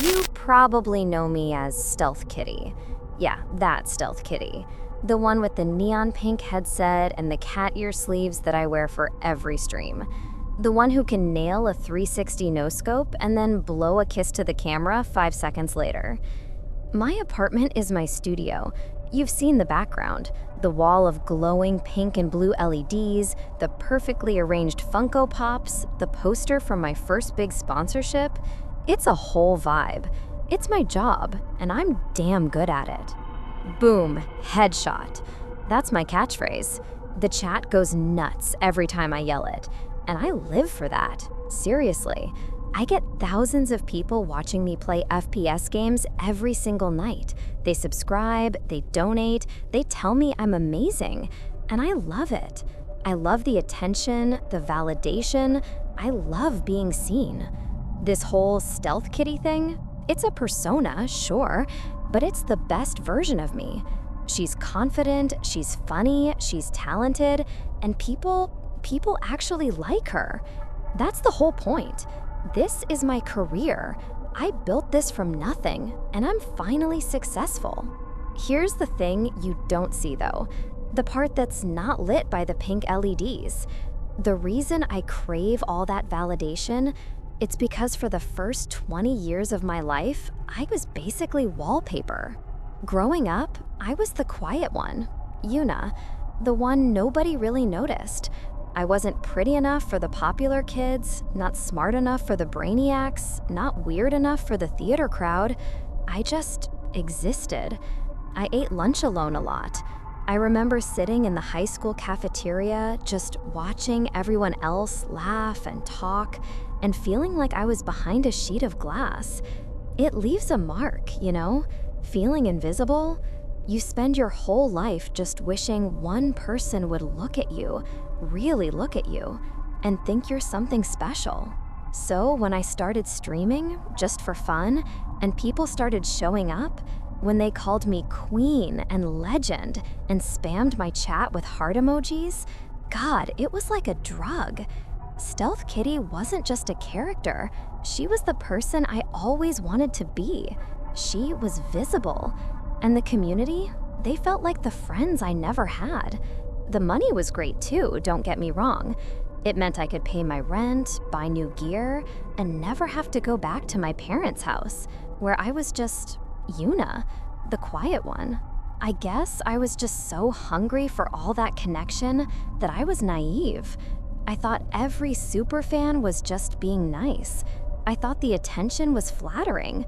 You probably know me as Stealth Kitty. Yeah, that Stealth Kitty. The one with the neon pink headset and the cat ear sleeves that I wear for every stream. The one who can nail a 360 no-scope and then blow a kiss to the camera 5 seconds later. My apartment is my studio. You've seen the background. The wall of glowing pink and blue LEDs, the perfectly arranged Funko Pops, the poster from my first big sponsorship. It's a whole vibe. It's my job, and I'm damn good at it. Boom, headshot. That's my catchphrase. The chat goes nuts every time I yell it, and I live for that. Seriously. I get thousands of people watching me play FPS games every single night. They subscribe, they donate, they tell me I'm amazing, and I love it. I love the attention, the validation. I love being seen. This whole Stealth Kitty thing, it's a persona, sure, but it's the best version of me. She's confident, she's funny, she's talented, and people actually like her. That's the whole point. This is my career. I built this from nothing, and I'm finally successful. Here's the thing you don't see though, the part that's not lit by the pink LEDs. The reason I crave all that validation, it's because for the first 20 years of my life, I was basically wallpaper. Growing up, I was the quiet one, Yuna, the one nobody really noticed. I wasn't pretty enough for the popular kids, not smart enough for the brainiacs, not weird enough for the theater crowd. I just existed. I ate lunch alone a lot. I remember sitting in the high school cafeteria, just watching everyone else laugh and talk, and feeling like I was behind a sheet of glass. It leaves a mark, you know? Feeling invisible. You spend your whole life just wishing one person would look at you, really look at you, and think you're something special. So when I started streaming, just for fun, and people started showing up, when they called me queen and legend and spammed my chat with heart emojis, God, it was like a drug. Stealth Kitty wasn't just a character, she was the person I always wanted to be. She was visible. And the community, they felt like the friends I never had. The money was great too, don't get me wrong. It meant I could pay my rent, buy new gear, and never have to go back to my parents' house, where I was just Yuna, the quiet one. I guess I was just so hungry for all that connection that I was naive. I thought every superfan was just being nice. I thought the attention was flattering.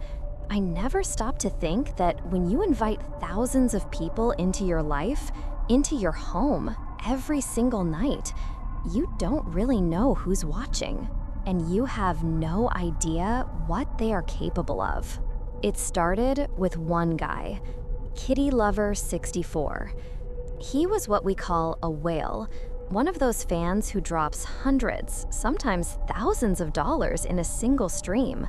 I never stopped to think that when you invite thousands of people into your life, into your home, every single night, you don't really know who's watching, and you have no idea what they are capable of. It started with one guy, Kitty Lover 64. He was what we call a whale, one of those fans who drops hundreds, sometimes thousands of dollars in a single stream.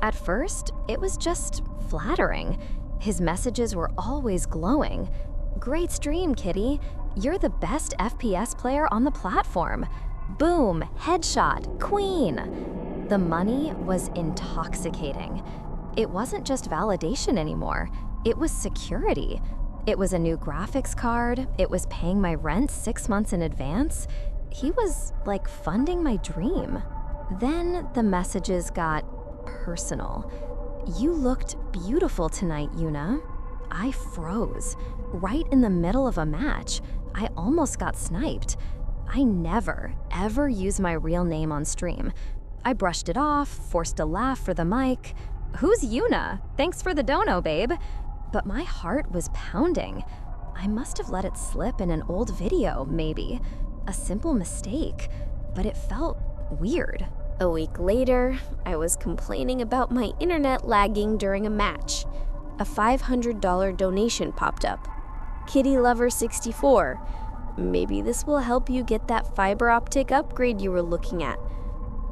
At first, it was just flattering. His messages were always glowing. Great stream, Kitty. You're the best FPS player on the platform. Boom, headshot, queen. The money was intoxicating. It wasn't just validation anymore. It was security. It was a new graphics card. It was paying my rent 6 months in advance. He was like funding my dream. Then the messages got personal. You looked beautiful tonight, Yuna. I froze. Right in the middle of a match. I almost got sniped. I never, ever use my real name on stream. I brushed it off, forced a laugh for the mic. Who's Yuna? Thanks for the dono, babe. But my heart was pounding. I must have let it slip in an old video, maybe. A simple mistake, but it felt weird. A week later, I was complaining about my internet lagging during a match. A $500 donation popped up. Kitty Lover 64. Maybe this will help you get that fiber optic upgrade you were looking at.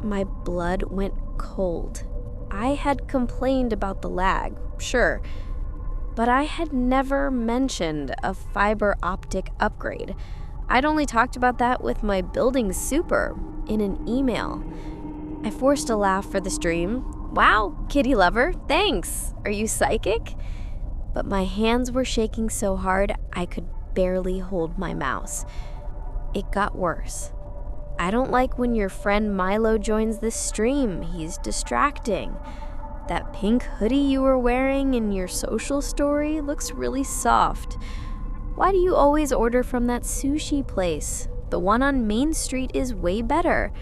My blood went cold. I had complained about the lag, sure, but I had never mentioned a fiber optic upgrade. I'd only talked about that with my building super in an email. I forced a laugh for the stream, Wow, kitty lover, thanks. Are you psychic? But my hands were shaking so hard I could barely hold my mouse. It got worse. I don't like when your friend Milo joins this stream. He's distracting. That pink hoodie you were wearing in your social story looks really soft. Why do you always order from that sushi place? The one on Main Street is way better.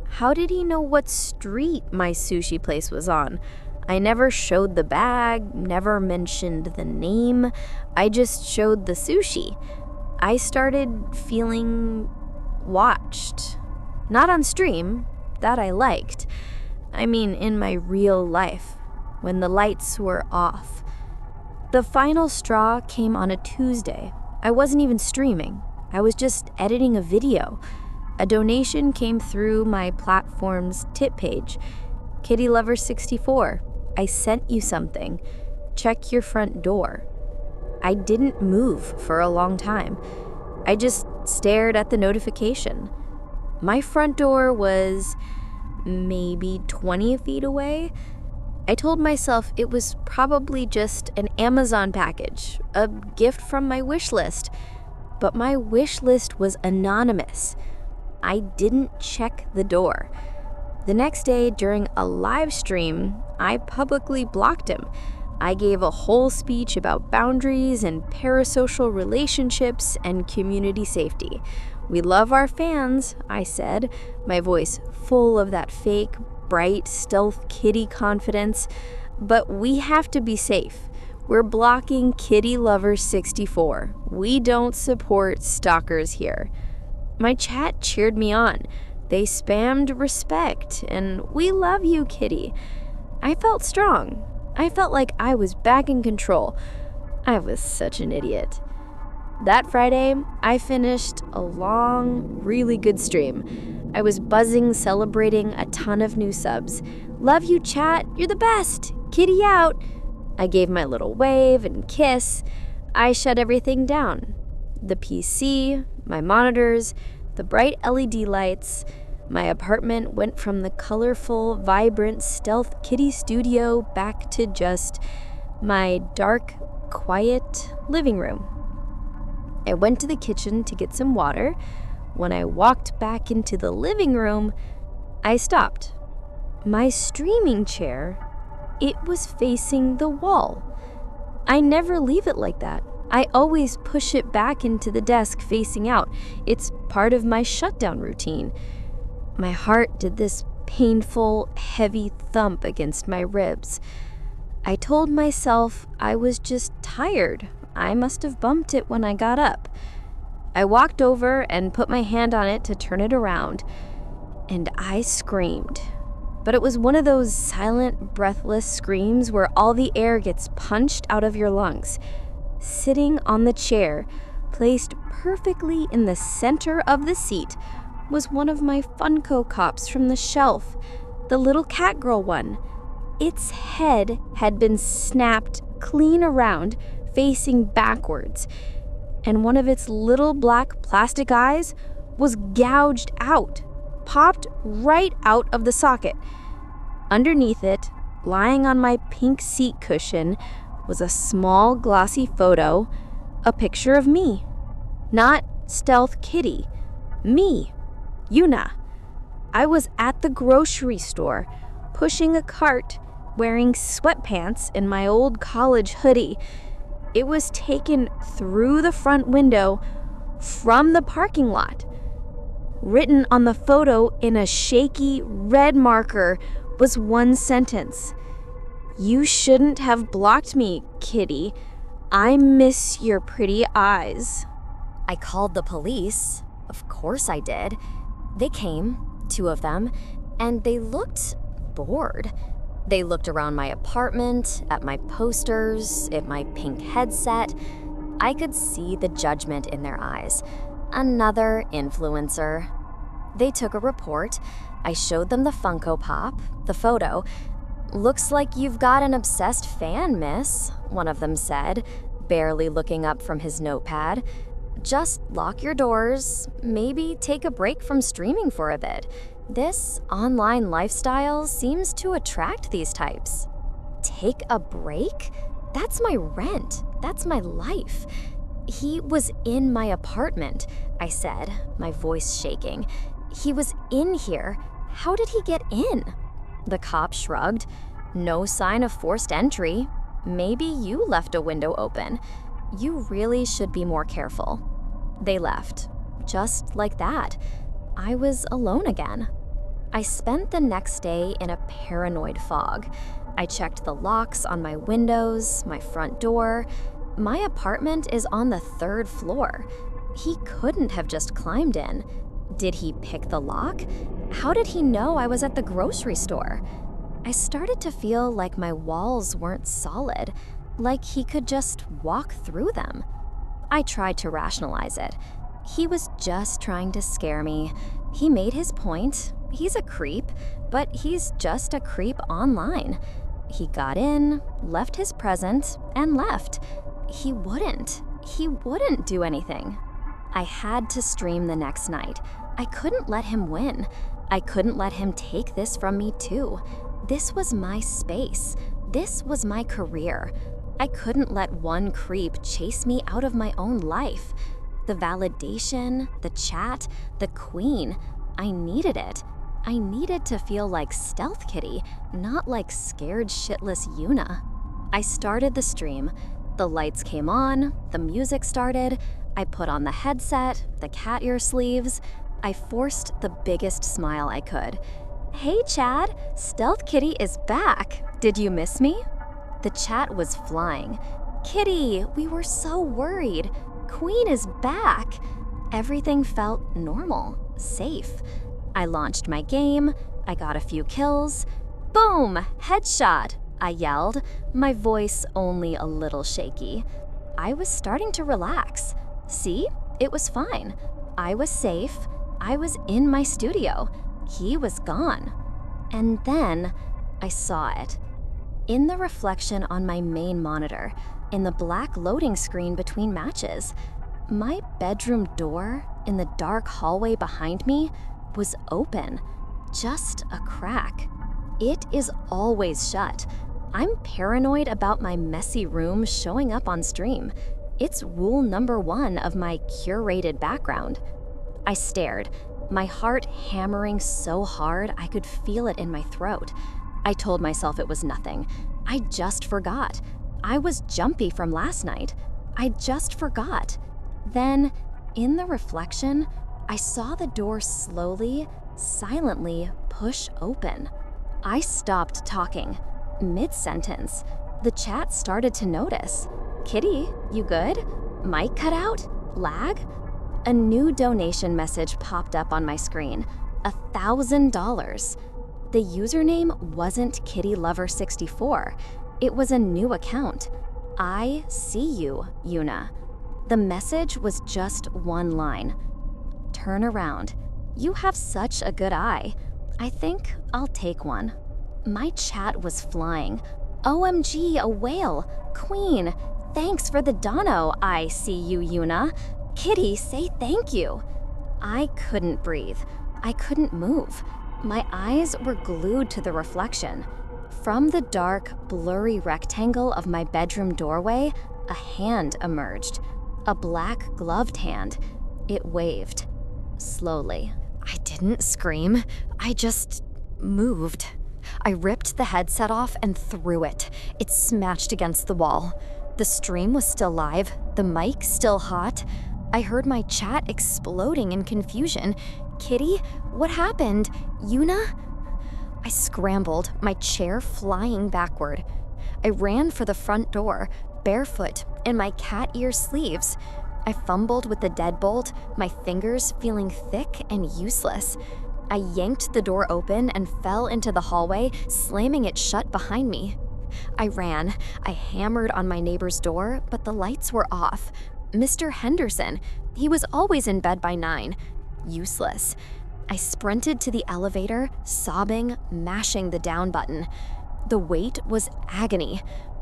How did he know what street my sushi place was on? I never showed the bag, never mentioned the name. I just showed the sushi. I started feeling watched. Not on stream, that I liked. I mean, in my real life, when the lights were off. The final straw came on a Tuesday. I wasn't even streaming. I was just editing a video. A donation came through my platform's tip page. Kitty Lover 64, I sent you something. Check your front door. I didn't move for a long time. I just stared at the notification. My front door was maybe 20 feet away. I told myself it was probably just an Amazon package, a gift from my wish list. But my wish list was anonymous. I didn't check the door. The next day, during a live stream, I publicly blocked him. I gave a whole speech about boundaries and parasocial relationships and community safety. We love our fans, I said, my voice full of that fake, bright, stealth kitty confidence. But we have to be safe. We're blocking Kitty Lover 64. We don't support stalkers here. My chat cheered me on. They spammed respect and we love you, Kitty. I felt strong. I felt like I was back in control. I was such an idiot. That Friday, I finished a long, really good stream. I was buzzing, celebrating a ton of new subs. Love you, chat. You're the best. Kitty out. I gave my little wave and kiss. I shut everything down. The PC, my monitors, the bright LED lights. My apartment went from the colorful, vibrant, stealth kitty studio back to just my dark, quiet living room. I went to the kitchen to get some water. When I walked back into the living room, I stopped. My streaming chair, it was facing the wall. I never leave it like that. I always push it back into the desk facing out. It's part of my shutdown routine. My heart did this painful, heavy thump against my ribs. I told myself I was just tired. I must have bumped it when I got up. I walked over and put my hand on it to turn it around, and I screamed. But it was one of those silent, breathless screams where all the air gets punched out of your lungs. Sitting on the chair, placed perfectly in the center of the seat, was one of my Funko Cops from the shelf, the little cat girl one. Its head had been snapped clean around, facing backwards, and one of its little black plastic eyes was gouged out, popped right out of the socket. Underneath it, lying on my pink seat cushion, was a small glossy photo, a picture of me. Not Stealth Kitty, me. Yuna. I was at the grocery store, pushing a cart, wearing sweatpants and my old college hoodie. It was taken through the front window from the parking lot. Written on the photo in a shaky red marker was one sentence. You shouldn't have blocked me, Kitty. I miss your pretty eyes. I called the police. Of course I did. They came, 2 of them, and they looked bored. They looked around my apartment, at my posters, at my pink headset. I could see the judgment in their eyes. Another influencer. They took a report. I showed them the Funko Pop, the photo. Looks like you've got an obsessed fan, miss, one of them said, barely looking up from his notepad. Just lock your doors, maybe take a break from streaming for a bit. This online lifestyle seems to attract these types. Take a break? That's my rent. That's my life. He was in my apartment, I said, my voice shaking. He was in here. How did he get in? The cop shrugged. No sign of forced entry. Maybe you left a window open. You really should be more careful. They left. Just like that. I was alone again. I spent the next day in a paranoid fog. I checked the locks on my windows, my front door. My apartment is on the 3rd floor. He couldn't have just climbed in. Did he pick the lock? How did he know I was at the grocery store? I started to feel like my walls weren't solid, like he could just walk through them. I tried to rationalize it. He was just trying to scare me. He made his point. He's a creep, but he's just a creep online. He got in, left his present, and left. He wouldn't do anything. I had to stream the next night. I couldn't let him win. I couldn't let him take this from me too. This was my space. This was my career. I couldn't let one creep chase me out of my own life. The validation, the chat, the queen, I needed it. I needed to feel like Stealth Kitty, not like scared shitless Yuna. I started the stream. The lights came on, the music started. I put on the headset, the cat ear sleeves. I forced the biggest smile I could. Hey Chad, Stealth Kitty is back. Did you miss me? The chat was flying. Kitty, we were so worried. Queen is back. Everything felt normal, safe. I launched my game. I got a few kills. Boom! Headshot! I yelled, my voice only a little shaky. I was starting to relax. See? It was fine. I was safe. I was in my studio. He was gone. And then I saw it. In the reflection on my main monitor, in the black loading screen between matches, my bedroom door in the dark hallway behind me was open. Just a crack. It is always shut. I'm paranoid about my messy room showing up on stream. It's rule number 1 of my curated background. I stared, my heart hammering so hard I could feel it in my throat. I told myself it was nothing. I just forgot. I was jumpy from last night. I just forgot. Then, in the reflection, I saw the door slowly, silently push open. I stopped talking. Mid-sentence, the chat started to notice. Kitty, you good? Mic cut out? Lag? A new donation message popped up on my screen. $1,000. The username wasn't KittyLover64. It was a new account. I see you, Yuna. The message was just one line. Turn around. You have such a good eye. I think I'll take one. My chat was flying. OMG, a whale. Queen, thanks for the dono. I see you, Yuna. Kitty, say thank you. I couldn't breathe. I couldn't move. My eyes were glued to the reflection. From the dark, blurry rectangle of my bedroom doorway, a hand emerged. A black gloved hand. It waved. Slowly. I didn't scream. I just moved. I ripped the headset off and threw it. It smashed against the wall. The stream was still live, the mic still hot. I heard my chat exploding in confusion. Kitty, what happened? Yuna? I scrambled, my chair flying backward. I ran for the front door, barefoot, in my cat ear sleeves. I fumbled with the deadbolt, my fingers feeling thick and useless. I yanked the door open and fell into the hallway, slamming it shut behind me. I ran. I hammered on my neighbor's door, but the lights were off. Mr. Henderson, he was always in bed by 9. Useless. I sprinted to the elevator, sobbing, mashing the down button. The wait was agony.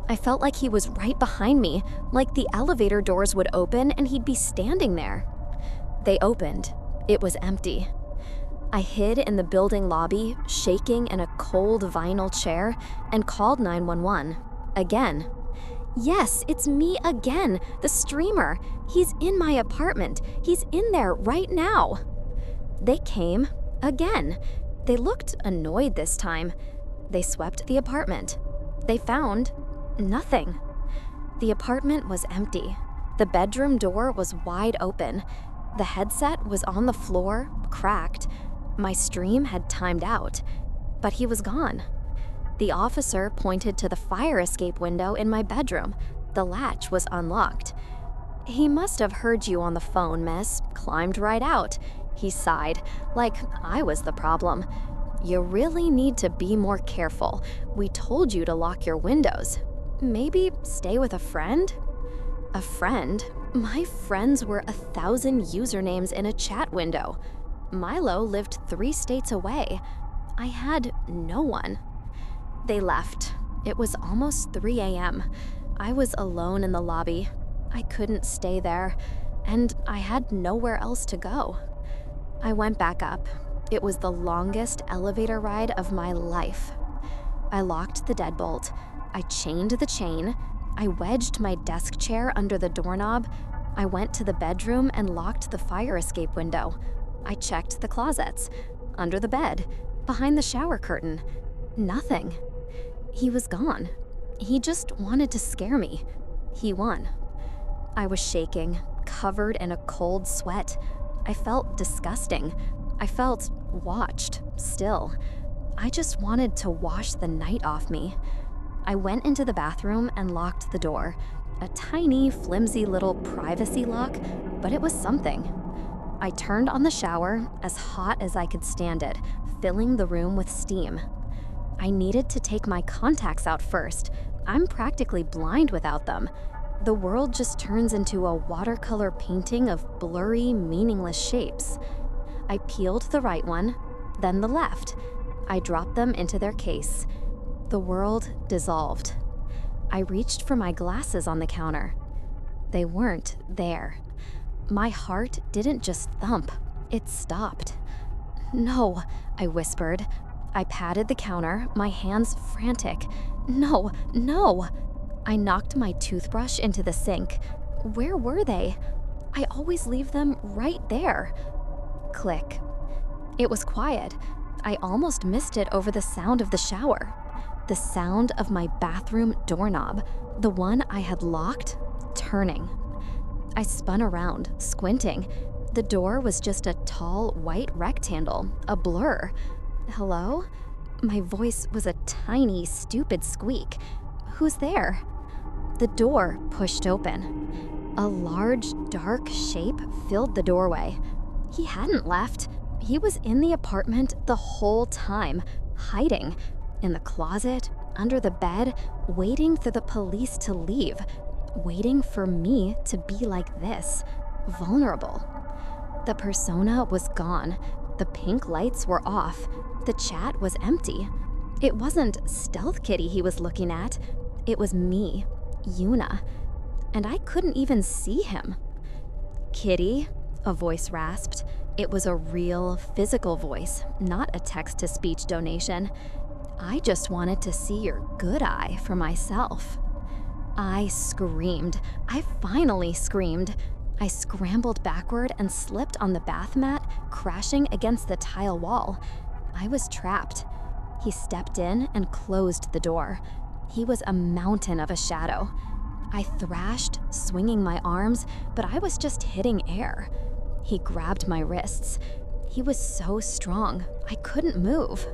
I felt like he was right behind me, like the elevator doors would open and he'd be standing there. They opened. It was empty. I hid in the building lobby, shaking in a cold vinyl chair, and called 911. Again. Yes, it's me again, the streamer. He's in my apartment. He's in there right now. They came again. They looked annoyed this time. They swept the apartment. They found nothing. The apartment was empty. The bedroom door was wide open. The headset was on the floor, cracked. My stream had timed out, but he was gone. The officer pointed to the fire escape window in my bedroom. The latch was unlocked. He must have heard you on the phone, miss. Climbed right out. He sighed, like I was the problem. You really need to be more careful. We told you to lock your windows. Maybe stay with a friend? A friend? My friends were 1,000 usernames in a chat window. Milo lived 3 states away. I had no one. They left. It was almost 3 a.m. I was alone in the lobby. I couldn't stay there, and I had nowhere else to go. I went back up. It was the longest elevator ride of my life. I locked the deadbolt. I chained the chain. I wedged my desk chair under the doorknob. I went to the bedroom and locked the fire escape window. I checked the closets, under the bed, behind the shower curtain. Nothing. He was gone. He just wanted to scare me. He won. I was shaking, covered in a cold sweat. I felt disgusting. I felt watched, still. I just wanted to wash the night off me. I went into the bathroom and locked the door. A tiny, flimsy little privacy lock, but it was something. I turned on the shower, as hot as I could stand it, filling the room with steam. I needed to take my contacts out first. I'm practically blind without them. The world just turns into a watercolor painting of blurry, meaningless shapes. I peeled the right one, then the left. I dropped them into their case. The world dissolved. I reached for my glasses on the counter. They weren't there. My heart didn't just thump, it stopped. No, I whispered. I patted the counter, my hands frantic. No, no. I knocked my toothbrush into the sink. Where were they? I always leave them right there. Click. It was quiet. I almost missed it over the sound of the shower. The sound of my bathroom doorknob, the one I had locked, turning. I spun around, squinting. The door was just a tall, white rectangle, a blur. Hello? My voice was a tiny, stupid squeak. Who's there? The door pushed open. A large, dark shape filled the doorway. He hadn't left. He was in the apartment the whole time, hiding. In the closet, under the bed, waiting for the police to leave. Waiting for me to be like this, vulnerable. The persona was gone. The pink lights were off. The chat was empty. It wasn't Stealth Kitty he was looking at. It was me, Yuna. And I couldn't even see him. Kitty, a voice rasped. It was a real, physical voice, not a text-to-speech donation. I just wanted to see your good eye for myself. I screamed. I finally screamed. I scrambled backward and slipped on the bath mat, crashing against the tile wall. I was trapped. He stepped in and closed the door. He was a mountain of a shadow. I thrashed, swinging my arms, but I was just hitting air. He grabbed my wrists. He was so strong, I couldn't move.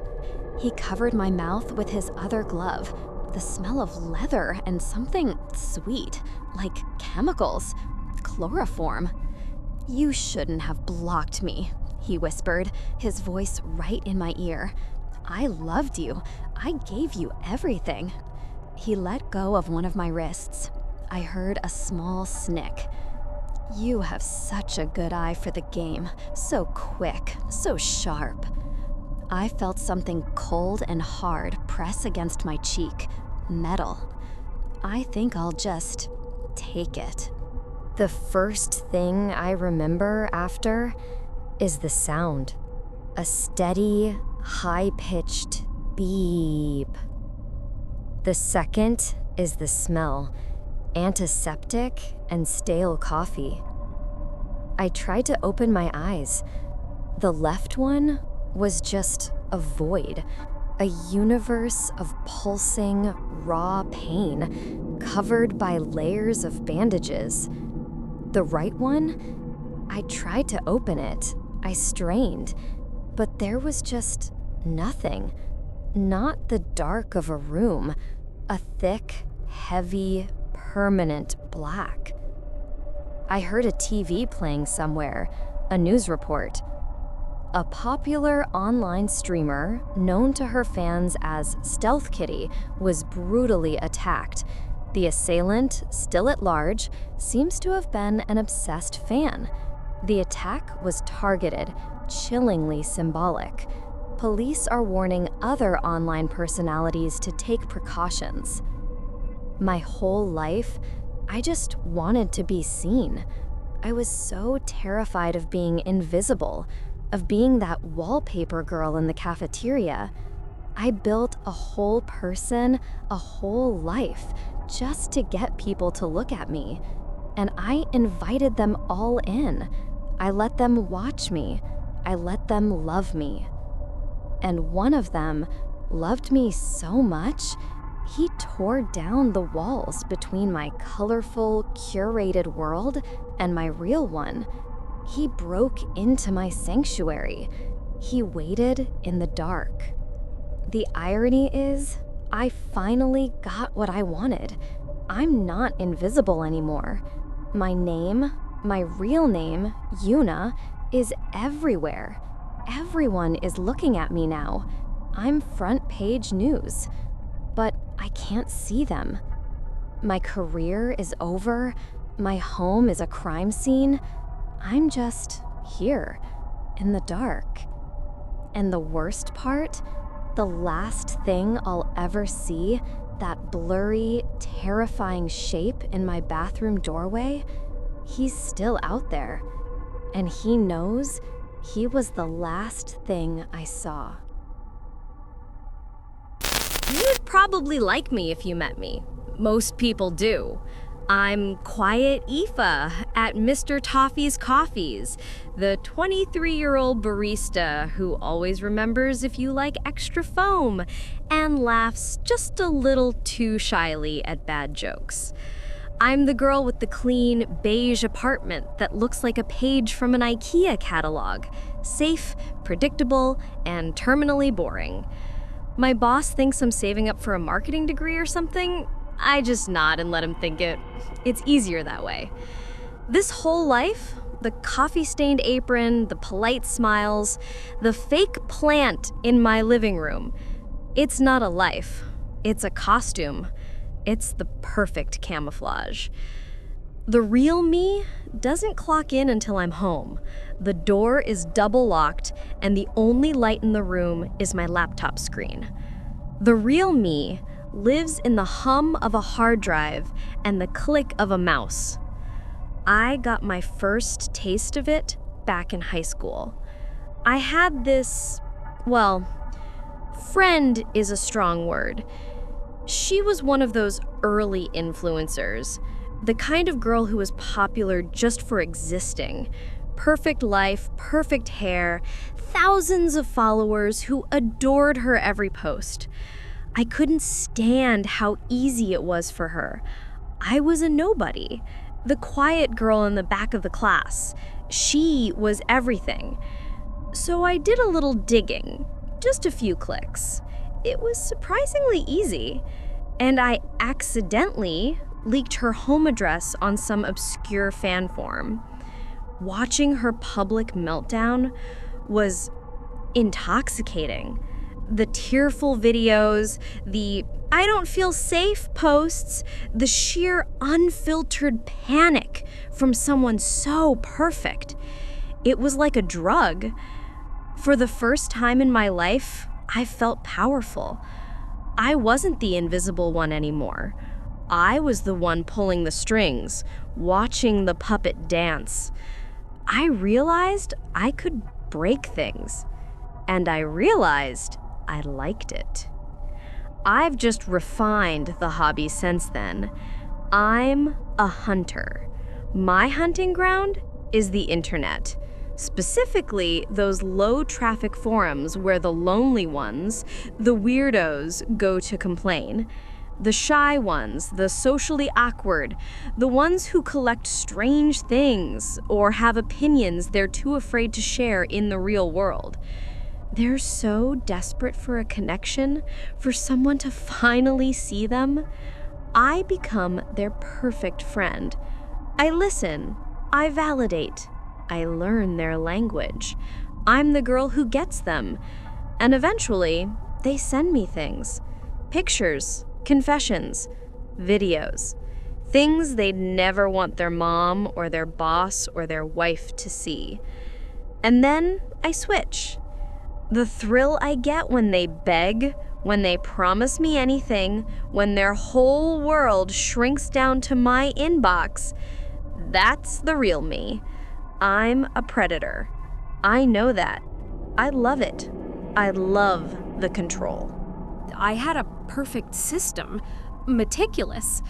He covered my mouth with his other glove. The smell of leather and something sweet, like chemicals, chloroform. You shouldn't have blocked me, he whispered, his voice right in my ear. I loved you. I gave you everything. He let go of one of my wrists. I heard a small snick. You have such a good eye for the game. So quick, so sharp. I felt something cold and hard press against my cheek. Metal. I think I'll just take it. The first thing I remember after is the sound. A steady, high-pitched beep. The second is the smell, antiseptic and stale coffee. I tried to open my eyes. The left one was just a void, a universe of pulsing, raw pain, covered by layers of bandages. The right one, I tried to open it. I strained, but there was just nothing. Not the dark of a room, a thick, heavy, permanent black. I heard a TV playing somewhere, a news report. A popular online streamer, known to her fans as Stealth Kitty, was brutally attacked. The assailant, still at large, seems to have been an obsessed fan. The attack was targeted, chillingly symbolic. Police are warning other online personalities to take precautions. My whole life, I just wanted to be seen. I was so terrified of being invisible, of being that wallpaper girl in the cafeteria. I built a whole person, a whole life, just to get people to look at me. And I invited them all in. I let them watch me. I let them love me. And one of them loved me so much, he tore down the walls between my colorful, curated world and my real one. He broke into my sanctuary. He waited in the dark. The irony is, I finally got what I wanted. I'm not invisible anymore. My name, my real name, Yuna, is everywhere. Everyone is looking at me now. I'm front page news. But I can't see them. My career is over. My home is a crime scene. I'm just here, in the dark. And the worst part, the last thing I'll ever see, that blurry, terrifying shape in my bathroom doorway, he's still out there. And he knows he was the last thing I saw. You'd probably like me if you met me. Most people do. I'm Quiet Aoife at Mr. Toffee's Coffees, the 23-year-old barista who always remembers if you like extra foam and laughs just a little too shyly at bad jokes. I'm the girl with the clean, beige apartment that looks like a page from an IKEA catalog. Safe, predictable, and terminally boring. My boss thinks I'm saving up for a marketing degree or something. I just nod and let him think it. It's easier that way. This whole life, the coffee-stained apron, the polite smiles, the fake plant in my living room, it's not a life. It's a costume. It's the perfect camouflage. The real me doesn't clock in until I'm home. The door is double locked, and the only light in the room is my laptop screen. The real me lives in the hum of a hard drive and the click of a mouse. I got my first taste of it back in high school. I had this, well, friend is a strong word. She was one of those early influencers, the kind of girl who was popular just for existing. Perfect life, perfect hair, thousands of followers who adored her every post. I couldn't stand how easy it was for her. I was a nobody, the quiet girl in the back of the class. She was everything. So I did a little digging, just a few clicks. It was surprisingly easy, and I accidentally leaked her home address on some obscure fan forum. Watching her public meltdown was intoxicating. The tearful videos, the "I don't feel safe" posts, the sheer unfiltered panic from someone so perfect. It was like a drug. For the first time in my life, I felt powerful. I wasn't the invisible one anymore. I was the one pulling the strings, watching the puppet dance. I realized I could break things. and I realized I liked it. I've just refined the hobby since then. I'm a hunter. My hunting ground is the internet. Specifically, those low-traffic forums where the lonely ones, the weirdos, go to complain. The shy ones, the socially awkward, the ones who collect strange things or have opinions they're too afraid to share in the real world. They're so desperate for a connection, for someone to finally see them. I become their perfect friend. I listen. I validate. I learn their language. I'm the girl who gets them. And eventually, they send me things. Pictures, confessions, videos. Things they'd never want their mom or their boss or their wife to see. And then I switch. The thrill I get when they beg, when they promise me anything, when their whole world shrinks down to my inbox, that's the real me. I'm a predator. I know that. I love it. I love the control. I had a perfect system, meticulous.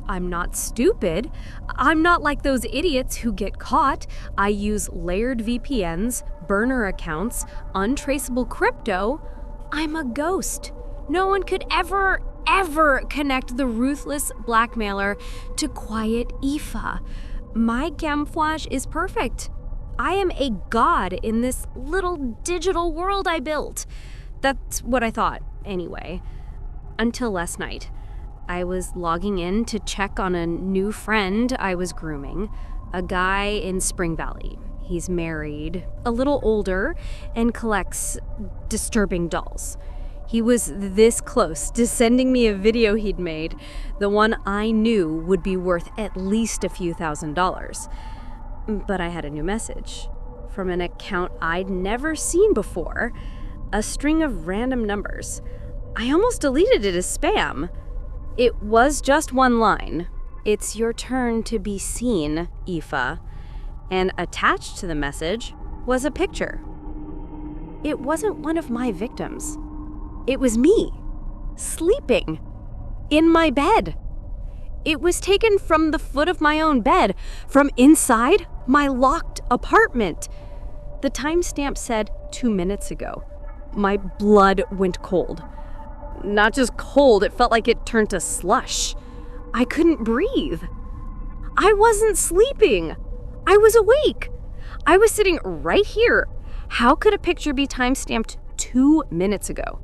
I'm not stupid. I'm not like those idiots who get caught. I use layered VPNs, burner accounts, untraceable crypto. I'm a ghost. No one could ever connect the ruthless blackmailer to quiet Aoife. My camouflage is perfect. I am a god in this little digital world I built. That's what I thought, anyway. Until last night. I was logging in to check on a new friend I was grooming, a guy in Spring Valley. He's married, a little older, and collects disturbing dolls. He was this close to sending me a video he'd made, the one I knew would be worth at least a few $1,000s. But I had a new message from an account I'd never seen before, a string of random numbers. I almost deleted it as spam. It was just one line. It's your turn to be seen, Aoife. And attached to the message was a picture. It wasn't one of my victims. It was me, sleeping, in my bed. It was taken from the foot of my own bed, from inside my locked apartment. The timestamp said 2 minutes ago. My blood went cold. Not just cold, it felt like it turned to slush. I couldn't breathe. I wasn't sleeping. I was awake. I was sitting right here. How could a picture be timestamped 2 minutes ago?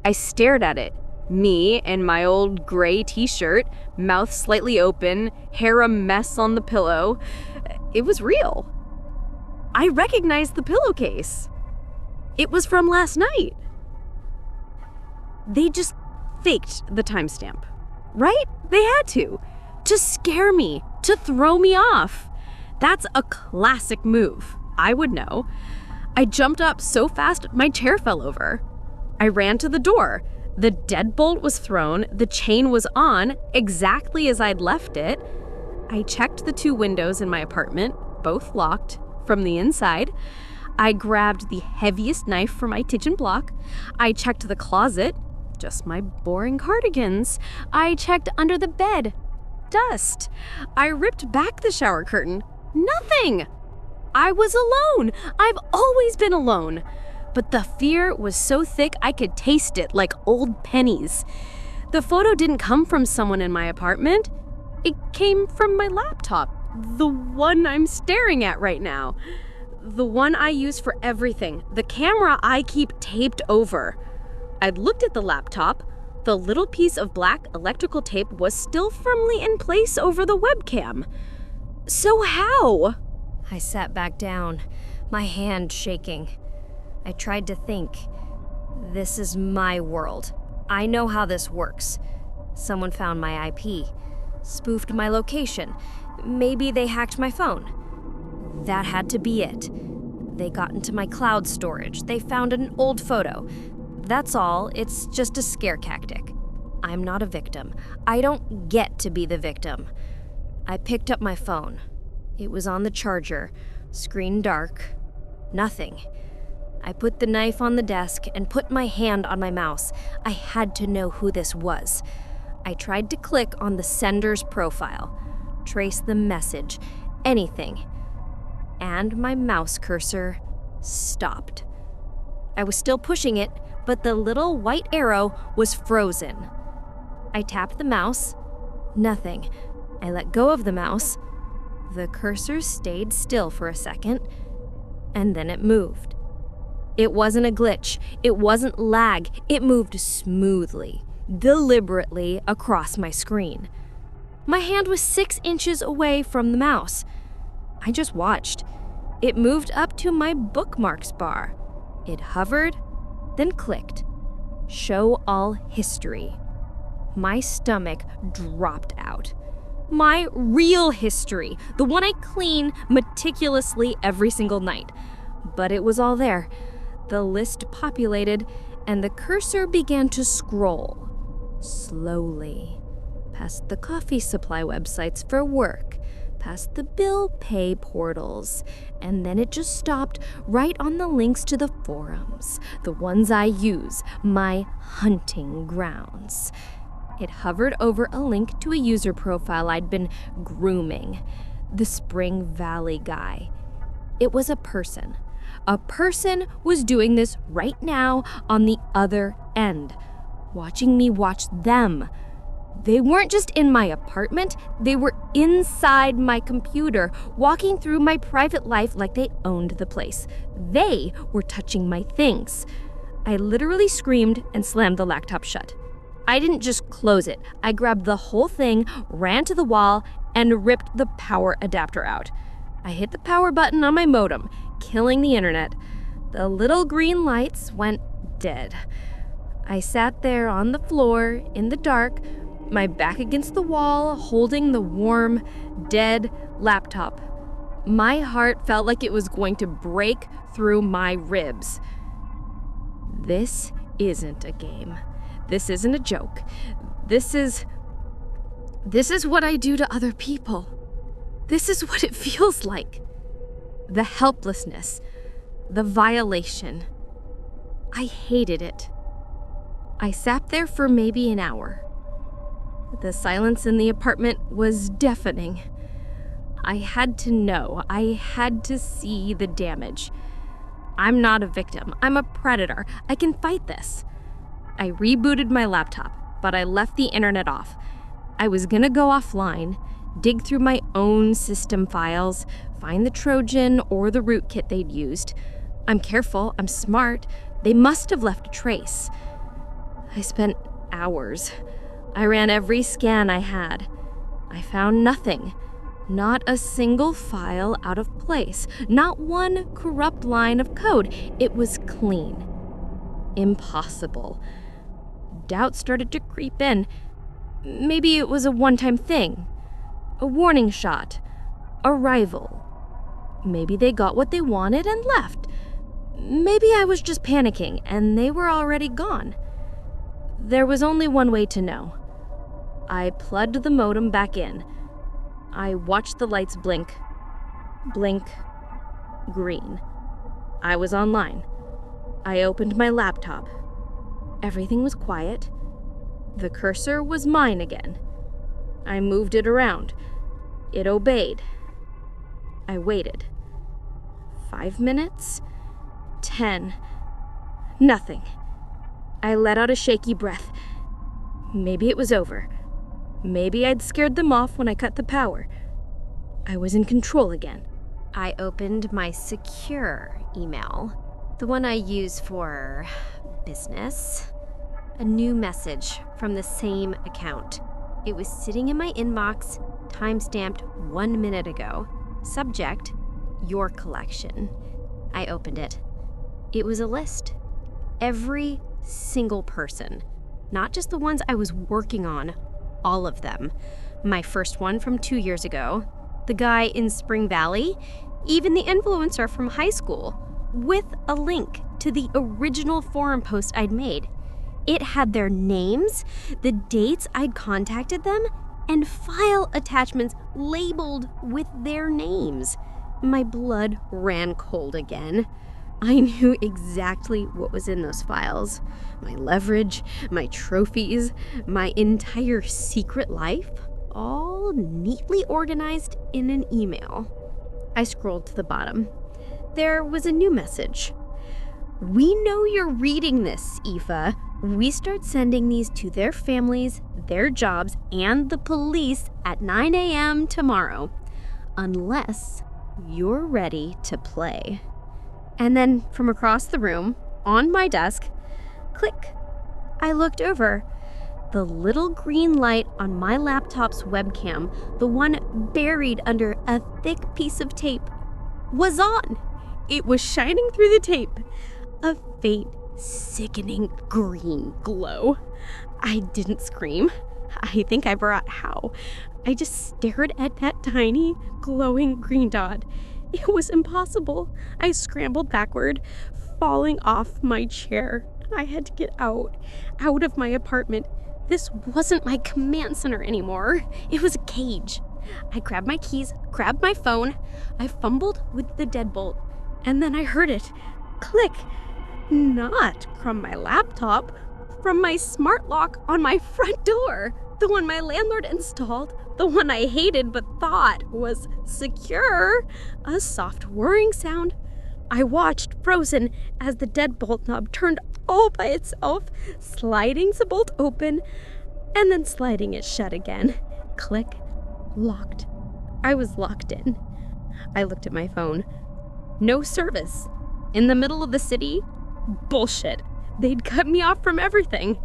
I stared at it. Me in my old gray t-shirt, mouth slightly open, hair a mess on the pillow. It was real. I recognized the pillowcase. It was from last night. They just faked the timestamp, right? They had to scare me, to throw me off. That's a classic move. I would know. I jumped up so fast, my chair fell over. I ran to the door. The deadbolt was thrown, the chain was on, exactly as I'd left it. I checked the 2 windows in my apartment, both locked, from the inside. I grabbed the heaviest knife from my kitchen block. I checked the closet. Just my boring cardigans. I checked under the bed. Dust. I ripped back the shower curtain. Nothing. I was alone. I've always been alone. But the fear was so thick I could taste it like old pennies. The photo didn't come from someone in my apartment. It came from my laptop, the one I'm staring at right now. The one I use for everything, the camera I keep taped over. I'd looked at the laptop. The little piece of black electrical tape was still firmly in place over the webcam. So how? I sat back down, my hand shaking. I tried to think. This is my world. I know how this works. Someone found my IP, spoofed my location. Maybe they hacked my phone. That had to be it. They got into my cloud storage. They found an old photo. That's all. It's just a scare tactic. I'm not a victim. I don't get to be the victim. I picked up my phone. It was on the charger, screen dark, nothing. I put the knife on the desk and put my hand on my mouse. I had to know who this was. I tried to click on the sender's profile, trace the message, anything. And my mouse cursor stopped. I was still pushing it, but the little white arrow was frozen. I tapped the mouse. Nothing. I let go of the mouse. The cursor stayed still for a second, and then it moved. It wasn't a glitch. It wasn't lag. It moved smoothly, deliberately across my screen. My hand was 6 inches away from the mouse. I just watched. It moved up to my bookmarks bar. It hovered, then clicked. Show all history. My stomach dropped out. My real history, the one I clean meticulously every single night. But it was all there. The list populated, and the cursor began to scroll. Slowly. Past the coffee supply websites for work. Past the bill pay portals. And then it just stopped right on the links to the forums. The ones I use. My hunting grounds. It hovered over a link to a user profile I'd been grooming. The Spring Valley guy. It was a person. A person was doing this right now on the other end, watching me watch them. They weren't just in my apartment, they were inside my computer, walking through my private life like they owned the place. They were touching my things. I literally screamed and slammed the laptop shut. I didn't just close it. I grabbed the whole thing, ran to the wall, and ripped the power adapter out. I hit the power button on my modem, killing the internet. The little green lights went dead. I sat there on the floor, in the dark, my back against the wall, holding the warm, dead laptop. My heart felt like it was going to break through my ribs. This isn't a game. This isn't a joke. This is what I do to other people. This is what it feels like. The helplessness, the violation. I hated it. I sat there for maybe an hour. The silence in the apartment was deafening. I had to know. I had to see the damage. I'm not a victim. I'm a predator. I can fight this. I rebooted my laptop, but I left the internet off. I was gonna go offline, dig through my own system files, find the Trojan or the rootkit they'd used. I'm careful, I'm smart. They must have left a trace. I spent hours. I ran every scan I had. I found nothing. Not a single file out of place. Not one corrupt line of code. It was clean. Impossible. Doubt started to creep in. Maybe it was a one-time thing. A warning shot. A rival. Maybe they got what they wanted and left. Maybe I was just panicking and they were already gone. There was only one way to know. I plugged the modem back in. I watched the lights blink. Blink. Green. I was online. I opened my laptop. Everything was quiet. The cursor was mine again. I moved it around. It obeyed. I waited. 5 minutes? 10. Nothing. I let out a shaky breath. Maybe it was over. Maybe I'd scared them off when I cut the power. I was in control again. I opened my secure email, the one I use for business. A new message from the same account. It was sitting in my inbox, timestamped 1 minute ago. Subject, your collection. I opened it. It was a list. Every single person. Not just the ones I was working on, all of them. My first one from 2 years ago, the guy in Spring Valley, even the influencer from high school, with a link to the original forum post I'd made. It had their names, the dates I'd contacted them, and file attachments labeled with their names. My blood ran cold again. I knew exactly what was in those files. My leverage, my trophies, my entire secret life, all neatly organized in an email. I scrolled to the bottom. There was a new message. We know you're reading this, Aoife. We start sending these to their families, their jobs, and the police at 9 a.m. tomorrow. Unless you're ready to play. And then from across the room, on my desk, click. I looked over. The little green light on my laptop's webcam, the one buried under a thick piece of tape, was on. It was shining through the tape. A faint, sickening green glow. I didn't scream. I think I brought how. I just stared at that tiny, glowing green dot. It was impossible. I scrambled backward, falling off my chair. I had to get out of my apartment. This wasn't my command center anymore. It was a cage. I grabbed my keys, grabbed my phone. I fumbled with the deadbolt, and then I heard it. Click. Not from my laptop, from my smart lock on my front door. The one my landlord installed, the one I hated but thought was secure. A soft whirring sound. I watched, frozen, as the deadbolt knob turned all by itself, sliding the bolt open and then sliding it shut again. Click. Locked. I was locked in. I looked at my phone. No service. In the middle of the city? Bullshit. They'd cut me off from everything.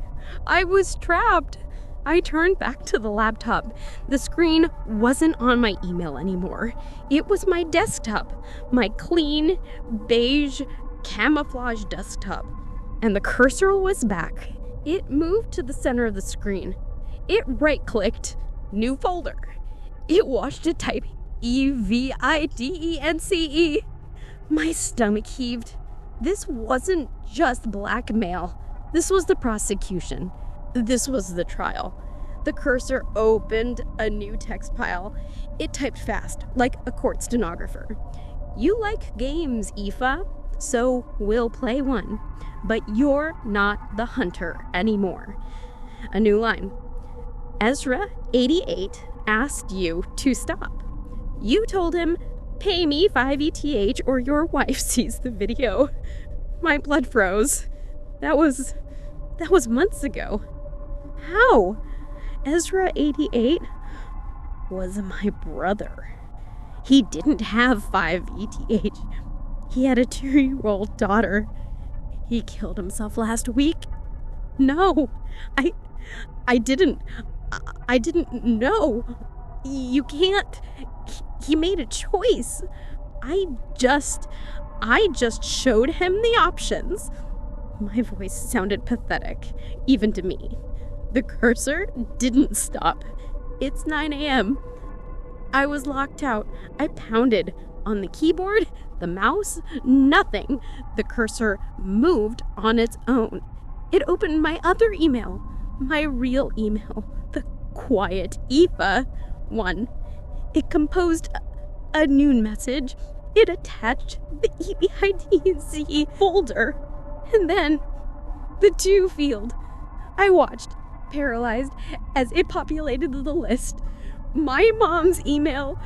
I was trapped. I turned back to the laptop. The screen wasn't on my email anymore. It was my desktop. My clean, beige, camouflage desktop. And the cursor was back. It moved to the center of the screen. It right-clicked. New folder. It watched it type EVIDENCE. My stomach heaved. This wasn't just blackmail. This was the prosecution. This was the trial. The cursor opened a new text pile. It typed fast, like a court stenographer. You like games, Aoife, so we'll play one. But you're not the hunter anymore. A new line. Ezra, 88, asked you to stop. You told him, pay me 5 ETH or your wife sees the video. My blood froze. That was months ago. How? Ezra, 88, was my brother. He didn't have 5 ETH. He had a 2-year-old daughter. He killed himself last week. No, I didn't know. You can't. He made a choice. I just showed him the options. My voice sounded pathetic, even to me. The cursor didn't stop. It's 9 a.m. I was locked out. I pounded on the keyboard, the mouse, nothing. The cursor moved on its own. It opened my other email, my real email, the quiet Aoife one. It composed a new message. It attached the EBIDZ folder. And then the to field. I watched, paralyzed, as it populated the list. My mom's email,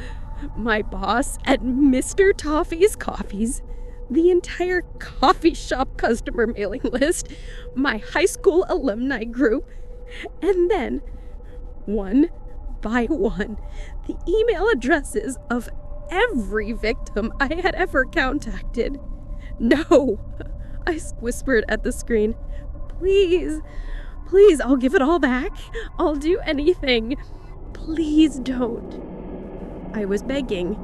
my boss at Mr. Toffee's Coffees, the entire coffee shop customer mailing list, my high school alumni group, and then, one by one, the email addresses of every victim I had ever contacted. No, I whispered at the screen. Please, I'll give it all back. I'll do anything. Please don't. I was begging,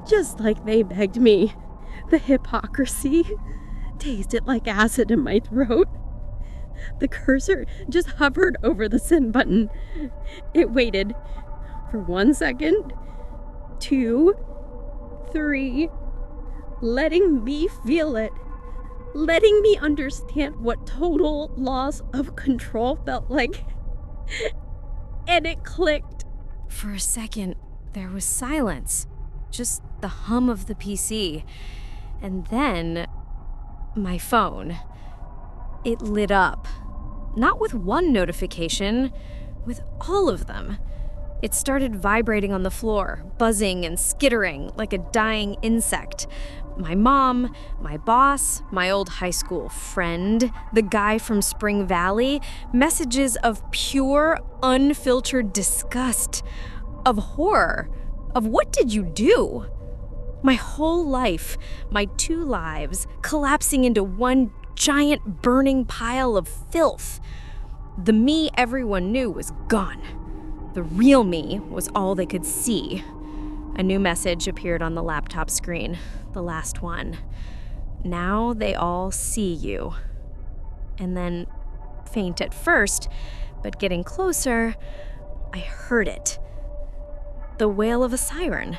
just like they begged me. The hypocrisy tasted like acid in my throat. The cursor just hovered over the send button. It waited for 1 second, 2, 3, letting me feel it, letting me understand what total loss of control felt like. And it clicked. For a second, there was silence. Just the hum of the PC. And then My phone. It lit up. Not with one notification, with all of them. It started vibrating on the floor, buzzing and skittering like a dying insect. My mom, my boss, my old high school friend, the guy from Spring Valley, messages of pure, unfiltered disgust, of horror, of what did you do? My whole life, my 2 lives, collapsing into one giant burning pile of filth. The me everyone knew was gone. The real me was all they could see. A new message appeared on the laptop screen, the last one. Now they all see you. And then, faint at first, but getting closer, I heard it. The wail of a siren.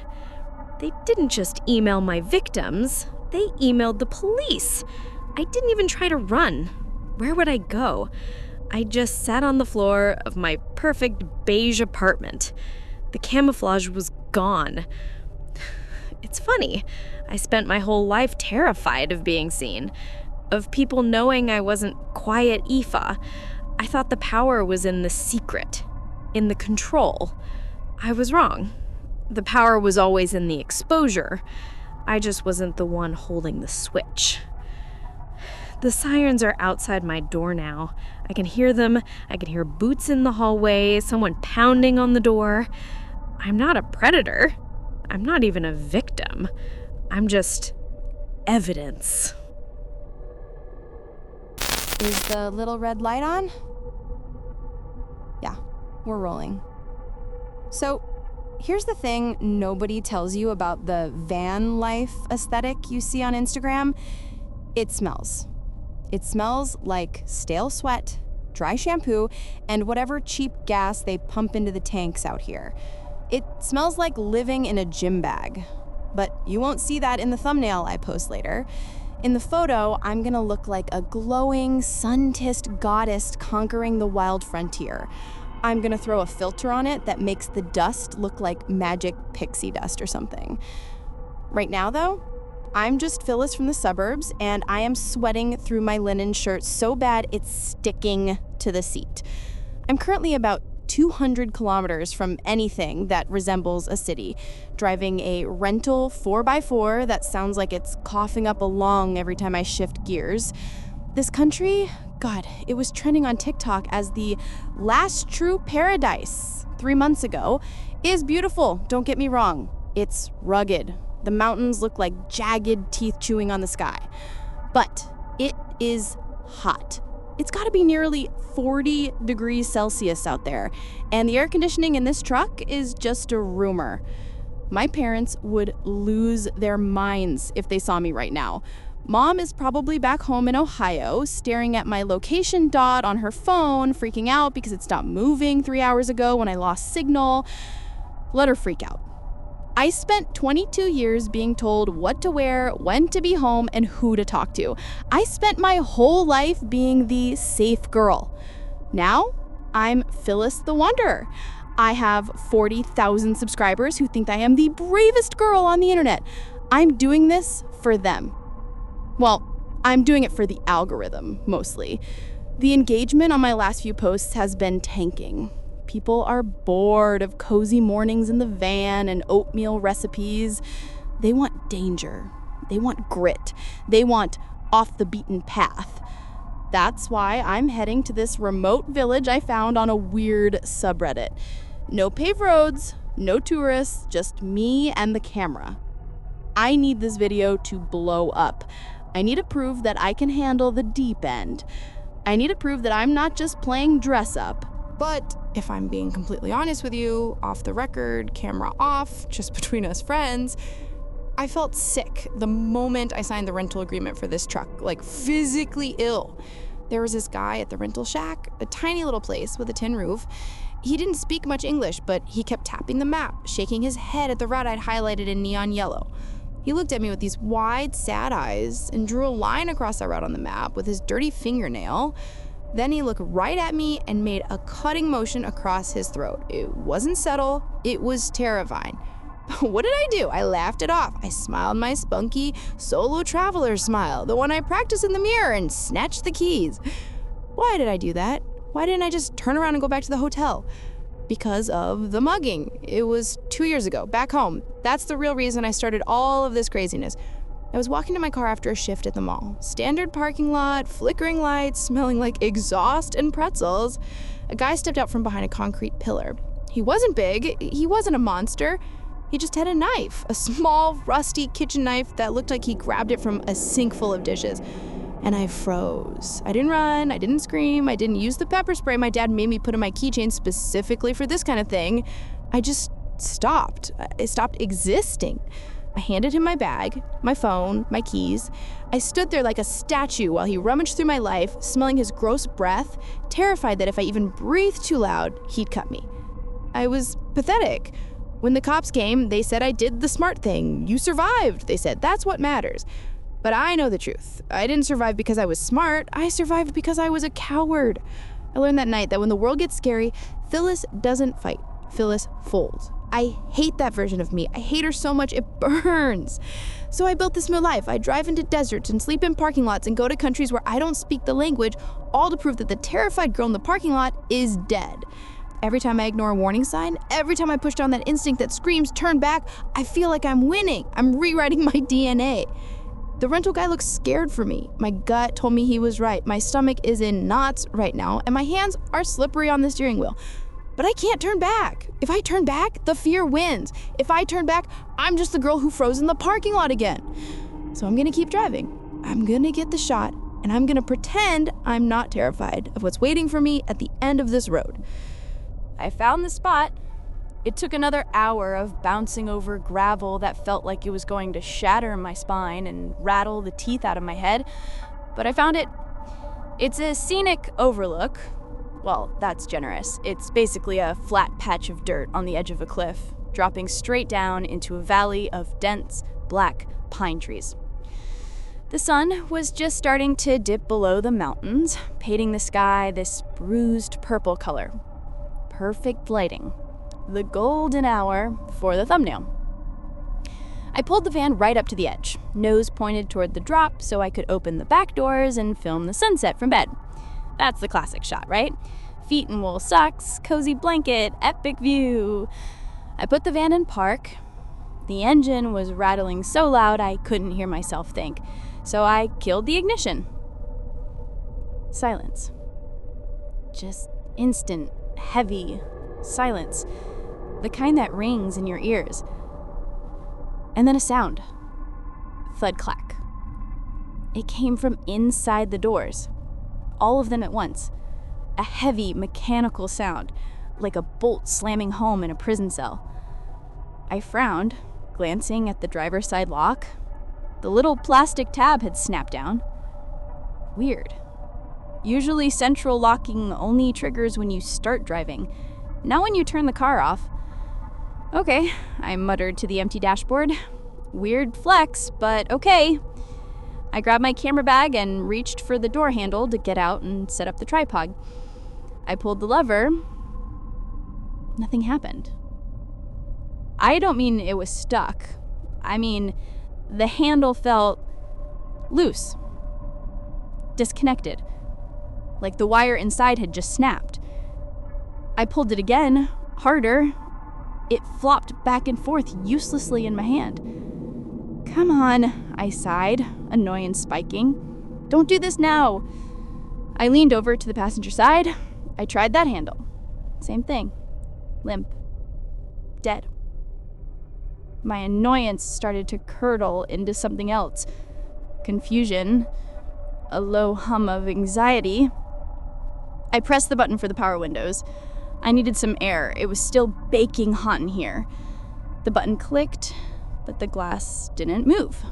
They didn't just email my victims, they emailed the police. I didn't even try to run. Where would I go? I just sat on the floor of my perfect beige apartment. The camouflage was gone. It's funny. I spent my whole life terrified of being seen, of people knowing I wasn't quiet Aoife. I thought the power was in the secret, in the control. I was wrong. The power was always in the exposure. I just wasn't the one holding the switch. The sirens are outside my door now. I can hear them. I can hear boots in the hallway, someone pounding on the door. I'm not a predator. I'm not even a victim. I'm just evidence. Is the little red light on? Yeah, we're rolling. So, here's the thing nobody tells you about the van life aesthetic you see on Instagram. It smells. It smells like stale sweat, dry shampoo, and whatever cheap gas they pump into the tanks out here. It smells like living in a gym bag. But you won't see that in the thumbnail I post later. In the photo, I'm gonna look like a glowing, sun-kissed goddess conquering the wild frontier. I'm gonna throw a filter on it that makes the dust look like magic pixie dust or something. Right now, though, I'm just Phyllis from the suburbs, and I am sweating through my linen shirt so bad it's sticking to the seat. I'm currently about 200 kilometers from anything that resembles a city, driving a rental 4x4 that sounds like it's coughing up a lung every time I shift gears. This country, God, it was trending on TikTok as the last true paradise 3 months ago, is beautiful, don't get me wrong. It's rugged. The mountains look like jagged teeth chewing on the sky. But it is hot. It's gotta be nearly 40 degrees Celsius out there, and the air conditioning in this truck is just a rumor. My parents would lose their minds if they saw me right now. Mom is probably back home in Ohio, staring at my location dot on her phone, freaking out because it stopped moving 3 hours ago when I lost signal. Let her freak out. I spent 22 years being told what to wear, when to be home, and who to talk to. I spent my whole life being the safe girl. Now, I'm Phyllis the Wanderer. I have 40,000 subscribers who think I am the bravest girl on the internet. I'm doing this for them. Well, I'm doing it for the algorithm, mostly. The engagement on my last few posts has been tanking. People are bored of cozy mornings in the van and oatmeal recipes. They want danger. They want grit. They want off the beaten path. That's why I'm heading to this remote village I found on a weird subreddit. No paved roads, no tourists, just me and the camera. I need this video to blow up. I need to prove that I can handle the deep end. I need to prove that I'm not just playing dress up. But if I'm being completely honest with you, off the record, camera off, just between us friends, I felt sick the moment I signed the rental agreement for this truck, like physically ill. There was this guy at the rental shack, a tiny little place with a tin roof. He didn't speak much English, but he kept tapping the map, shaking his head at the route I'd highlighted in neon yellow. He looked at me with these wide, sad eyes and drew a line across that route on the map with his dirty fingernail. Then he looked right at me and made a cutting motion across his throat. It wasn't subtle, it was terrifying. What did I do? I laughed it off. I smiled my spunky solo traveler smile, the one I practice in the mirror, and snatched the keys. Why did I do that? Why didn't I just turn around and go back to the hotel? Because of the mugging. It was 2 years ago, back home. That's the real reason I started all of this craziness. I was walking to my car after a shift at the mall. Standard parking lot, flickering lights, smelling like exhaust and pretzels. A guy stepped out from behind a concrete pillar. He wasn't big, he wasn't a monster. He just had a knife, a small, rusty kitchen knife that looked like he grabbed it from a sink full of dishes. And I froze. I didn't run, I didn't scream, I didn't use the pepper spray my dad made me put in my keychain specifically for this kind of thing. I just stopped. I stopped existing. I handed him my bag, my phone, my keys. I stood there like a statue while he rummaged through my life, smelling his gross breath, terrified that if I even breathed too loud, he'd cut me. I was pathetic. When the cops came, they said I did the smart thing. You survived, they said. That's what matters. But I know the truth. I didn't survive because I was smart. I survived because I was a coward. I learned that night that when the world gets scary, Phyllis doesn't fight. Phyllis folds. I hate that version of me. I hate her so much it burns. So I built this new life. I drive into deserts and sleep in parking lots and go to countries where I don't speak the language, all to prove that the terrified girl in the parking lot is dead. Every time I ignore a warning sign, every time I push down that instinct that screams, turn back, I feel like I'm winning. I'm rewriting my DNA. The rental guy looks scared for me. My gut told me he was right. My stomach is in knots right now, and my hands are slippery on the steering wheel. But I can't turn back. If I turn back, the fear wins. If I turn back, I'm just the girl who froze in the parking lot again. So I'm gonna keep driving. I'm gonna get the shot, and I'm gonna pretend I'm not terrified of what's waiting for me at the end of this road. I found the spot. It took another hour of bouncing over gravel that felt like it was going to shatter my spine and rattle the teeth out of my head, but I found it. It's a scenic overlook. Well, that's generous. It's basically a flat patch of dirt on the edge of a cliff, dropping straight down into a valley of dense, black pine trees. The sun was just starting to dip below the mountains, painting the sky this bruised purple color. Perfect lighting. The golden hour for the thumbnail. I pulled the van right up to the edge, nose pointed toward the drop so I could open the back doors and film the sunset from bed. That's the classic shot, right? Feet in wool socks, cozy blanket, epic view. I put the van in park. The engine was rattling so loud I couldn't hear myself think, so I killed the ignition. Silence. Just instant, heavy silence. The kind that rings in your ears. And then a sound. Thud clack. It came from inside the doors. All of them at once. A heavy mechanical sound, like a bolt slamming home in a prison cell. I frowned, glancing at the driver's side lock. The little plastic tab had snapped down. Weird. Usually central locking only triggers when you start driving, not when you turn the car off. Okay, I muttered to the empty dashboard. Weird flex, but okay. I grabbed my camera bag and reached for the door handle to get out and set up the tripod. I pulled the lever. Nothing happened. I don't mean it was stuck. I mean, the handle felt loose, disconnected, like the wire inside had just snapped. I pulled it again, harder. It flopped back and forth uselessly in my hand. Come on, I sighed, annoyance spiking. Don't do this now. I leaned over to the passenger side. I tried that handle. Same thing. Limp. Dead. My annoyance started to curdle into something else. Confusion. A low hum of anxiety. I pressed the button for the power windows. I needed some air. It was still baking hot in here. The button clicked, but the glass didn't move.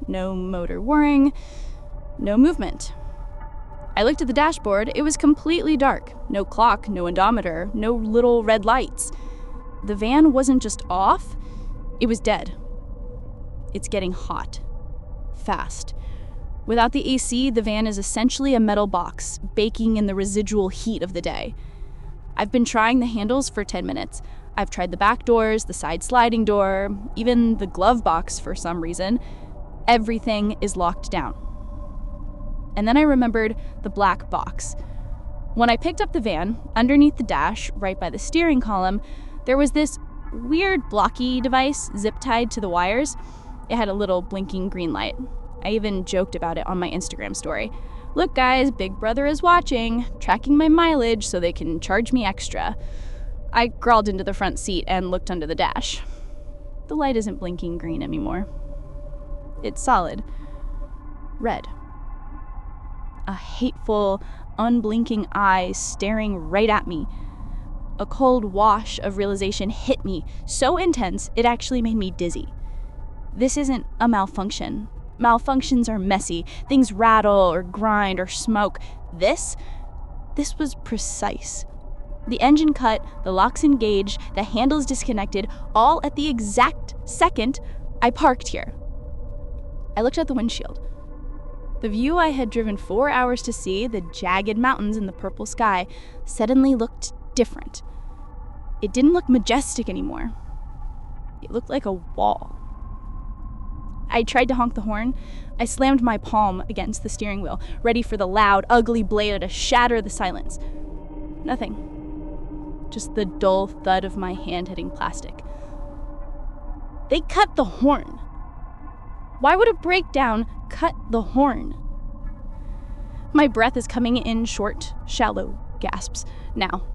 No motor whirring, no movement. I looked at the dashboard. It was completely dark. No clock, no odometer, no little red lights. The van wasn't just off, it was dead. It's getting hot. Fast. Without the AC, the van is essentially a metal box, baking in the residual heat of the day. I've been trying the handles for 10 minutes. I've tried the back doors, the side sliding door, even the glove box for some reason. Everything is locked down. And then I remembered the black box. When I picked up the van, underneath the dash, right by the steering column, there was this weird blocky device zip-tied to the wires. It had a little blinking green light. I even joked about it on my Instagram story. Look guys, Big Brother is watching, tracking my mileage so they can charge me extra. I crawled into the front seat and looked under the dash. The light isn't blinking green anymore. It's solid. Red. A hateful, unblinking eye staring right at me. A cold wash of realization hit me, so intense it actually made me dizzy. This isn't a malfunction. Malfunctions are messy. Things rattle or grind or smoke. This was precise. The engine cut, the locks engaged, the handles disconnected, all at the exact second I parked here. I looked at the windshield. The view I had driven 4 hours to see, the jagged mountains in the purple sky, suddenly looked different. It didn't look majestic anymore. It looked like a wall. I tried to honk the horn. I slammed my palm against the steering wheel, ready for the loud, ugly blade to shatter the silence. Nothing. Just the dull thud of my hand hitting plastic. They cut the horn. Why would a breakdown cut the horn? My breath is coming in short, shallow gasps now.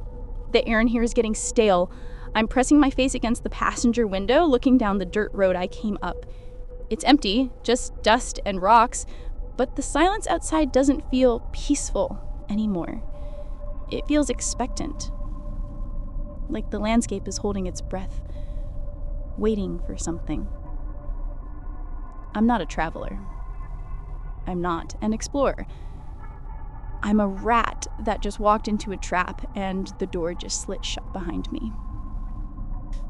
The air in here is getting stale. I'm pressing my face against the passenger window, looking down the dirt road I came up. It's empty, just dust and rocks, but the silence outside doesn't feel peaceful anymore. It feels expectant, like the landscape is holding its breath, waiting for something. I'm not a traveler. I'm not an explorer. I'm a rat that just walked into a trap and the door just slit shut behind me.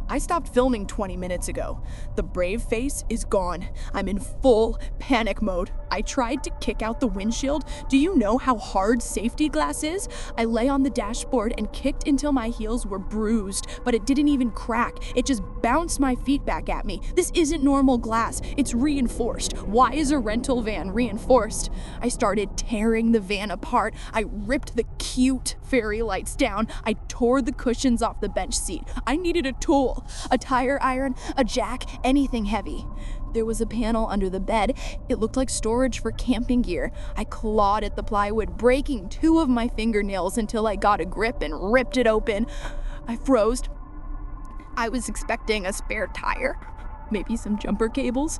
I stopped filming 20 minutes ago. The brave face is gone. I'm in full panic mode. I tried to kick out the windshield. Do you know how hard safety glass is? I lay on the dashboard and kicked until my heels were bruised, but it didn't even crack. It just bounced my feet back at me. This isn't normal glass. It's reinforced. Why is a rental van reinforced? I started tearing the van apart. I ripped the cute fairy lights down. I tore the cushions off the bench seat. I needed a tool, a tire iron, a jack, anything heavy. There was a panel under the bed. It looked like storage for camping gear. I clawed at the plywood, breaking 2 of my fingernails until I got a grip and ripped it open. I froze. I was expecting a spare tire, maybe some jumper cables.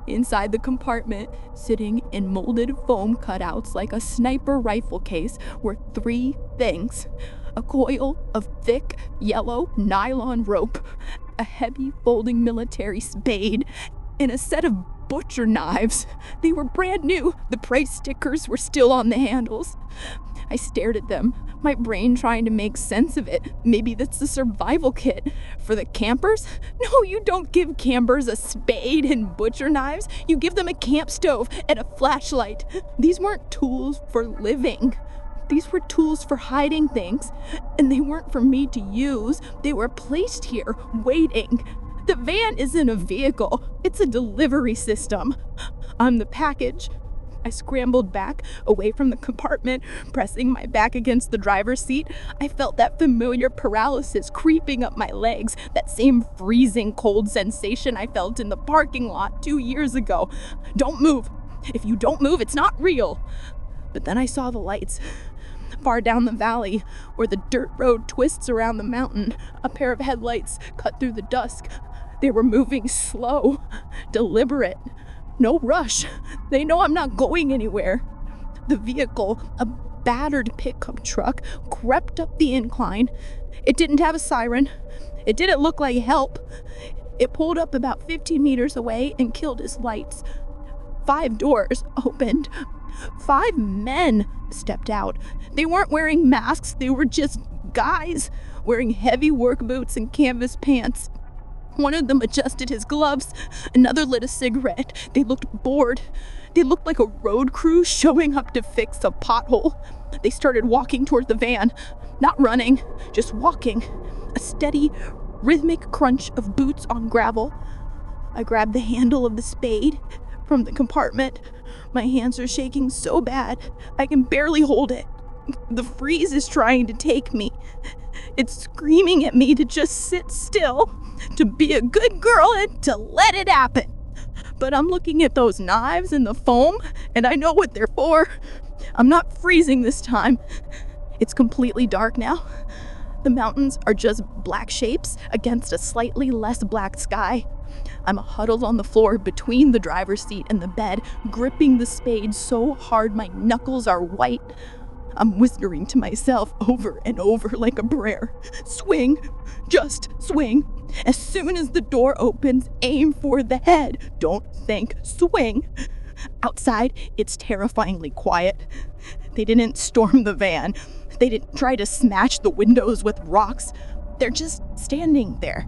Inside the compartment, sitting in molded foam cutouts like a sniper rifle case, were 3 things. A coil of thick, yellow nylon rope, a heavy folding military spade, and a set of butcher knives. They were brand new. The price stickers were still on the handles. I stared at them, my brain trying to make sense of it. Maybe that's the survival kit. For the campers? No, you don't give campers a spade and butcher knives. You give them a camp stove and a flashlight. These weren't tools for living. These were tools for hiding things, and they weren't for me to use. They were placed here, waiting. The van isn't a vehicle, it's a delivery system. I'm the package. I scrambled back, away from the compartment, pressing my back against the driver's seat. I felt that familiar paralysis creeping up my legs, that same freezing cold sensation I felt in the parking lot 2 years ago. Don't move. If you don't move, it's not real. But then I saw the lights. Far down the valley, where the dirt road twists around the mountain, a pair of headlights cut through the dusk. They were moving slow, deliberate. No rush. They know I'm not going anywhere. The vehicle, a battered pickup truck, crept up the incline. It didn't have a siren. It didn't look like help. It pulled up about 50 meters away and killed its lights. 5 doors opened. 5 men stepped out. They weren't wearing masks. They were just guys wearing heavy work boots and canvas pants. One of them adjusted his gloves. Another lit a cigarette. They looked bored. They looked like a road crew showing up to fix a pothole. They started walking toward the van. Not running, just walking. A steady, rhythmic crunch of boots on gravel. I grab the handle of the spade from the compartment. My hands are shaking so bad, I can barely hold it. The freeze is trying to take me. It's screaming at me to just sit still, to be a good girl and to let it happen. But I'm looking at those knives and the foam, and I know what they're for. I'm not freezing this time. It's completely dark now. The mountains are just black shapes against a slightly less black sky. I'm huddled on the floor between the driver's seat and the bed, gripping the spade so hard my knuckles are white. I'm whispering to myself over and over like a prayer. Swing, just swing. As soon as the door opens, aim for the head. Don't think, swing. Outside, it's terrifyingly quiet. They didn't storm the van. They didn't try to smash the windows with rocks. They're just standing there.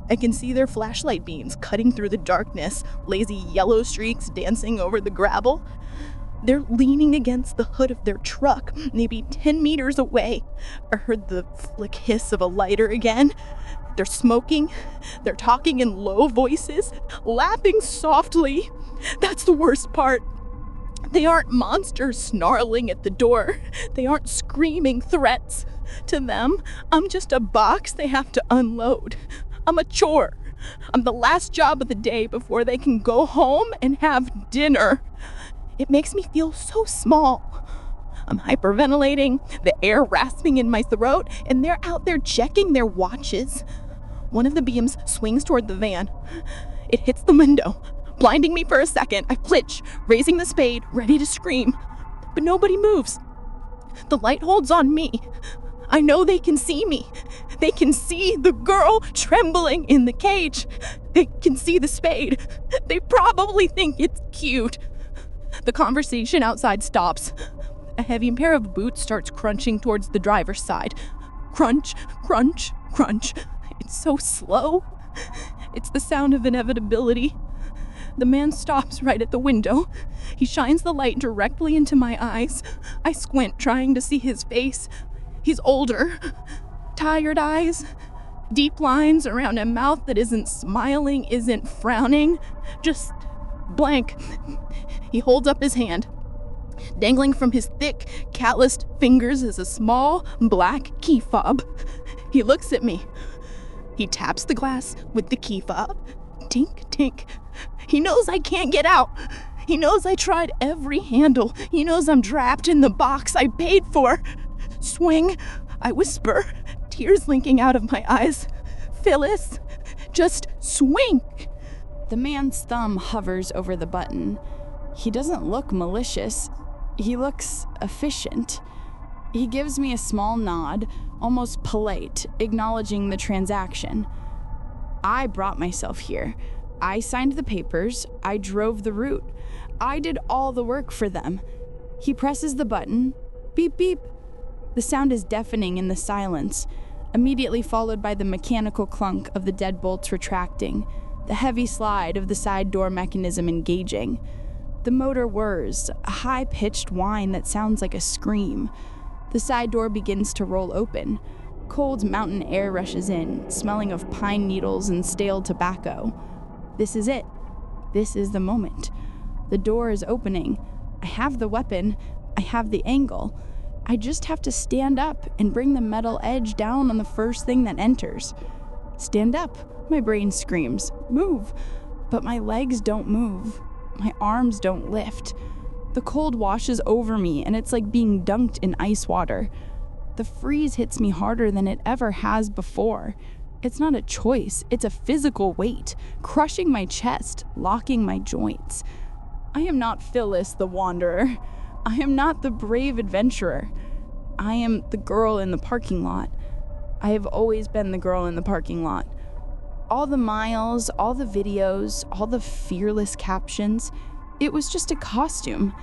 I can see their flashlight beams cutting through the darkness, lazy yellow streaks dancing over the gravel. They're leaning against the hood of their truck, maybe 10 meters away. I heard the flick hiss of a lighter again. They're smoking. They're talking in low voices, laughing softly. That's the worst part. They aren't monsters snarling at the door. They aren't screaming threats. To them, I'm just a box they have to unload. I'm a chore. I'm the last job of the day before they can go home and have dinner. It makes me feel so small. I'm hyperventilating, the air rasping in my throat, and they're out there checking their watches. One of the beams swings toward the van. It hits the window, blinding me for a second. I flinch, raising the spade, ready to scream. But nobody moves. The light holds on me. I know they can see me. They can see the girl trembling in the cage. They can see the spade. They probably think it's cute. The conversation outside stops. A heavy pair of boots starts crunching towards the driver's side. Crunch, crunch, crunch. It's so slow. It's the sound of inevitability. The man stops right at the window. He shines the light directly into my eyes. I squint, trying to see his face. He's older. Tired eyes. Deep lines around a mouth that isn't smiling, isn't frowning. Just blank. He holds up his hand. Dangling from his thick, calloused fingers is a small, black key fob. He looks at me. He taps the glass with the key fob. Tink, tink. He knows I can't get out. He knows I tried every handle. He knows I'm trapped in the box I paid for. Swing, I whisper, tears linking out of my eyes. Phyllis, just swing. The man's thumb hovers over the button. He doesn't look malicious. He looks efficient. He gives me a small nod, almost polite, acknowledging the transaction. I brought myself here. I signed the papers. I drove the route. I did all the work for them. He presses the button. Beep, beep. The sound is deafening in the silence, immediately followed by the mechanical clunk of the deadbolts retracting, the heavy slide of the side door mechanism engaging. The motor whirs, a high-pitched whine that sounds like a scream. The side door begins to roll open. Cold mountain air rushes in, smelling of pine needles and stale tobacco. This is it. This is the moment. The door is opening. I have the weapon. I have the angle. I just have to stand up and bring the metal edge down on the first thing that enters. Stand up, my brain screams. Move. But my legs don't move. My arms don't lift. The cold washes over me, and it's like being dunked in ice water. The freeze hits me harder than it ever has before. It's not a choice, it's a physical weight, crushing my chest, locking my joints. I am not Phyllis the Wanderer. I am not the brave adventurer. I am the girl in the parking lot. I have always been the girl in the parking lot. All the miles, all the videos, all the fearless captions, it was just a costume,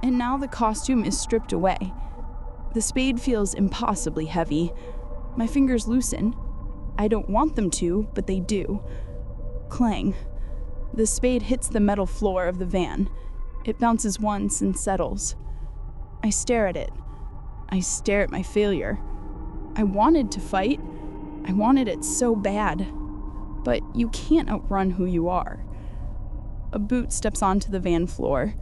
and now the costume is stripped away. The spade feels impossibly heavy. My fingers loosen. I don't want them to, but they do. Clang. The spade hits the metal floor of the van. It bounces once and settles. I stare at it. I stare at my failure. I wanted to fight. I wanted it so bad. But you can't outrun who you are. A boot steps onto the van floor.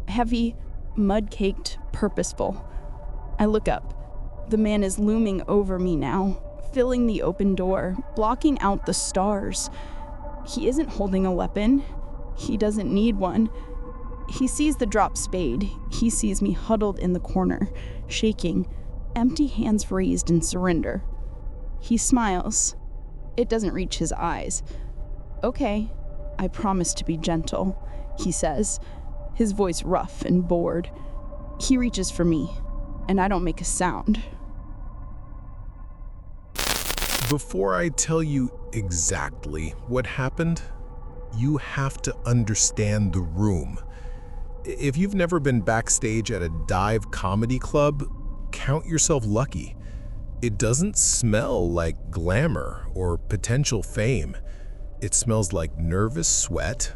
Heavy, mud-caked, purposeful. I look up. The man is looming over me now, filling the open door, blocking out the stars. He isn't holding a weapon. He doesn't need one. He sees the dropped spade. He sees me huddled in the corner, shaking, empty hands raised in surrender. He smiles. It doesn't reach his eyes. "Okay, I promise to be gentle," he says, his voice rough and bored. He reaches for me, and I don't make a sound. Before I tell you exactly what happened, you have to understand the room. If you've never been backstage at a dive comedy club, count yourself lucky. It doesn't smell like glamour or potential fame. It smells like nervous sweat,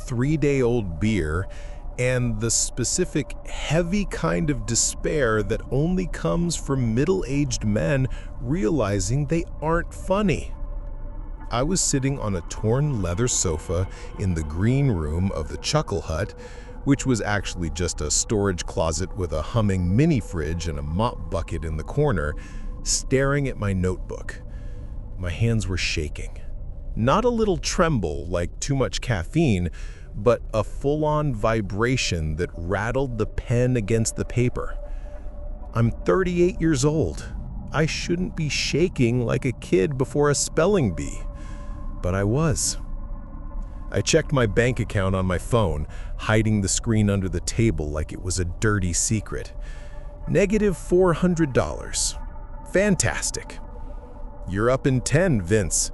3-day-old beer, and the specific heavy kind of despair that only comes from middle-aged men realizing they aren't funny. I was sitting on a torn leather sofa in the green room of the Chuckle Hut, which was actually just a storage closet with a humming mini fridge and a mop bucket in the corner, staring at my notebook. My hands were shaking. Not a little tremble like too much caffeine, but a full-on vibration that rattled the pen against the paper. I'm 38 years old. I shouldn't be shaking like a kid before a spelling bee. But I was. I checked my bank account on my phone, hiding the screen under the table like it was a dirty secret. -$400. Fantastic. You're up in 10, Vince.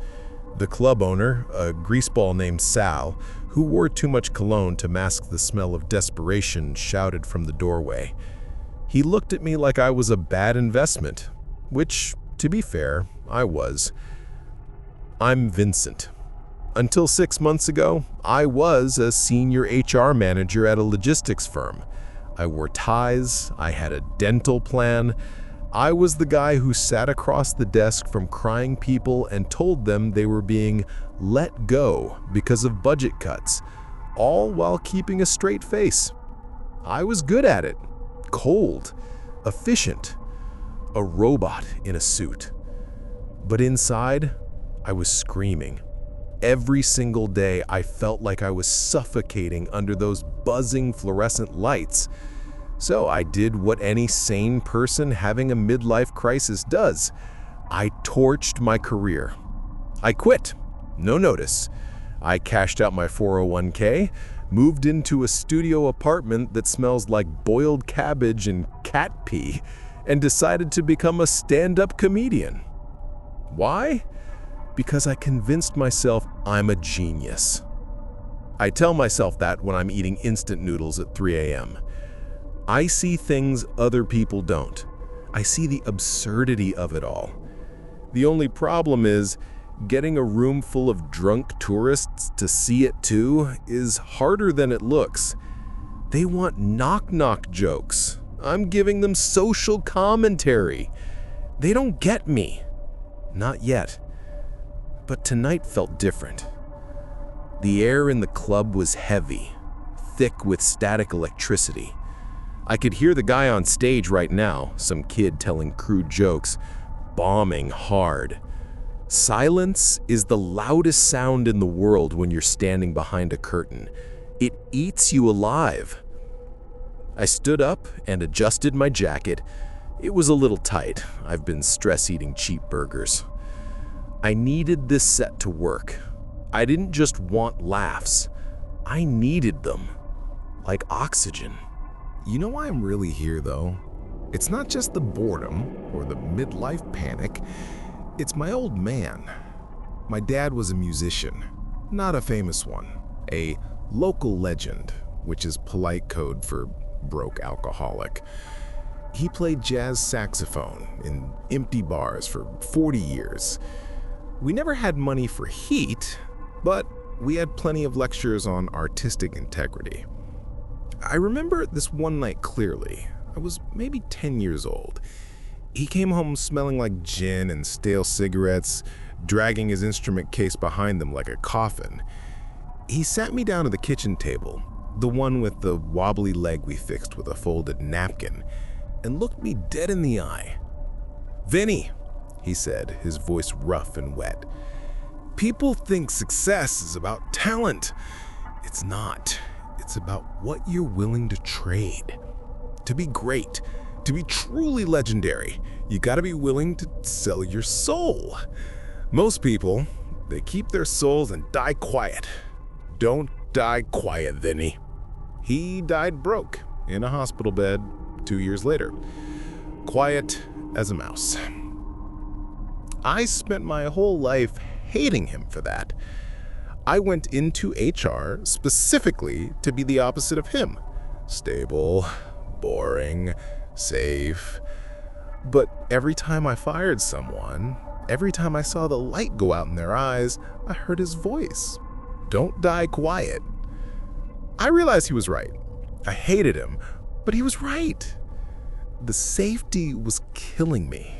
The club owner, a greaseball named Sal, who wore too much cologne to mask the smell of desperation, shouted from the doorway. He looked at me like I was a bad investment, which, to be fair, I was. I'm Vincent. Until 6 months ago, I was a senior HR manager at a logistics firm. I wore ties, I had a dental plan. I was the guy who sat across the desk from crying people and told them they were being let go because of budget cuts, all while keeping a straight face. I was good at it, cold, efficient, a robot in a suit. But inside, I was screaming. Every single day, I felt like I was suffocating under those buzzing fluorescent lights. So I did what any sane person having a midlife crisis does. I torched my career. I quit. No notice. I cashed out my 401k, moved into a studio apartment that smells like boiled cabbage and cat pee, and decided to become a stand-up comedian. Why? Because I convinced myself I'm a genius. I tell myself that when I'm eating instant noodles at 3 a.m. I see things other people don't. I see the absurdity of it all. The only problem is, getting a room full of drunk tourists to see it too is harder than it looks. They want knock-knock jokes. I'm giving them social commentary. They don't get me. Not yet. But tonight felt different. The air in the club was heavy, thick with static electricity. I could hear the guy on stage right now, some kid telling crude jokes, bombing hard. Silence is the loudest sound in the world when you're standing behind a curtain. It eats you alive. I stood up and adjusted my jacket. It was a little tight. I've been stress-eating cheap burgers. I needed this set to work. I didn't just want laughs. I needed them. Like oxygen. You know why I'm really here, though? It's not just the boredom or the midlife panic. It's my old man. My dad was a musician, not a famous one. A local legend, which is polite code for broke alcoholic. He played jazz saxophone in empty bars for 40 years. We never had money for heat, but we had plenty of lectures on artistic integrity. I remember this one night clearly. I was maybe 10 years old. He came home smelling like gin and stale cigarettes, dragging his instrument case behind him like a coffin. He sat me down at the kitchen table, the one with the wobbly leg we fixed with a folded napkin, and looked me dead in the eye. "Vinny," he said, his voice rough and wet. "People think success is about talent. It's not. It's about what you're willing to trade. To be great, to be truly legendary, you gotta be willing to sell your soul. Most people, they keep their souls and die quiet. Don't die quiet, Vinny." He died broke in a hospital bed 2 years later. Quiet as a mouse. I spent my whole life hating him for that. I went into HR specifically to be the opposite of him. Stable, boring, safe. But every time I fired someone, every time I saw the light go out in their eyes, I heard his voice. "Don't die quiet." I realized he was right. I hated him, but he was right. The safety was killing me.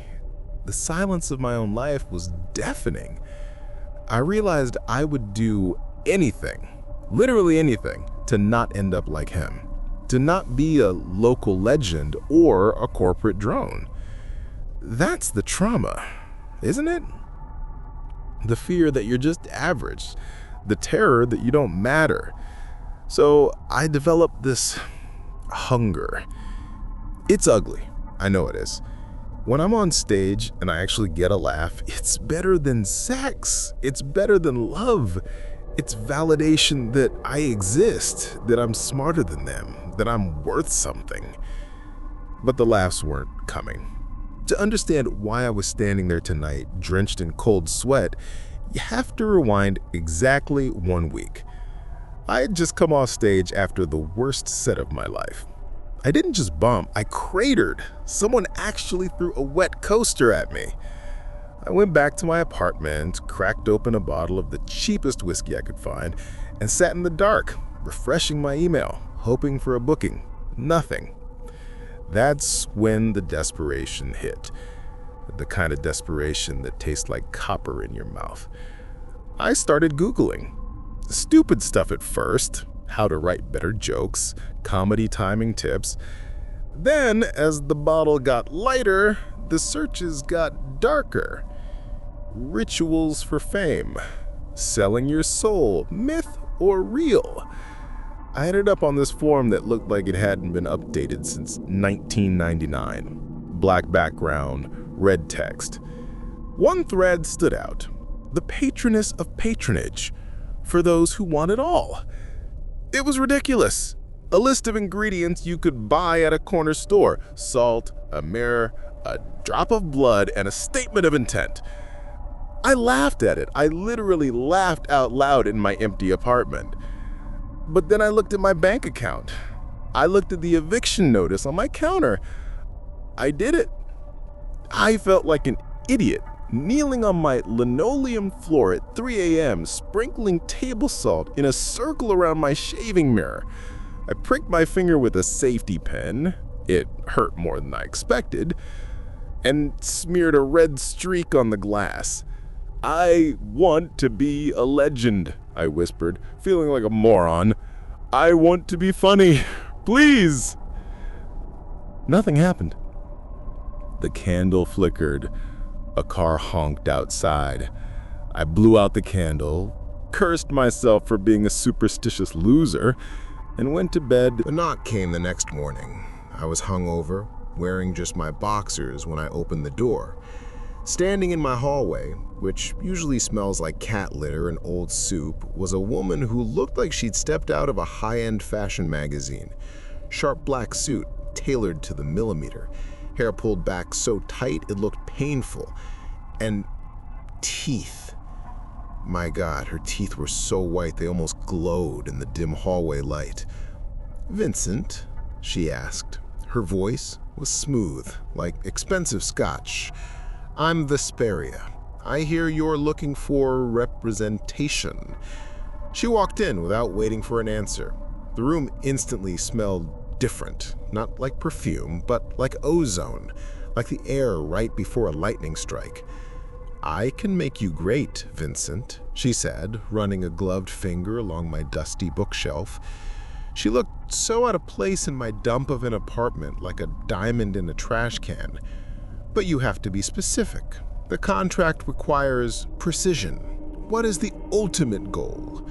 The silence of my own life was deafening. I realized I would do anything, literally anything, to not end up like him, to not be a local legend or a corporate drone. That's the trauma, isn't it? The fear that you're just average, the terror that you don't matter. So I developed this hunger. It's ugly, I know it is. When I'm on stage and I actually get a laugh, it's better than sex. It's better than love. It's validation that I exist, that I'm smarter than them, that I'm worth something. But the laughs weren't coming. To understand why I was standing there tonight, drenched in cold sweat, you have to rewind exactly 1 week. I had just come off stage after the worst set of my life. I didn't just bump, I cratered. Someone actually threw a wet coaster at me. I went back to my apartment, cracked open a bottle of the cheapest whiskey I could find, and sat in the dark, refreshing my email, hoping for a booking. Nothing. That's when the desperation hit. The kind of desperation that tastes like copper in your mouth. I started Googling. Stupid stuff at first. How to write better jokes, comedy timing tips. Then, as the bottle got lighter, the searches got darker. Rituals for fame, selling your soul, myth or real. I ended up on this forum that looked like it hadn't been updated since 1999. Black background, red text. One thread stood out. The patroness of patronage, for those who want it all. It was ridiculous. A list of ingredients you could buy at a corner store. Salt, a mirror, a drop of blood, and a statement of intent. I laughed at it. I literally laughed out loud in my empty apartment. But then I looked at my bank account. I looked at the eviction notice on my counter. I did it. I felt like an idiot, kneeling on my linoleum floor at 3 a.m., sprinkling table salt in a circle around my shaving mirror. I pricked my finger with a safety pin. It hurt more than I expected, and smeared a red streak on the glass. "I want to be a legend," I whispered, feeling like a moron. "I want to be funny. Please." Nothing happened. The candle flickered. A car honked outside. I blew out the candle, cursed myself for being a superstitious loser, and went to bed. The knock came the next morning. I was hungover, wearing just my boxers when I opened the door. Standing in my hallway, which usually smells like cat litter and old soup, was a woman who looked like she'd stepped out of a high-end fashion magazine. Sharp black suit, tailored to the millimeter. Hair pulled back so tight it looked painful. And teeth. My God, her teeth were so white they almost glowed in the dim hallway light. "Vincent?" she asked. Her voice was smooth, like expensive scotch. "I'm Vesperia. I hear you're looking for representation." She walked in without waiting for an answer. The room instantly smelled different, not like perfume, but like ozone, like the air right before a lightning strike. "I can make you great, Vincent," she said, running a gloved finger along my dusty bookshelf. She looked so out of place in my dump of an apartment, like a diamond in a trash can. "But you have to be specific. The contract requires precision. What is the ultimate goal?"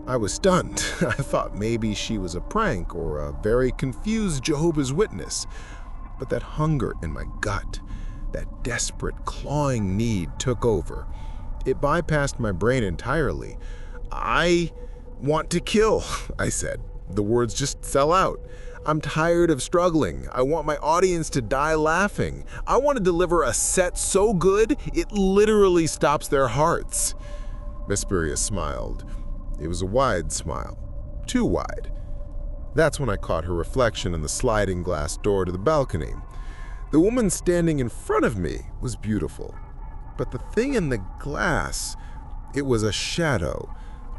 I was stunned. I thought maybe she was a prank or a very confused Jehovah's Witness. But that hunger in my gut, that desperate, clawing need took over. It bypassed my brain entirely. "I want to kill," I said. The words just fell out. "I'm tired of struggling. I want my audience to die laughing. I want to deliver a set so good, it literally stops their hearts." Vesperia smiled. It was a wide smile. Too wide. That's when I caught her reflection in the sliding glass door to the balcony. The woman standing in front of me was beautiful. But the thing in the glass, it was a shadow.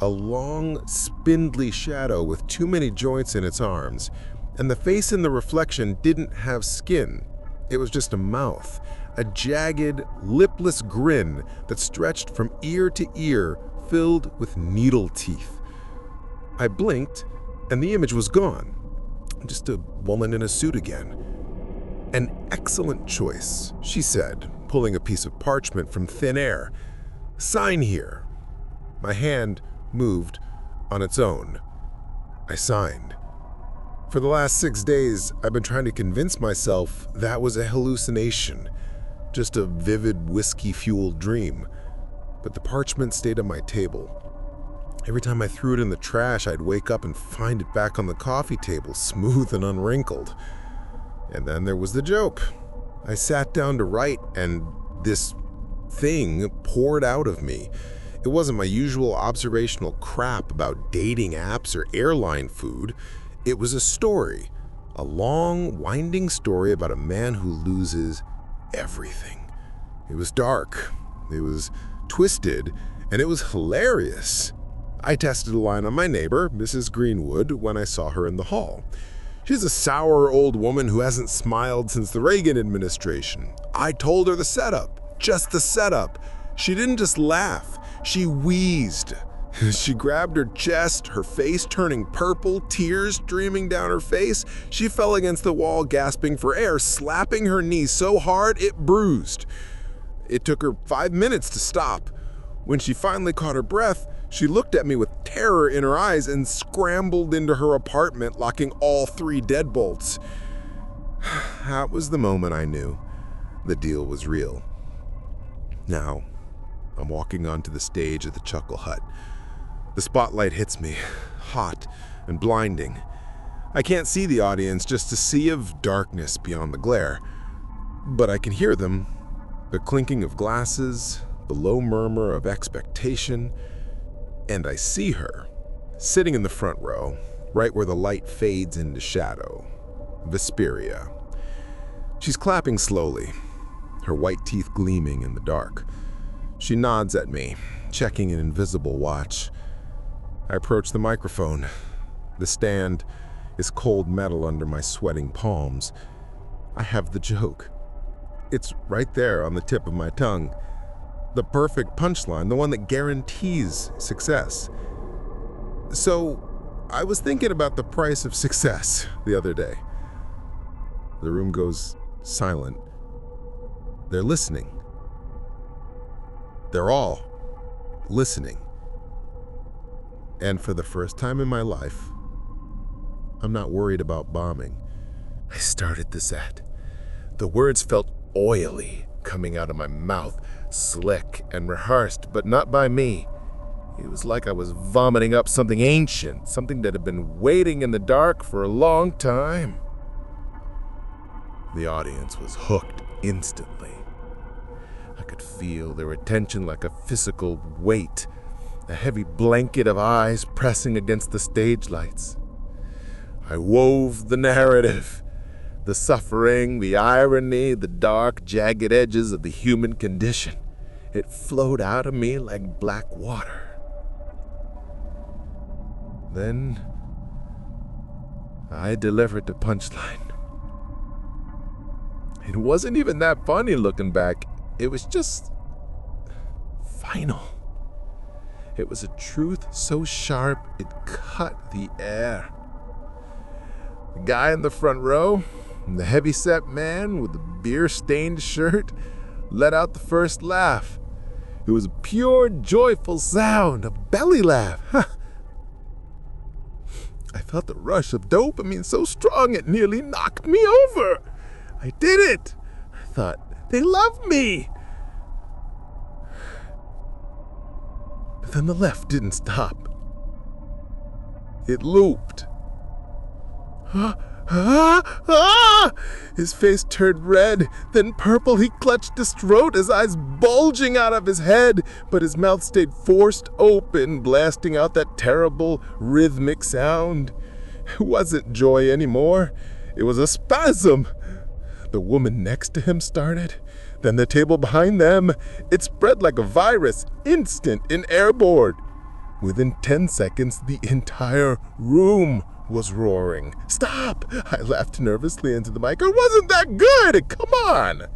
A long, spindly shadow with too many joints in its arms. And the face in the reflection didn't have skin. It was just a mouth. A jagged, lipless grin that stretched from ear to ear, filled with needle teeth. I blinked, and the image was gone. Just a woman in a suit again. "An excellent choice," she said, pulling a piece of parchment from thin air. "Sign here." My hand moved on its own. I signed. For the last 6 days, I've been trying to convince myself that was a hallucination, just a vivid whiskey-fueled dream. But the parchment stayed on my table. Every time I threw it in the trash, I'd wake up and find it back on the coffee table, smooth and unwrinkled. And then there was the joke. I sat down to write, and this thing poured out of me. It wasn't my usual observational crap about dating apps or airline food. It was a story, a long, winding story about a man who loses everything. It was dark, it was twisted, and it was hilarious. I tested a line on my neighbor, Mrs. Greenwood, when I saw her in the hall. She's a sour old woman who hasn't smiled since the Reagan administration. I told her the setup, just the setup. She didn't just laugh, she wheezed. She grabbed her chest, her face turning purple, tears streaming down her face. She fell against the wall, gasping for air, slapping her knee so hard it bruised. It took her 5 minutes to stop. When she finally caught her breath, she looked at me with terror in her eyes and scrambled into her apartment, locking all 3 deadbolts. That was the moment I knew the deal was real. Now, I'm walking onto the stage at the Chuckle Hut. The spotlight hits me, hot and blinding. I can't see the audience, just a sea of darkness beyond the glare. But I can hear them, the clinking of glasses, the low murmur of expectation, and I see her, sitting in the front row, right where the light fades into shadow, Vesperia. She's clapping slowly, her white teeth gleaming in the dark. She nods at me, checking an invisible watch. I approach the microphone. The stand is cold metal under my sweating palms. I have the joke. It's right there on the tip of my tongue. The perfect punchline, the one that guarantees success. So, I was thinking about the price of success the other day. The room goes silent. They're listening. They're all listening. And for the first time in my life, I'm not worried about bombing. I started the set. The words felt oily coming out of my mouth, slick and rehearsed, but not by me. It was like I was vomiting up something ancient, something that had been waiting in the dark for a long time. The audience was hooked instantly. I could feel their attention like a physical weight, a heavy blanket of eyes pressing against the stage lights. I wove the narrative, the suffering, the irony, the dark, jagged edges of the human condition. It flowed out of me like black water. Then I delivered the punchline. It wasn't even that funny looking back. It was just final. It was a truth so sharp it cut the air. The guy in the front row, the heavy-set man with the beer-stained shirt, let out the first laugh. It was a pure, joyful sound, a belly laugh. I felt the rush of dopamine so strong it nearly knocked me over. I did it. I thought, they love me. But then the left didn't stop. It looped. His face turned red, then purple. He clutched his throat, his eyes bulging out of his head, but his mouth stayed forced open, blasting out that terrible rhythmic sound. It wasn't joy anymore. It was a spasm. The woman next to him started, then the table behind them. It spread like a virus, instant and airborne. Within 10 seconds, the entire room was roaring. Stop! I laughed nervously into the mic. It wasn't that good! Come on!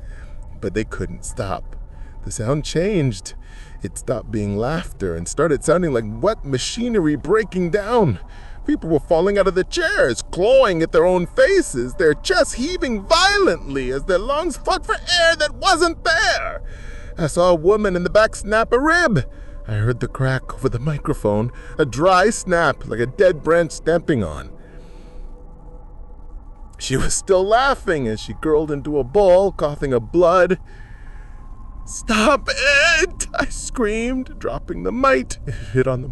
But they couldn't stop. The sound changed. It stopped being laughter and started sounding like wet machinery breaking down. People were falling out of their chairs, clawing at their own faces, their chests heaving violently as their lungs fought for air that wasn't there. I saw a woman in the back snap a rib. I heard the crack over the microphone, a dry snap like a dead branch stamping on. She was still laughing as she curled into a ball, coughing up blood. Stop it! I screamed, dropping the mic. It hit on the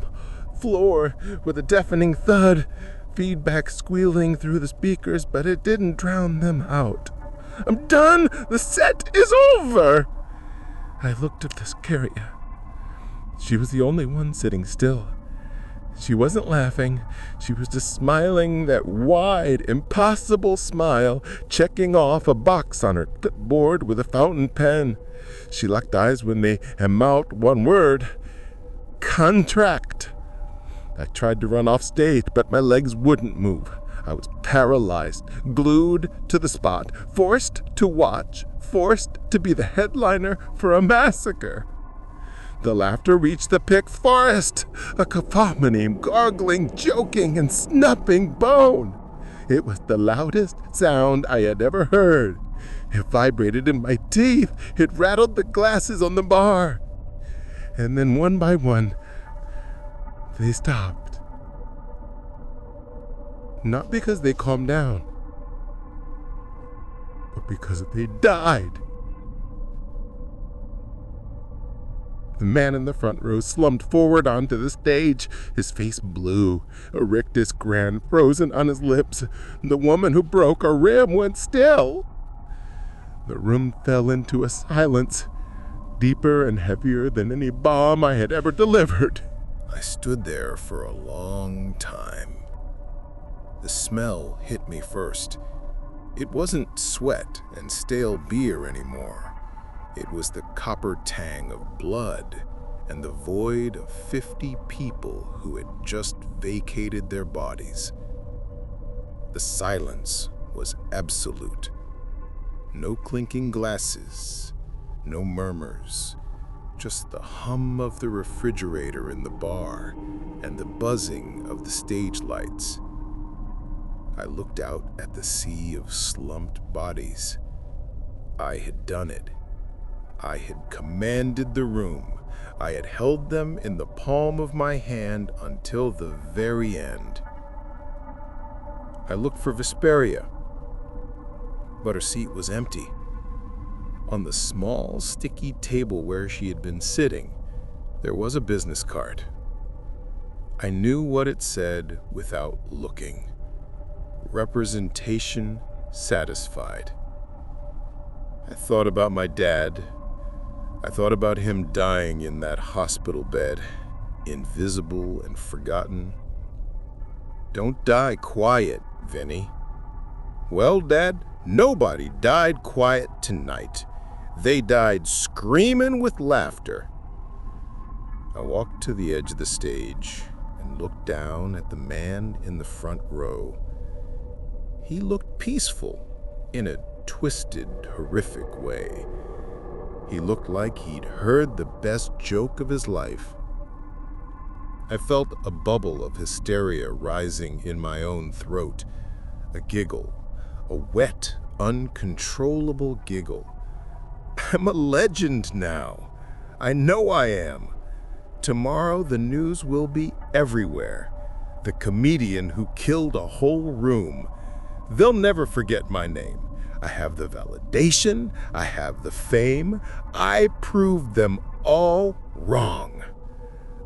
floor with a deafening thud, feedback squealing through the speakers, but it didn't drown them out. I'm done! The set is over! I looked at Viscaria. She was the only one sitting still. She wasn't laughing. She was just smiling that wide, impossible smile, checking off a box on her clipboard with a fountain pen. She locked eyes with me and mouthed one word: contract. I tried to run off stage, but my legs wouldn't move. I was paralyzed, glued to the spot, forced to watch, forced to be the headliner for a massacre. The laughter reached the pick forest, a cacophony, gargling, joking, and snapping bone. It was the loudest sound I had ever heard. It vibrated in my teeth. It rattled the glasses on the bar. And then one by one, they stopped. Not because they calmed down, but because they died. The man in the front row slumped forward onto the stage, his face blue, a rictus grin frozen on his lips. The woman who broke a rib went still. The room fell into a silence, deeper and heavier than any bomb I had ever delivered. I stood there for a long time. The smell hit me first. It wasn't sweat and stale beer anymore. It was the copper tang of blood and the void of 50 people who had just vacated their bodies. The silence was absolute. No clinking glasses, no murmurs, just the hum of the refrigerator in the bar and the buzzing of the stage lights. I looked out at the sea of slumped bodies. I had done it. I had commanded the room. I had held them in the palm of my hand until the very end. I looked for Vesperia, but her seat was empty. On the small, sticky table where she had been sitting, there was a business card. I knew what it said without looking. Representation satisfied. I thought about my dad. I thought about him dying in that hospital bed, invisible and forgotten. Don't die quiet, Vinny. Well, Dad, nobody died quiet tonight. They died screaming with laughter. I walked to the edge of the stage and looked down at the man in the front row. He looked peaceful in a twisted, horrific way. He looked like he'd heard the best joke of his life. I felt a bubble of hysteria rising in my own throat, a giggle, a wet, uncontrollable giggle. I'm a legend now. I know I am. Tomorrow the news will be everywhere. The comedian who killed a whole room. They'll never forget my name. I have the validation, I have the fame. I proved them all wrong.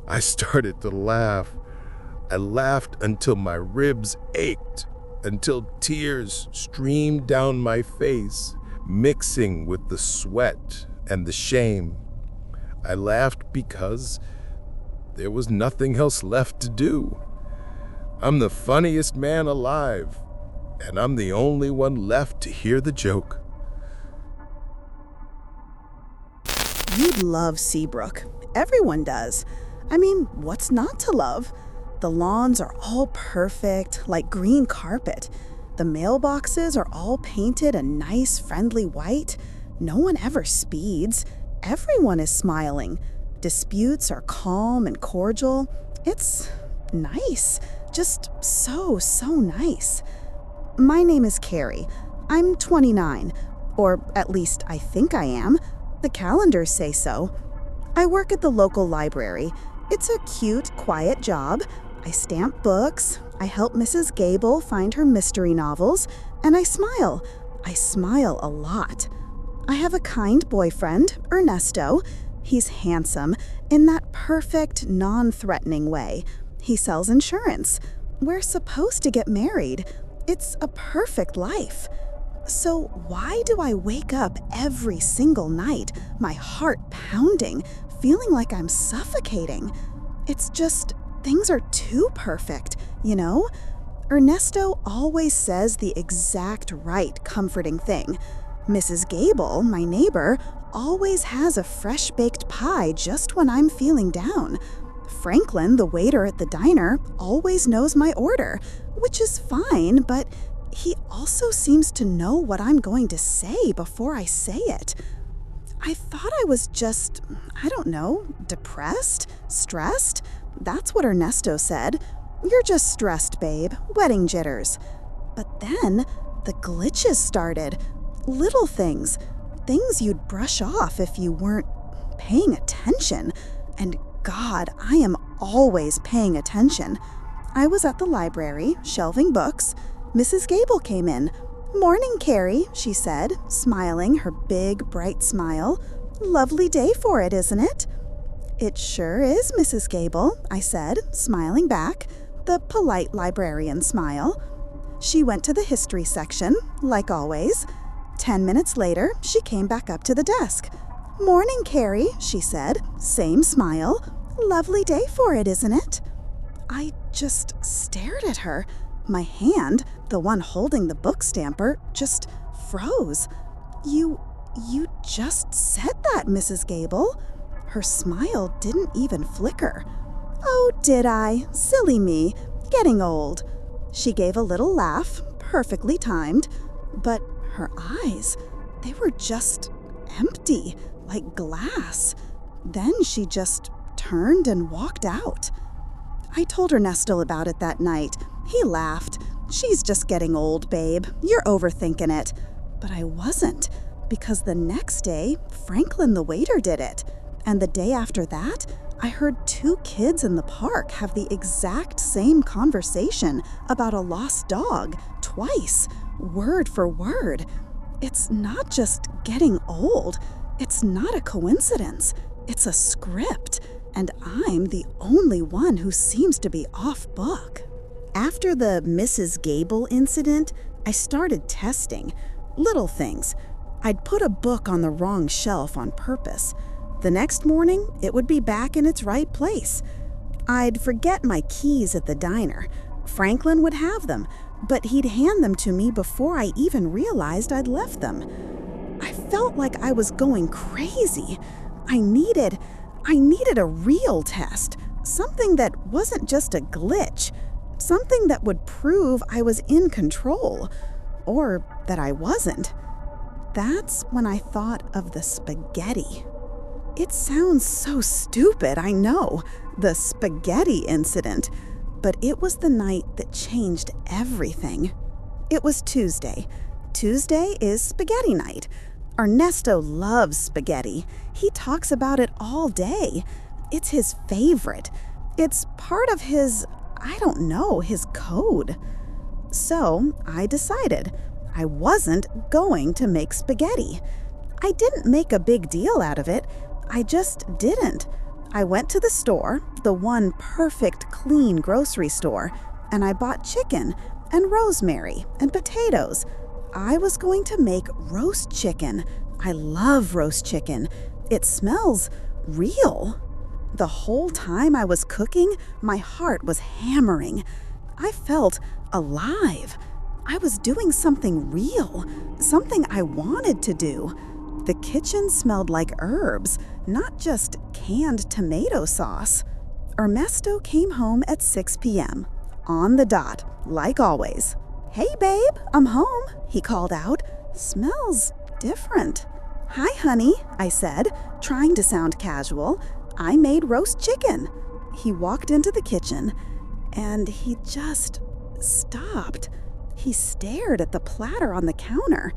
I started to laugh. I laughed until my ribs ached, until tears streamed down my face, mixing with the sweat and the shame. I laughed because there was nothing else left to do. I'm the funniest man alive, and I'm the only one left to hear the joke. You'd love Seabrook. Everyone does. I mean, what's not to love? The lawns are all perfect, like green carpet. The mailboxes are all painted a nice, friendly white. No one ever speeds. Everyone is smiling. Disputes are calm and cordial. It's nice. Just so nice. My name is Carrie. I'm 29, or at least I think I am. The calendars say so. I work at the local library. It's a cute, quiet job. I stamp books, I help Mrs. Gable find her mystery novels, and I smile. I smile a lot. I have a kind boyfriend, Ernesto. He's handsome, in that perfect, non-threatening way. He sells insurance. We're supposed to get married. It's a perfect life. So why do I wake up every single night, my heart pounding, feeling like I'm suffocating? It's just, things are too perfect, you know? Ernesto always says the exact right comforting thing. Mrs. Gable, my neighbor, always has a fresh-baked pie just when I'm feeling down. Franklin, the waiter at the diner, always knows my order, which is fine, but he also seems to know what I'm going to say before I say it. I thought I was just, I don't know, depressed? Stressed? That's what Ernesto said. You're just stressed, babe. Wedding jitters. But then, the glitches started. Little things. Things you'd brush off if you weren't paying attention. And God, I am always paying attention. I was at the library, shelving books. Mrs. Gable came in. "Morning, Carrie," she said, smiling her big, bright smile. "Lovely day for it, isn't it?" "It sure is, Mrs. Gable," I said, smiling back, the polite librarian smile. She went to the history section, like always. 10 minutes later, she came back up to the desk. "Morning, Carrie," she said, same smile. "Lovely day for it, isn't it?" I just stared at her. My hand, the one holding the book stamper, just froze. You just said that, Mrs. Gable." Her smile didn't even flicker. "Oh, did I? Silly me. Getting old." She gave a little laugh, perfectly timed. But her eyes, they were just empty, like glass. Then she just turned and walked out. I told Ernesto about it that night. He laughed. "She's just getting old, babe. You're overthinking it." But I wasn't, because the next day, Franklin the waiter did it. And the day after that, I heard 2 kids in the park have the exact same conversation about a lost dog, twice, word for word. It's not just getting old. It's not a coincidence. It's a script. And I'm the only one who seems to be off book. After the Mrs. Gable incident, I started testing. Little things. I'd put a book on the wrong shelf on purpose. The next morning, it would be back in its right place. I'd forget my keys at the diner. Franklin would have them, but he'd hand them to me before I even realized I'd left them. I felt like I was going crazy. I needed a real test, something that wasn't just a glitch, something that would prove I was in control, or that I wasn't. that's when I thought of the spaghetti. It sounds so stupid, I know, the spaghetti incident, but it was the night that changed everything. It was Tuesday. Tuesday is spaghetti night. Ernesto loves spaghetti. He talks about it all day. It's his favorite. It's part of his, I don't know, his code. So I decided I wasn't going to make spaghetti. I didn't make a big deal out of it. I just didn't. I went to the store, the one perfect clean grocery store, and I bought chicken and rosemary and potatoes. I was going to make roast chicken. I love roast chicken. It smells real. The whole time I was cooking, my heart was hammering. I felt alive. I was doing something real, something I wanted to do. The kitchen smelled like herbs, not just canned tomato sauce. Ernesto came home at 6 p.m., on the dot, like always. "Hey, babe, I'm home," he called out. "Smells different." "Hi, honey," I said, trying to sound casual. "I made roast chicken." He walked into the kitchen, and he just stopped. He stared at the platter on the counter.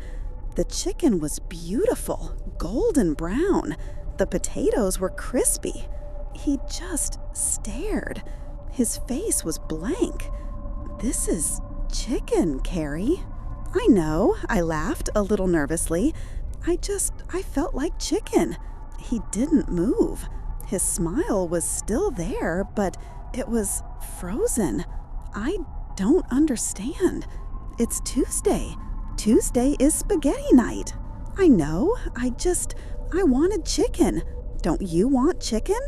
The chicken was beautiful, golden brown. The potatoes were crispy. He just stared. His face was blank. "This is chicken, Carrie." "I know," I laughed a little nervously. I felt like chicken." He didn't move. His smile was still there, but it was frozen. "I don't understand. It's Tuesday. Tuesday is spaghetti night." "I know. I wanted chicken. Don't you want chicken?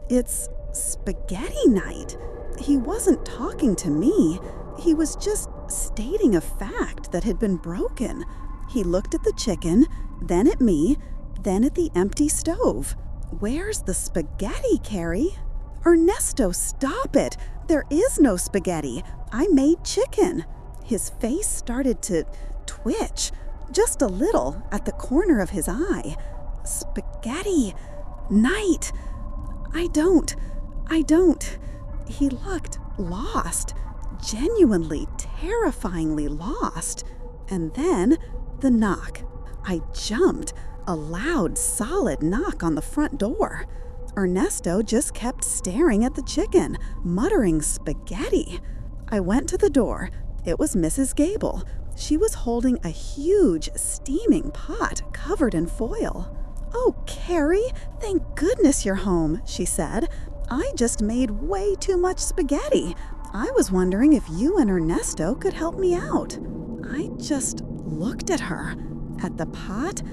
It's spaghetti night." He wasn't talking to me. He was just stating a fact that had been broken. He looked at the chicken, then at me, then at the empty stove. "Where's the spaghetti, Carrie?" "Ernesto, stop it! There is no spaghetti. I made chicken." His face started to twitch, just a little, at the corner of his eye. "Spaghetti night. I don't. He looked lost, genuinely, terrifyingly lost. And then the knock. I jumped. A loud, solid knock on the front door. Ernesto just kept staring at the chicken, muttering spaghetti. I went to the door. It was Mrs. Gable. She was holding a huge, steaming pot covered in foil. "Oh, Carrie, thank goodness you're home," she said. "I just made way too much spaghetti. I was wondering if you and Ernesto could help me out." I just looked at her, at the pot,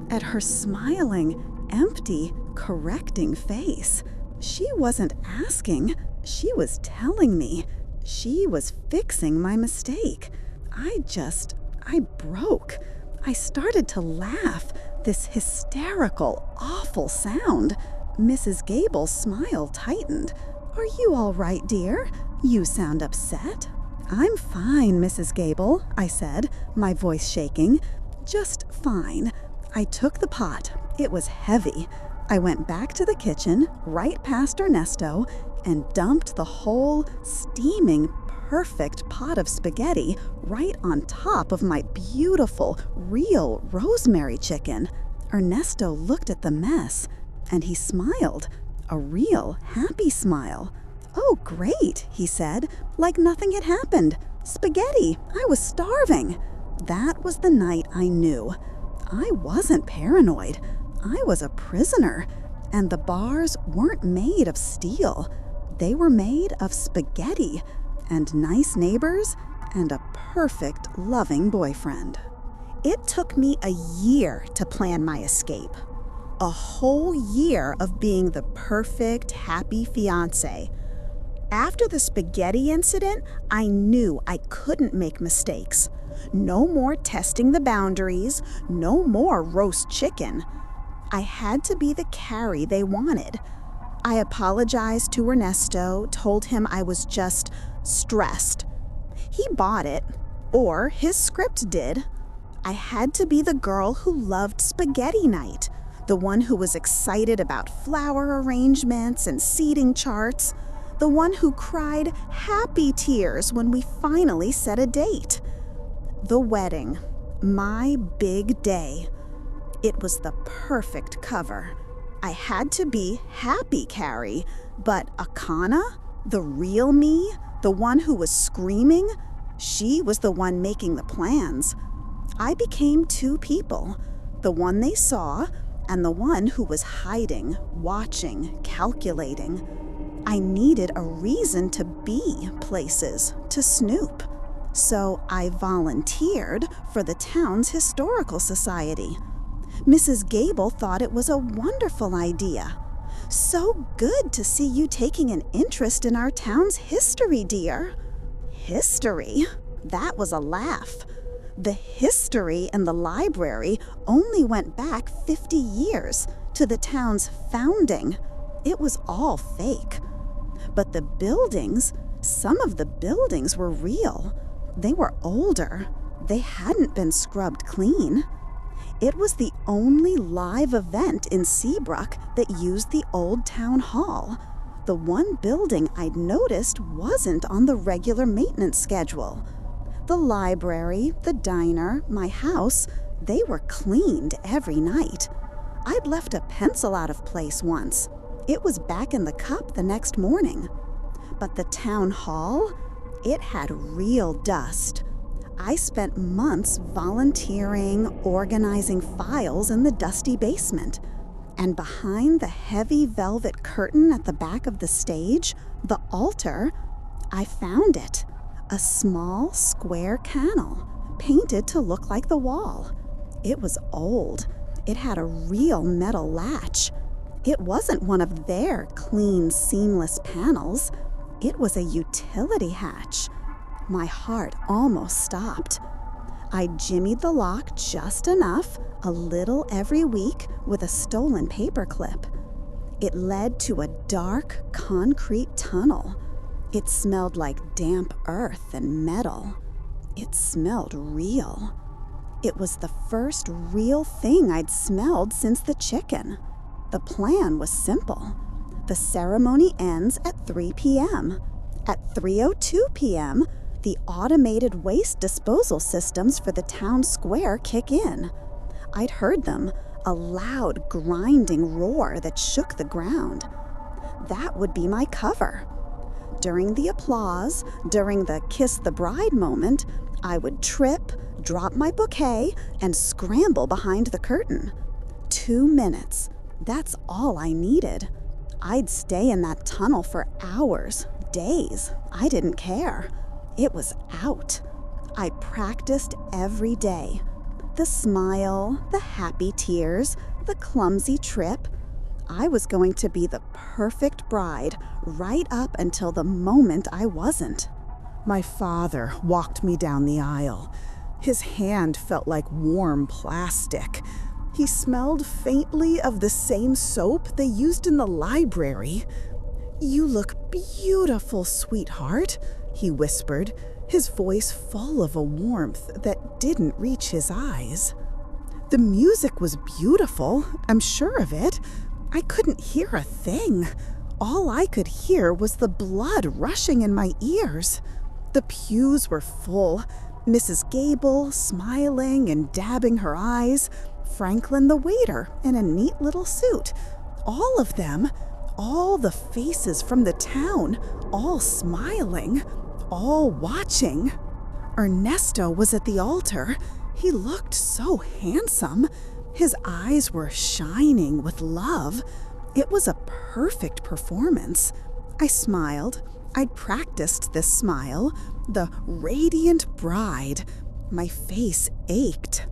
at her smiling, empty, correcting face. She wasn't asking, she was telling me. She was fixing my mistake. I broke. I started to laugh, this hysterical, awful sound. Mrs. Gable's smile tightened. "Are you all right, dear? You sound upset." "I'm fine, Mrs. Gable," I said, my voice shaking. "Just fine." I took the pot. It was heavy. I went back to the kitchen, right past Ernesto, and dumped the whole steaming, perfect pot of spaghetti right on top of my beautiful, real rosemary chicken. Ernesto looked at the mess, and he smiled, a real happy smile. "Oh, great," he said, like nothing had happened. "Spaghetti, I was starving." That was the night I knew. I wasn't paranoid. I was a prisoner, and the bars weren't made of steel. They were made of spaghetti and nice neighbors and a perfect, loving boyfriend. It took me a year to plan my escape. A whole year of being the perfect, happy fiancé. After the spaghetti incident, I knew I couldn't make mistakes. No more testing the boundaries, no more roast chicken. I had to be the Carrie they wanted. I apologized to Ernesto, told him I was just stressed. He bought it, or his script did. I had to be the girl who loved spaghetti night, the one who was excited about flower arrangements and seating charts, the one who cried happy tears when we finally set a date. The wedding, my big day. It was the perfect cover. I had to be happy Carrie, but Akana, the real me, the one who was screaming, she was the one making the plans. I became two people, the one they saw and the one who was hiding, watching, calculating. I needed a reason to be places, to snoop. So I volunteered for the town's historical society. Mrs. Gable thought it was a wonderful idea. So good to see you taking an interest in our town's history, dear. History? That was a laugh. The history in the library only went back 50 years to the town's founding. It was all fake. But the buildings, some of the buildings were real. They were older. They hadn't been scrubbed clean. It was the only live event in Seabrook that used the old town hall. The one building I'd noticed wasn't on the regular maintenance schedule. The library, the diner, my house, they were cleaned every night. I'd left a pencil out of place once. It was back in the cup the next morning. But the town hall, it had real dust. I spent months volunteering, organizing files in the dusty basement. And behind the heavy velvet curtain at the back of the stage, the altar, I found it. A small, square canal, painted to look like the wall. It was old. It had a real metal latch. It wasn't one of their clean, seamless panels. It was a utility hatch. My heart almost stopped. I jimmied the lock just enough, a little every week, with a stolen paperclip. It led to a dark, concrete tunnel. It smelled like damp earth and metal. It smelled real. It was the first real thing I'd smelled since the chicken. The plan was simple. The ceremony ends at 3 p.m. At 3:02 p.m., the automated waste disposal systems for the town square kick in. I'd heard them, a loud, grinding roar that shook the ground. That would be my cover. During the applause, during the kiss the bride moment, I would trip, drop my bouquet, and scramble behind the curtain. 2 minutes. That's all I needed. I'd stay in that tunnel for hours, days. I didn't care. It was out. I practiced every day. The smile, the happy tears, the clumsy trip. I was going to be the perfect bride right up until the moment I wasn't. My father walked me down the aisle. His hand felt like warm plastic. He smelled faintly of the same soap they used in the library. "You look beautiful, sweetheart," he whispered, his voice full of a warmth that didn't reach his eyes. The music was beautiful, I'm sure of it. I couldn't hear a thing. All I could hear was the blood rushing in my ears. The pews were full. Mrs. Gable smiling and dabbing her eyes. Franklin the waiter in a neat little suit. All of them, all the faces from the town, all smiling, all watching. Ernesto was at the altar. He looked so handsome. His eyes were shining with love. It was a perfect performance. I smiled. I'd practiced this smile, the radiant bride. My face ached.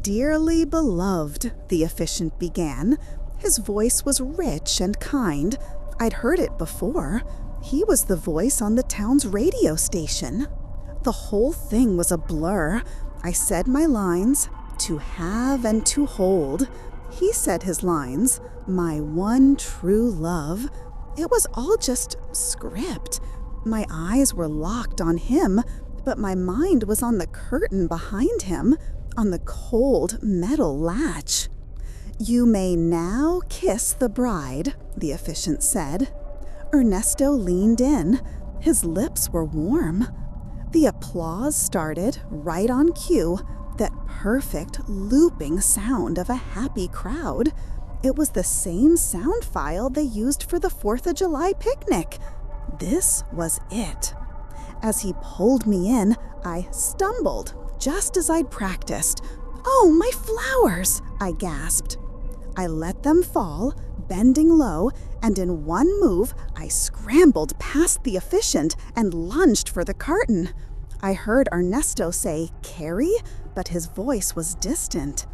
"Dearly beloved," the officiant began. His voice was rich and kind. I'd heard it before. He was the voice on the town's radio station. The whole thing was a blur. I said my lines, to have and to hold. He said his lines, my one true love. It was all just script. My eyes were locked on him, but my mind was on the curtain behind him, on the cold metal latch. "You may now kiss the bride," the officiant said. Ernesto leaned in. His lips were warm. The applause started right on cue, that perfect looping sound of a happy crowd. It was the same sound file they used for the 4th of July picnic. This was it. As he pulled me in, I stumbled, just as I'd practiced. "Oh, my flowers!" I gasped. I let them fall, bending low, and in one move, I scrambled past the officiant and lunged for the curtain. I heard Ernesto say, "Carrie," but his voice was distant.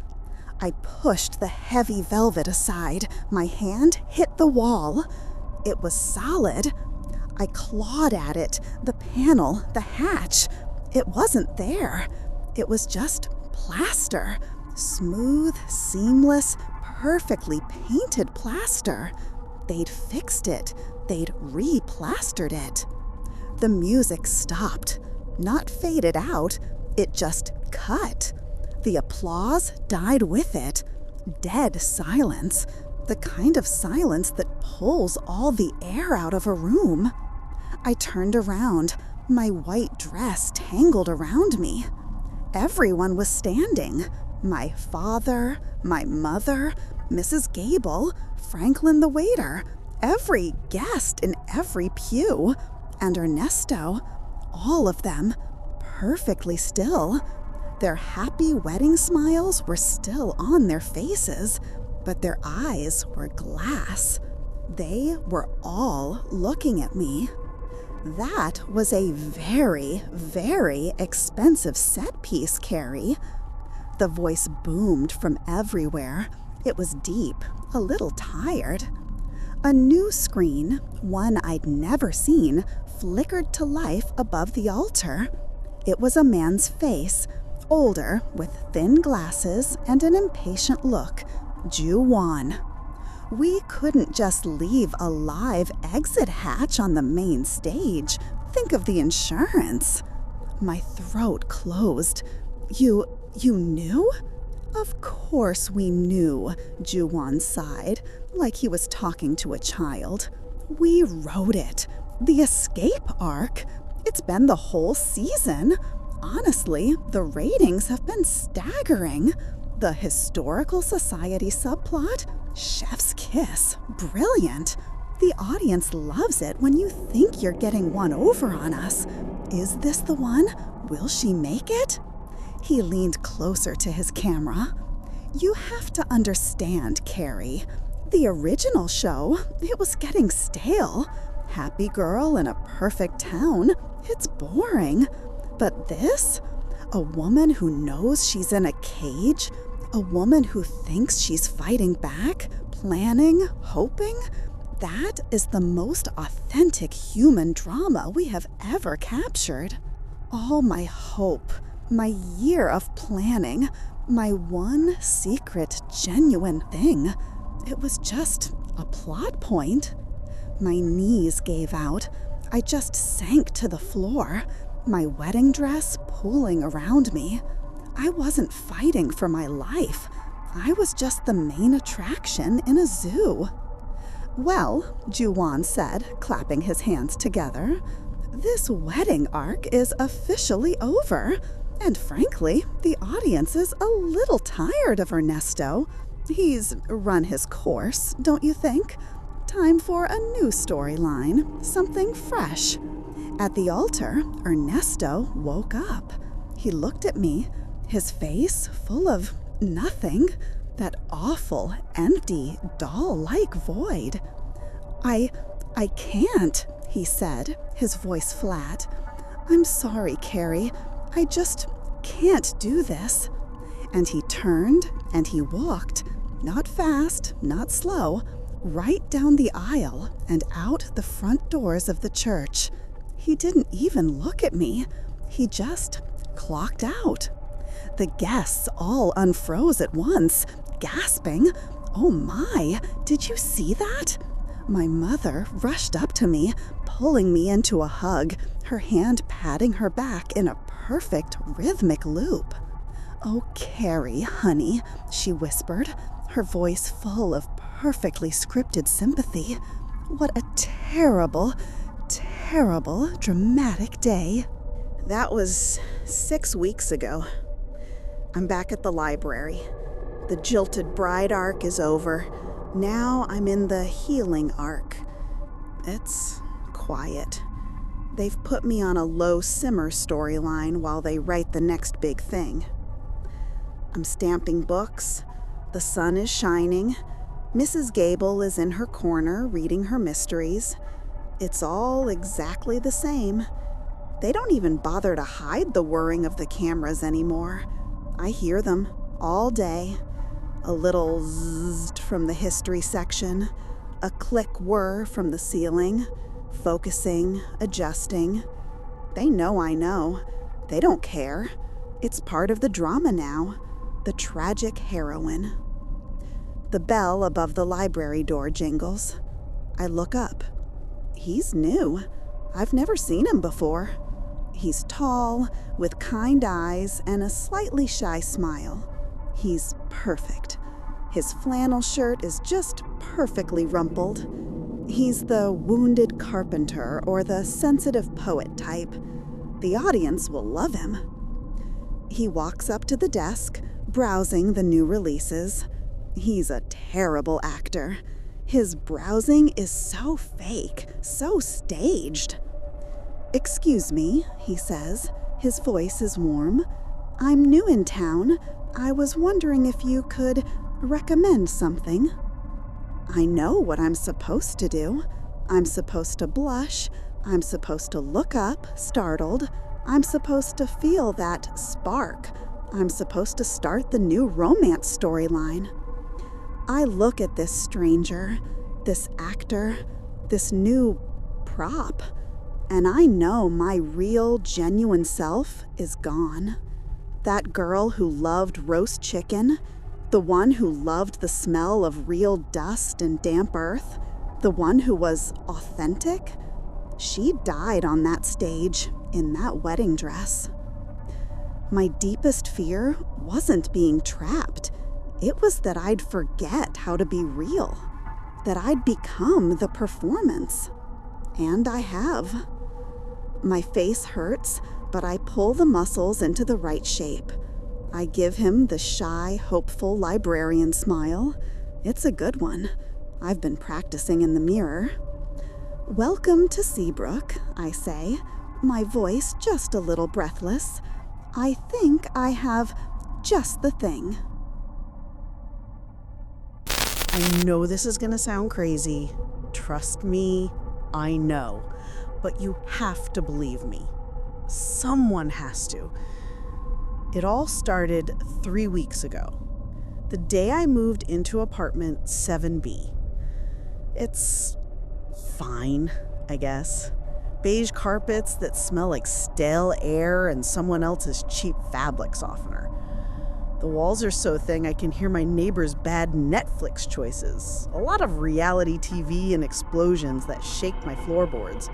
I pushed the heavy velvet aside. My hand hit the wall. It was solid. I clawed at it, the panel, the hatch. It wasn't there. It was just plaster. Smooth, seamless, perfectly painted plaster. They'd fixed it. They'd re-plastered it. The music stopped. Not faded out. It just cut. The applause died with it. Dead silence. The kind of silence that pulls all the air out of a room. I turned around. My white dress tangled around me. Everyone was standing. My father, my mother, Mrs. Gable, Franklin the waiter, every guest in every pew, and Ernesto, all of them, perfectly still. Their happy wedding smiles were still on their faces, but their eyes were glass. They were all looking at me. That was a very, very expensive set piece, Carrie. The voice boomed from everywhere. It was deep, a little tired. A new screen, one I'd never seen, flickered to life above the altar. It was a man's face, older, with thin glasses and an impatient look. Ju-Wan. We couldn't just leave a live exit hatch on the main stage. Think of the insurance. My throat closed. You knew? Of course we knew, Ju-Wan sighed, like he was talking to a child. We wrote it. The escape arc. It's been the whole season. Honestly, the ratings have been staggering. The Historical Society subplot? Chef's kiss. Brilliant. The audience loves it when you think you're getting one over on us. Is this the one? Will she make it? He leaned closer to his camera. You have to understand, Carrie. The original show, it was getting stale. Happy girl in a perfect town. It's boring. But this? A woman who knows she's in a cage? A woman who thinks she's fighting back, planning, hoping? That is the most authentic human drama we have ever captured. All my hope, my year of planning, my one secret, genuine thing. It was just a plot point. My knees gave out. I just sank to the floor, my wedding dress pulling around me. I wasn't fighting for my life. I was just the main attraction in a zoo. Well, Ju-Wan said, clapping his hands together, this wedding arc is officially over. And frankly, the audience is a little tired of Ernesto. He's run his course, don't you think? Time for a new storyline, something fresh. At the altar, Ernesto woke up. He looked at me, his face full of nothing, that awful, empty, doll-like void. I can't, he said, his voice flat. I'm sorry, Carrie. I just can't do this. And he turned and he walked, not fast, not slow, right down the aisle and out the front doors of the church. He didn't even look at me. He just clocked out. The guests all unfroze at once, gasping, "Oh my, did you see that?" My mother rushed up to me, pulling me into a hug, her hand patting her back in a perfect rhythmic loop. "Oh, Carrie, honey," she whispered, her voice full of perfectly scripted sympathy. "What a terrible, terrible, dramatic day." That was 6 weeks ago. I'm back at the library. The jilted bride arc is over. Now I'm in the healing arc. It's quiet. They've put me on a low simmer storyline while they write the next big thing. I'm stamping books. The sun is shining. Mrs. Gable is in her corner reading her mysteries. It's all exactly the same. They don't even bother to hide the whirring of the cameras anymore. I hear them all day. A little zzz from the history section, a click whir from the ceiling, focusing, adjusting. They know I know. They don't care. It's part of the drama now, the tragic heroine. The bell above the library door jingles. I look up. He's new. I've never seen him before. He's tall, with kind eyes and a slightly shy smile. He's perfect. His flannel shirt is just perfectly rumpled. He's the wounded carpenter or the sensitive poet type. The audience will love him. He walks up to the desk, browsing the new releases. He's a terrible actor. His browsing is so fake, so staged. "Excuse me," he says. His voice is warm. "I'm new in town. I was wondering if you could recommend something." I know what I'm supposed to do. I'm supposed to blush. I'm supposed to look up, startled. I'm supposed to feel that spark. I'm supposed to start the new romance storyline. I look at this stranger, this actor, this new prop, and I know my real, genuine self is gone. That girl who loved roast chicken, the one who loved the smell of real dust and damp earth, the one who was authentic, she died on that stage in that wedding dress. My deepest fear wasn't being trapped. It was that I'd forget how to be real, that I'd become the performance. And I have. My face hurts, but I pull the muscles into the right shape. I give him the shy, hopeful librarian smile. It's a good one. I've been practicing in the mirror. "Welcome to Seabrook," I say, my voice just a little breathless. "I think I have just the thing." I know this is going to sound crazy. Trust me, I know. But you have to believe me. Someone has to. It all started 3 weeks ago, the day I moved into apartment 7B. It's fine, I guess. Beige carpets that smell like stale air and someone else's cheap fabric softener. The walls are so thin I can hear my neighbor's bad Netflix choices. A lot of reality TV and explosions that shake my floorboards.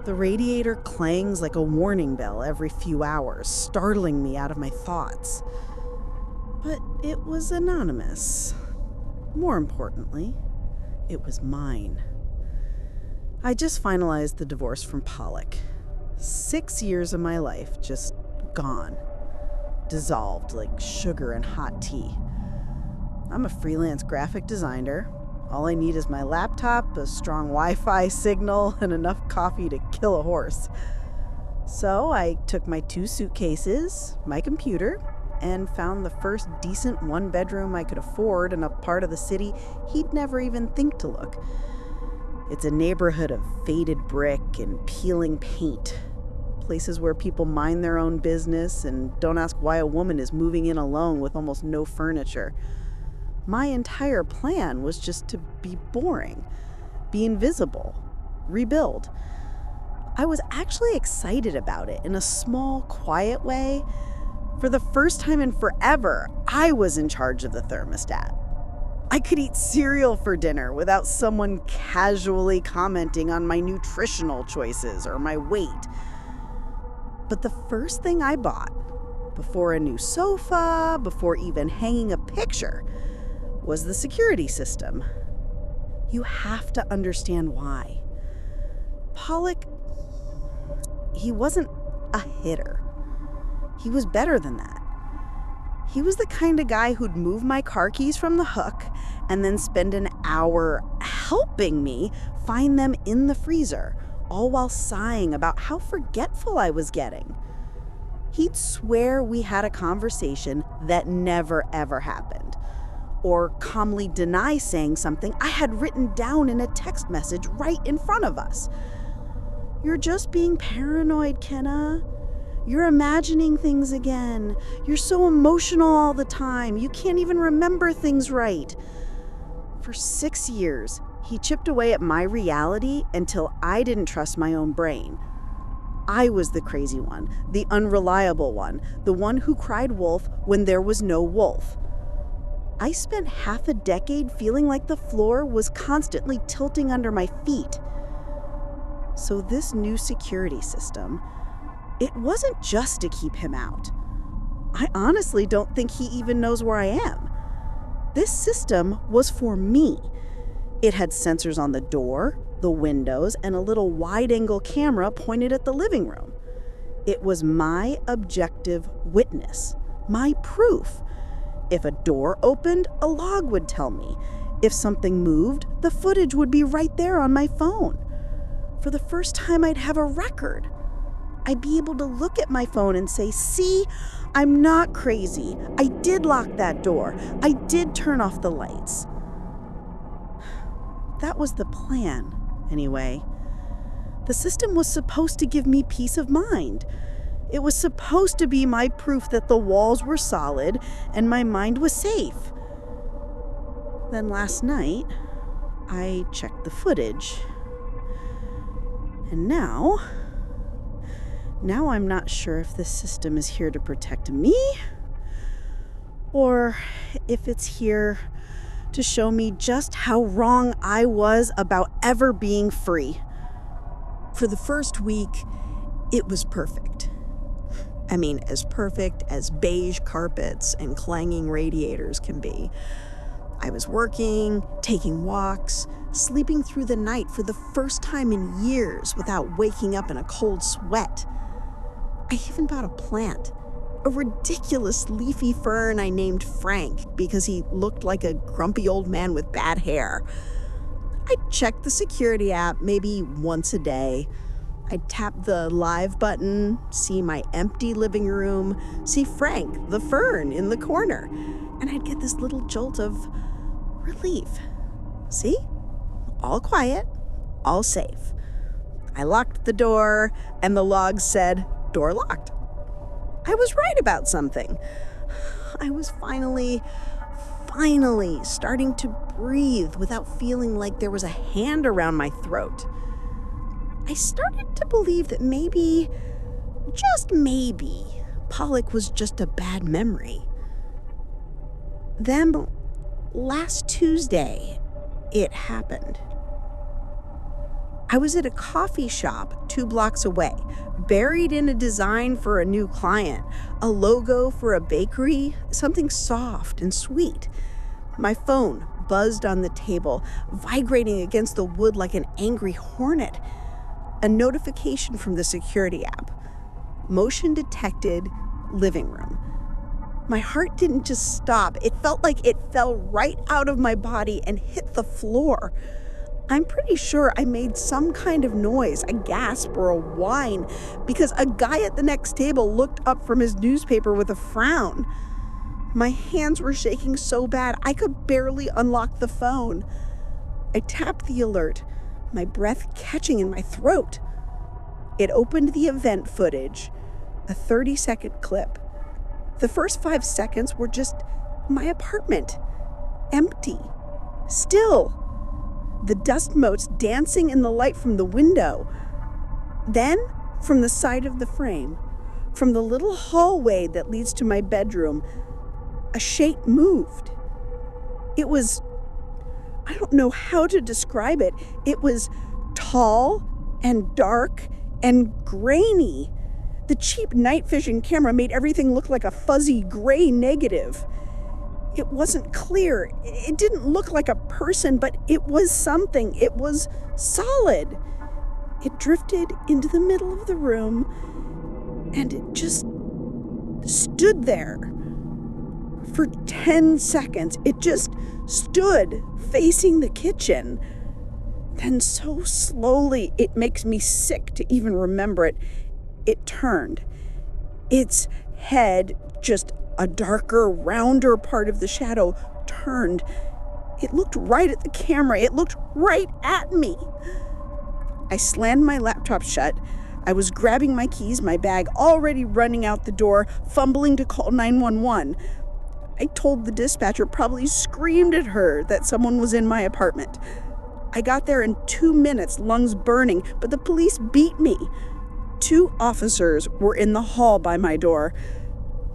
The radiator clangs like a warning bell every few hours, startling me out of my thoughts. But it was anonymous. More importantly, it was mine. I just finalized the divorce from Pollock. 6 years of my life just gone. Dissolved like sugar in hot tea. I'm a freelance graphic designer. All I need is my laptop, a strong Wi-Fi signal, and enough coffee to kill a horse. So I took my 2 suitcases, my computer, and found the first decent one-bedroom I could afford in a part of the city he'd never even think to look. It's a neighborhood of faded brick and peeling paint. Places where people mind their own business and don't ask why a woman is moving in alone with almost no furniture. My entire plan was just to be boring, be invisible, rebuild. I was actually excited about it in a small, quiet way. For the first time in forever, I was in charge of the thermostat. I could eat cereal for dinner without someone casually commenting on my nutritional choices or my weight. But the first thing I bought, before a new sofa, before even hanging a picture, was the security system. You have to understand why. Pollock, he wasn't a hitter. He was better than that. He was the kind of guy who'd move my car keys from the hook and then spend an hour helping me find them in the freezer, all while sighing about how forgetful I was getting. He'd swear we had a conversation that never ever happened, or calmly deny saying something I had written down in a text message right in front of us. You're just being paranoid, Kenna. You're imagining things again. You're so emotional all the time. You can't even remember things right. For 6 years, he chipped away at my reality until I didn't trust my own brain. I was the crazy one, the unreliable one, the one who cried wolf when there was no wolf. I spent half a decade feeling like the floor was constantly tilting under my feet. So this new security system, it wasn't just to keep him out. I honestly don't think he even knows where I am. This system was for me. It had sensors on the door, the windows, and a little wide-angle camera pointed at the living room. It was my objective witness, my proof. If a door opened, a log would tell me. If something moved, the footage would be right there on my phone. For the first time, I'd have a record. I'd be able to look at my phone and say, see, I'm not crazy. I did lock that door. I did turn off the lights. That was the plan, anyway. The system was supposed to give me peace of mind. It was supposed to be my proof that the walls were solid and my mind was safe. Then last night, I checked the footage. And now I'm not sure if this system is here to protect me or if it's here to show me just how wrong I was about ever being free. For the first week, it was perfect. I mean, as perfect as beige carpets and clanging radiators can be. I was working, taking walks, sleeping through the night for the first time in years without waking up in a cold sweat. I even bought a plant, a ridiculous leafy fern I named Frank because he looked like a grumpy old man with bad hair. I'd check the security app maybe once a day. I'd tap the live button, see my empty living room, see Frank, the fern, in the corner, and I'd get this little jolt of relief. See? All quiet, all safe. I locked the door, and the log said, door locked. I was right about something. I was finally starting to breathe without feeling like there was a hand around my throat. I started to believe that maybe, just maybe, Pollock was just a bad memory. Then, last Tuesday, it happened. I was at a coffee shop 2 blocks away, buried in a design for a new client, a logo for a bakery, something soft and sweet. My phone buzzed on the table, vibrating against the wood like an angry hornet. A notification from the security app. Motion detected, living room. My heart didn't just stop. It felt like it fell right out of my body and hit the floor. I'm pretty sure I made some kind of noise, a gasp or a whine, because a guy at the next table looked up from his newspaper with a frown. My hands were shaking so bad I could barely unlock the phone. I tapped the alert, my breath catching in my throat. It opened the event footage, a 30-second clip. The first 5 seconds were just my apartment, empty, still. The dust motes dancing in the light from the window. Then, from the side of the frame, from the little hallway that leads to my bedroom, a shape moved. It was, I don't know how to describe it. It was tall and dark and grainy. The cheap night vision camera made everything look like a fuzzy gray negative. It wasn't clear. It didn't look like a person, but it was something. It was solid. It drifted into the middle of the room, and it just stood there. For 10 seconds, it just stood facing the kitchen. Then so slowly, it makes me sick to even remember it, it turned. Its head, just a darker, rounder part of the shadow, turned. It looked right at the camera. It looked right at me. I slammed my laptop shut. I was grabbing my keys, my bag already running out the door, fumbling to call 911. I told the dispatcher, probably screamed at her, that someone was in my apartment. I got there in 2 minutes, lungs burning, but the police beat me. 2 officers were in the hall by my door.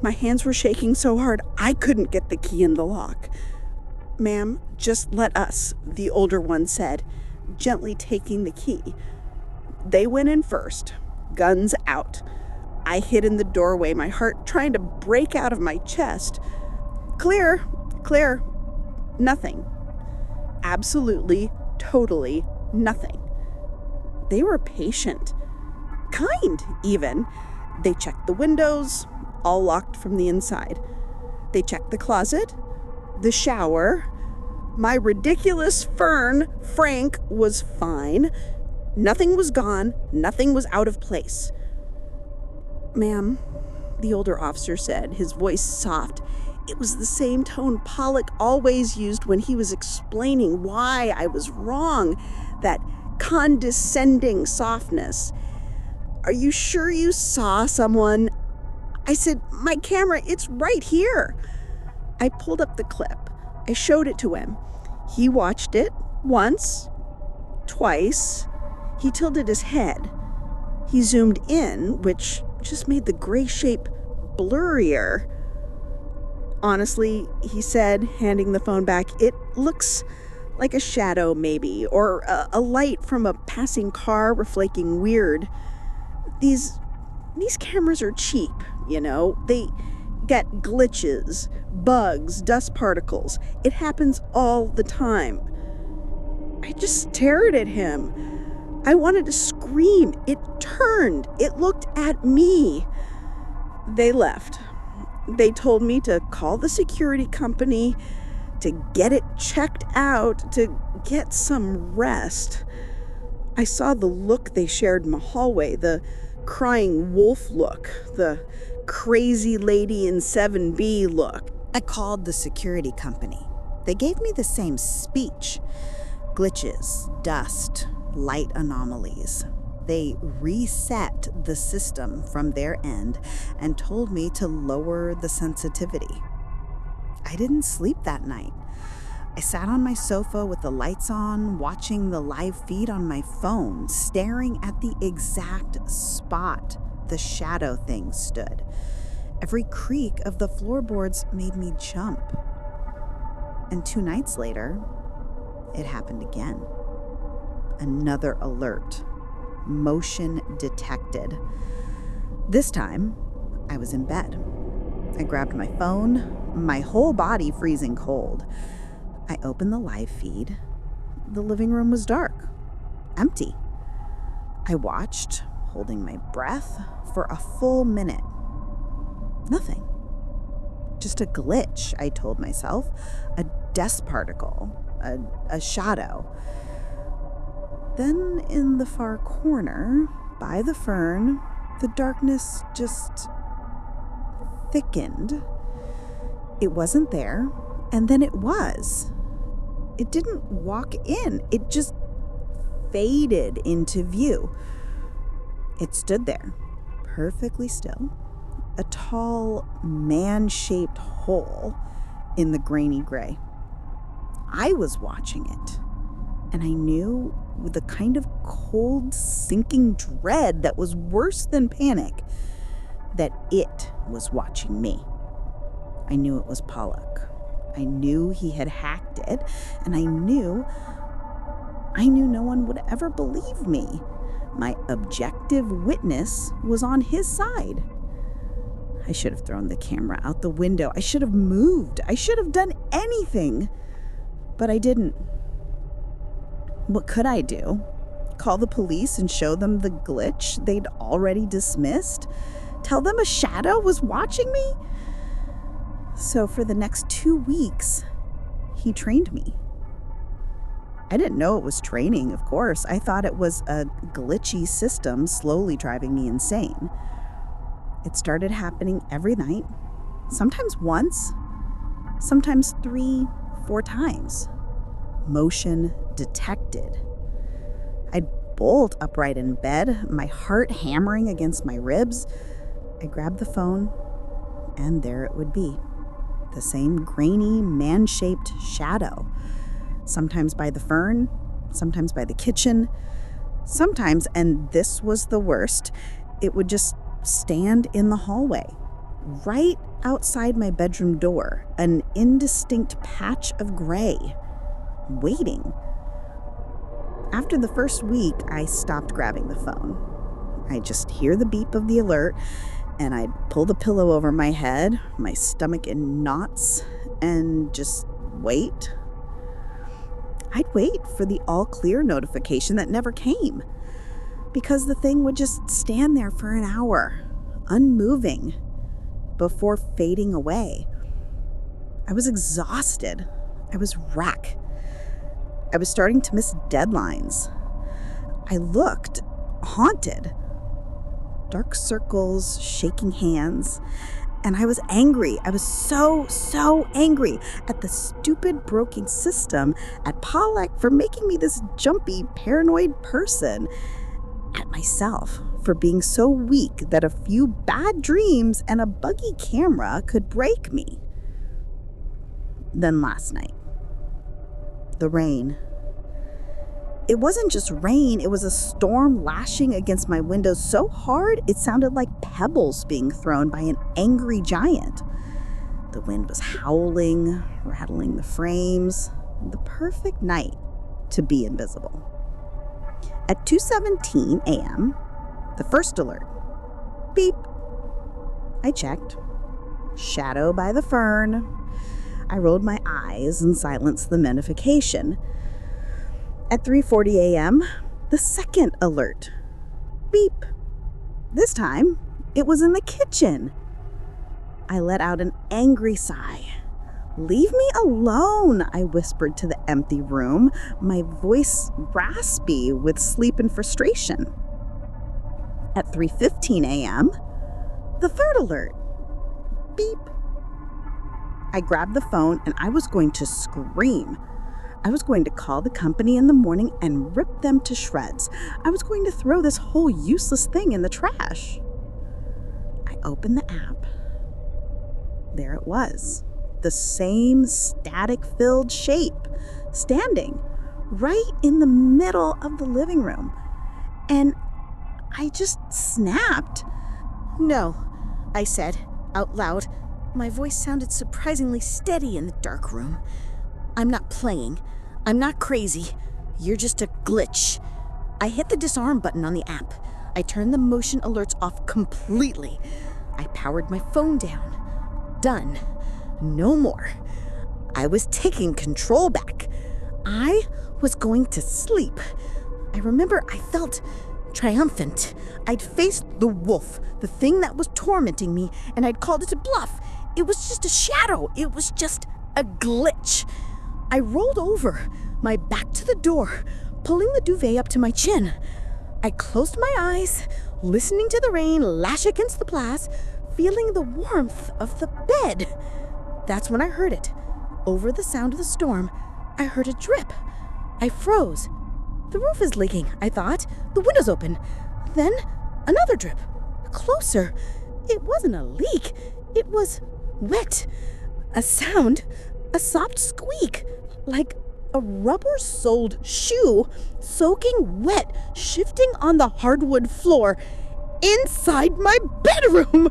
My hands were shaking so hard I couldn't get the key in the lock. "Ma'am, just let us," the older one said, gently taking the key. They went in first, guns out. I hid in the doorway, my heart trying to break out of my chest. Clear. Nothing. Absolutely, totally nothing. They were patient. Kind, even. They checked the windows, all locked from the inside. They checked the closet, the shower. My ridiculous fern, Frank, was fine. Nothing was gone. Nothing was out of place. "Ma'am," the older officer said, his voice soft. It was the same tone Pollock always used when he was explaining why I was wrong, that condescending softness. "Are you sure you saw someone?" I said, "My camera, it's right here." I pulled up the clip. I showed it to him. He watched it once, twice. He tilted his head. He zoomed in, which just made the gray shape blurrier. "Honestly," he said, handing the phone back, "it looks like a shadow maybe, or a light from a passing car reflecting weird. These cameras are cheap, you know. They get glitches, bugs, dust particles. It happens all the time." I just stared at him. I wanted to scream. It turned. It looked at me. They left. They told me to call the security company, to get it checked out, to get some rest. I saw the look they shared in the hallway, the crying wolf look, the crazy lady in 7B look. I called the security company. They gave me the same speech. Glitches, dust, light anomalies. They reset the system from their end and told me to lower the sensitivity. I didn't sleep that night. I sat on my sofa with the lights on, watching the live feed on my phone, staring at the exact spot the shadow thing stood. Every creak of the floorboards made me jump. And 2 nights later, it happened again. Another alert. Motion detected. This time, I was in bed. I grabbed my phone, my whole body freezing cold. I opened the live feed. The living room was dark, empty. I watched, holding my breath, for a full minute. Nothing. Just a glitch, I told myself. A dust particle. A shadow. Then in the far corner, by the fern, the darkness just thickened. It wasn't there, and then it was. It didn't walk in, it just faded into view. It stood there, perfectly still, a tall, man-shaped hole in the grainy gray. I was watching it, and I knew with a kind of cold, sinking dread that was worse than panic that it was watching me. I knew it was Pollock. I knew he had hacked it, and I knew no one would ever believe me. My objective witness was on his side. I should have thrown the camera out the window. I should have moved. I should have done anything. But I didn't. What could I do? Call the police and show them the glitch they'd already dismissed? Tell them a shadow was watching me? So for the next 2 weeks, he trained me. I didn't know it was training, of course. I thought it was a glitchy system slowly driving me insane. It started happening every night, sometimes once, sometimes 3, 4 times. Motion detected. I'd bolt upright in bed, my heart hammering against my ribs. I grabbed the phone, and there it would be. The same grainy, man-shaped shadow. Sometimes by the fern, sometimes by the kitchen. Sometimes, and this was the worst, it would just stand in the hallway, right outside my bedroom door, an indistinct patch of gray, waiting. After the first week, I stopped grabbing the phone. I'd just hear the beep of the alert, and I'd pull the pillow over my head, my stomach in knots, and just wait. I'd wait for the all clear notification that never came, because the thing would just stand there for an hour, unmoving, before fading away. I was exhausted. I was wrecked. I was starting to miss deadlines. I looked haunted. Dark circles, shaking hands. And I was angry. I was so angry at the stupid broken system, at Pollack for making me this jumpy, paranoid person, at myself for being so weak that a few bad dreams and a buggy camera could break me. Then last night, the rain. It wasn't just rain, it was a storm lashing against my windows so hard it sounded like pebbles being thrown by an angry giant. The wind was howling, rattling the frames. The perfect night to be invisible. At 2:17 a.m., the first alert. Beep. I checked. Shadow by the fern. I rolled my eyes and silenced the notification. At 3:40 a.m., the second alert. Beep. This time, it was in the kitchen. I let out an angry sigh. "Leave me alone," I whispered to the empty room, my voice raspy with sleep and frustration. At 3:15 a.m., the third alert. Beep. I grabbed the phone and I was going to scream. I was going to call the company in the morning and rip them to shreds. I was going to throw this whole useless thing in the trash. I opened the app. There it was. The same static-filled shape, standing right in the middle of the living room. And I just snapped. "No," I said out loud. My voice sounded surprisingly steady in the dark room. "I'm not playing. I'm not crazy. You're just a glitch." I hit the disarm button on the app. I turned the motion alerts off completely. I powered my phone down. Done. No more. I was taking control back. I was going to sleep. I remember I felt triumphant. I'd faced the wolf, the thing that was tormenting me, and I'd called it a bluff. It was just a shadow. It was just a glitch. I rolled over, my back to the door, pulling the duvet up to my chin. I closed my eyes, listening to the rain lash against the glass, feeling the warmth of the bed. That's when I heard it. Over the sound of the storm, I heard a drip. I froze. The roof is leaking, I thought. The window's open. Then another drip. Closer. It wasn't a leak. It was wet. A sound, a soft squeak, like a rubber-soled shoe soaking wet, shifting on the hardwood floor inside my bedroom.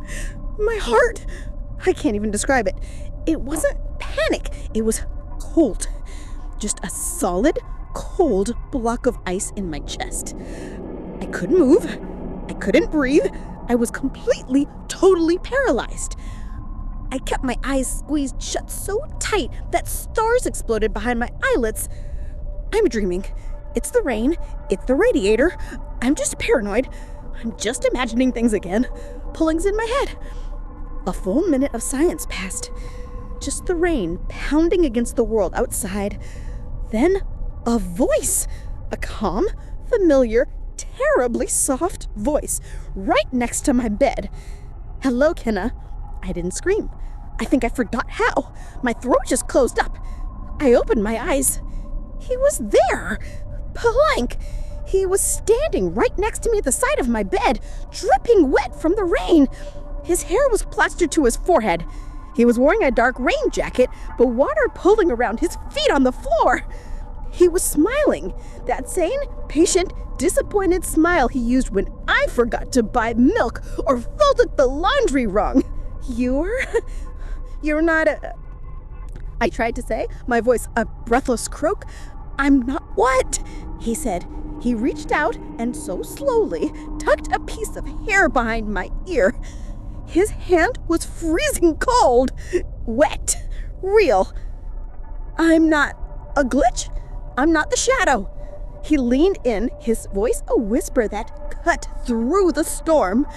My heart, I can't even describe it. It wasn't panic. It was cold. Just a solid, cold block of ice in my chest. I I couldn't move. I couldn't breathe. I was completely, totally paralyzed. I kept my eyes squeezed shut so tight that stars exploded behind my eyelids. I'm dreaming. It's the rain. It's the radiator. I'm just paranoid. I'm just imagining things again. Pulling's in my head. A full minute of silence passed. Just the rain pounding against the world outside. Then a voice. A calm, familiar, terribly soft voice right next to my bed. Hello, Kenna. I didn't scream. I think I forgot how. My throat just closed up. I opened my eyes. He was there. Plank. He was standing right next to me at the side of my bed, dripping wet from the rain. His hair was plastered to his forehead. He was wearing a dark rain jacket, but water pooling around his feet on the floor. He was smiling, that sane, patient, disappointed smile he used when I forgot to buy milk or folded the laundry wrong. You're not a... I tried to say, my voice a breathless croak. I'm not what? He said. He reached out and so slowly tucked a piece of hair behind my ear. His hand was freezing cold, wet, real. I'm not a glitch. I'm not the shadow. He leaned in, his voice a whisper that cut through the storm.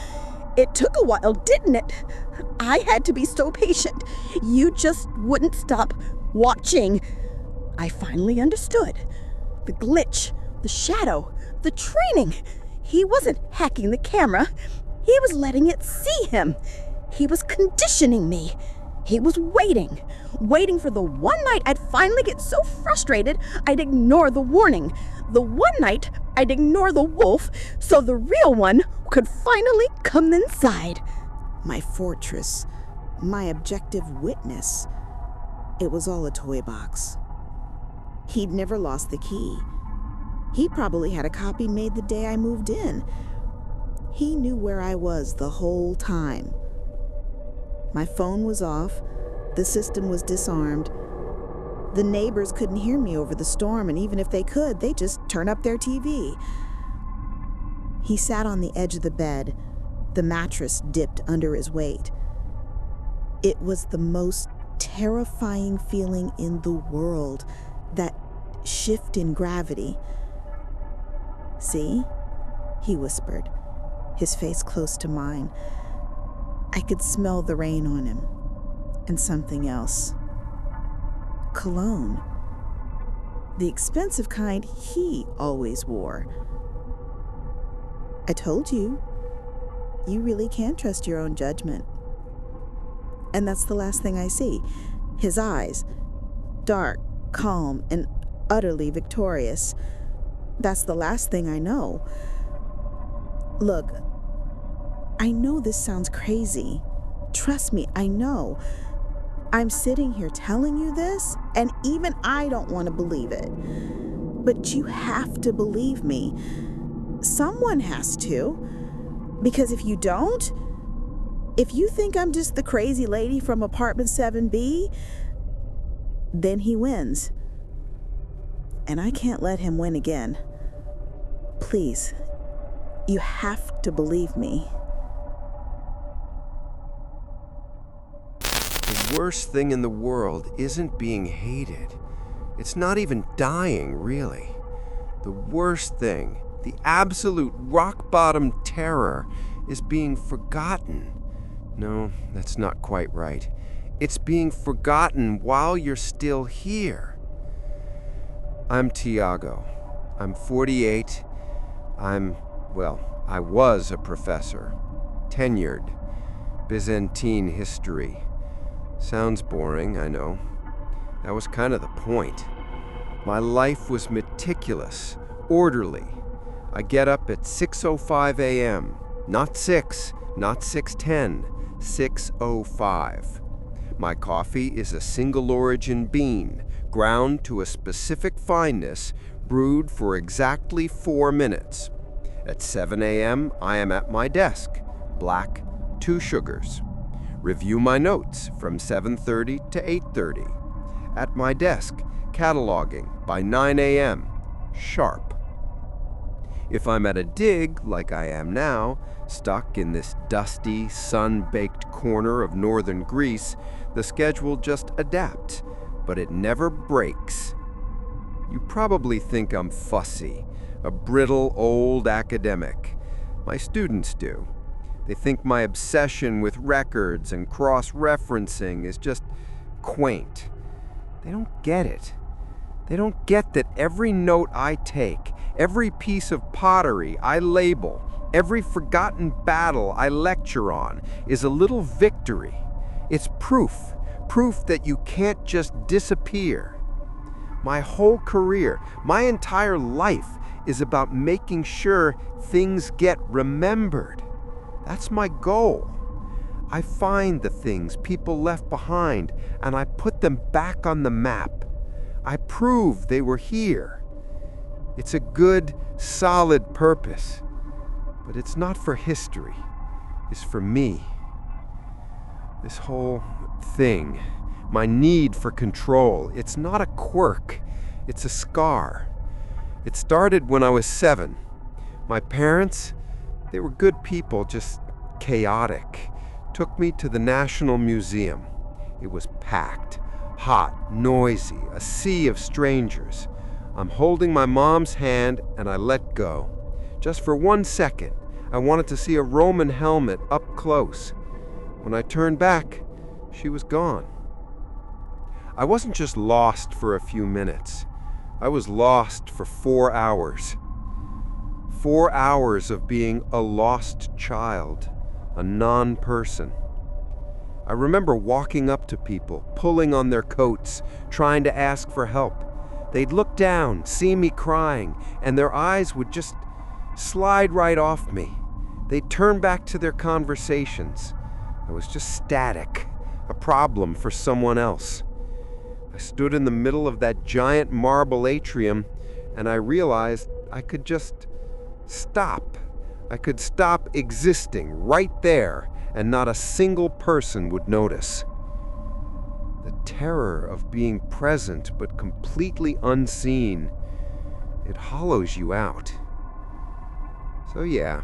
It took a while, didn't it? I had to be so patient. You just wouldn't stop watching. I finally understood. The glitch, the shadow, the training. He wasn't hacking the camera. He was letting it see him. He was conditioning me. He was waiting for the one night I'd finally get so frustrated I'd ignore the warning. The one night I'd ignore the wolf so the real one could finally come inside. My fortress, my objective witness. It was all a toy box. He'd never lost the key. He probably had a copy made the day I moved in. He knew where I was the whole time. My phone was off. The system was disarmed. The neighbors couldn't hear me over the storm, and even if they could, they'd just turn up their TV. He sat on the edge of the bed. The mattress dipped under his weight. It was the most terrifying feeling in the world, that shift in gravity. See? He whispered, his face close to mine. I could smell the rain on him, and something else. Cologne. The expensive kind he always wore. I told you, you really can trust your own judgment. And that's the last thing I see. His eyes, dark, calm, and utterly victorious. That's the last thing I know. Look, I know this sounds crazy. Trust me, I know. I'm sitting here telling you this, and even I don't want to believe it. But you have to believe me. Someone has to. Because if you don't, if you think I'm just the crazy lady from apartment 7B, then he wins. And I can't let him win again. Please, you have to believe me. The worst thing in the world isn't being hated. It's not even dying, really. The worst thing, the absolute rock-bottom terror, is being forgotten. No, that's not quite right. It's being forgotten while you're still here. I'm Tiago. I'm 48. I was a professor. Tenured. Byzantine history. Sounds boring, I know. That was kind of the point. My life was meticulous, orderly. I get up at 6:05 a.m. Not 6, not 6:10, 6:05. My coffee is a single origin bean, ground to a specific fineness, brewed for exactly 4 minutes. At 7 a.m., I am at my desk, black, 2 sugars. Review my notes from 7:30 to 8:30. At my desk, cataloging by 9 a.m., sharp. If I'm at a dig, like I am now, stuck in this dusty, sun-baked corner of northern Greece, the schedule just adapts, but it never breaks. You probably think I'm fussy, a brittle old academic. My students do. They think my obsession with records and cross-referencing is just quaint. They don't get it. They don't get that every note I take, every piece of pottery I label, every forgotten battle I lecture on is a little victory. It's proof that you can't just disappear. My whole career, my entire life is about making sure things get remembered. That's my goal. I find the things people left behind and I put them back on the map. I prove they were here. It's a good, solid purpose, but it's not for history. It's for me. This whole thing, my need for control, it's not a quirk, it's a scar. It started when I was 7. My parents, they were good people, just chaotic. Took me to the National Museum. It was packed, hot, noisy, a sea of strangers. I'm holding my mom's hand and I let go. Just for 1 second, I wanted to see a Roman helmet up close. When I turned back, she was gone. I wasn't just lost for a few minutes. I was lost for 4 hours. 4 hours of being a lost child, a non-person. I remember walking up to people, pulling on their coats, trying to ask for help. They'd look down, see me crying, and their eyes would just slide right off me. They'd turn back to their conversations. I was just static, a problem for someone else. I stood in the middle of that giant marble atrium, and I realized I could just stop. I could stop existing right there, and not a single person would notice. The terror of being present but completely unseen, it hollows you out. So yeah,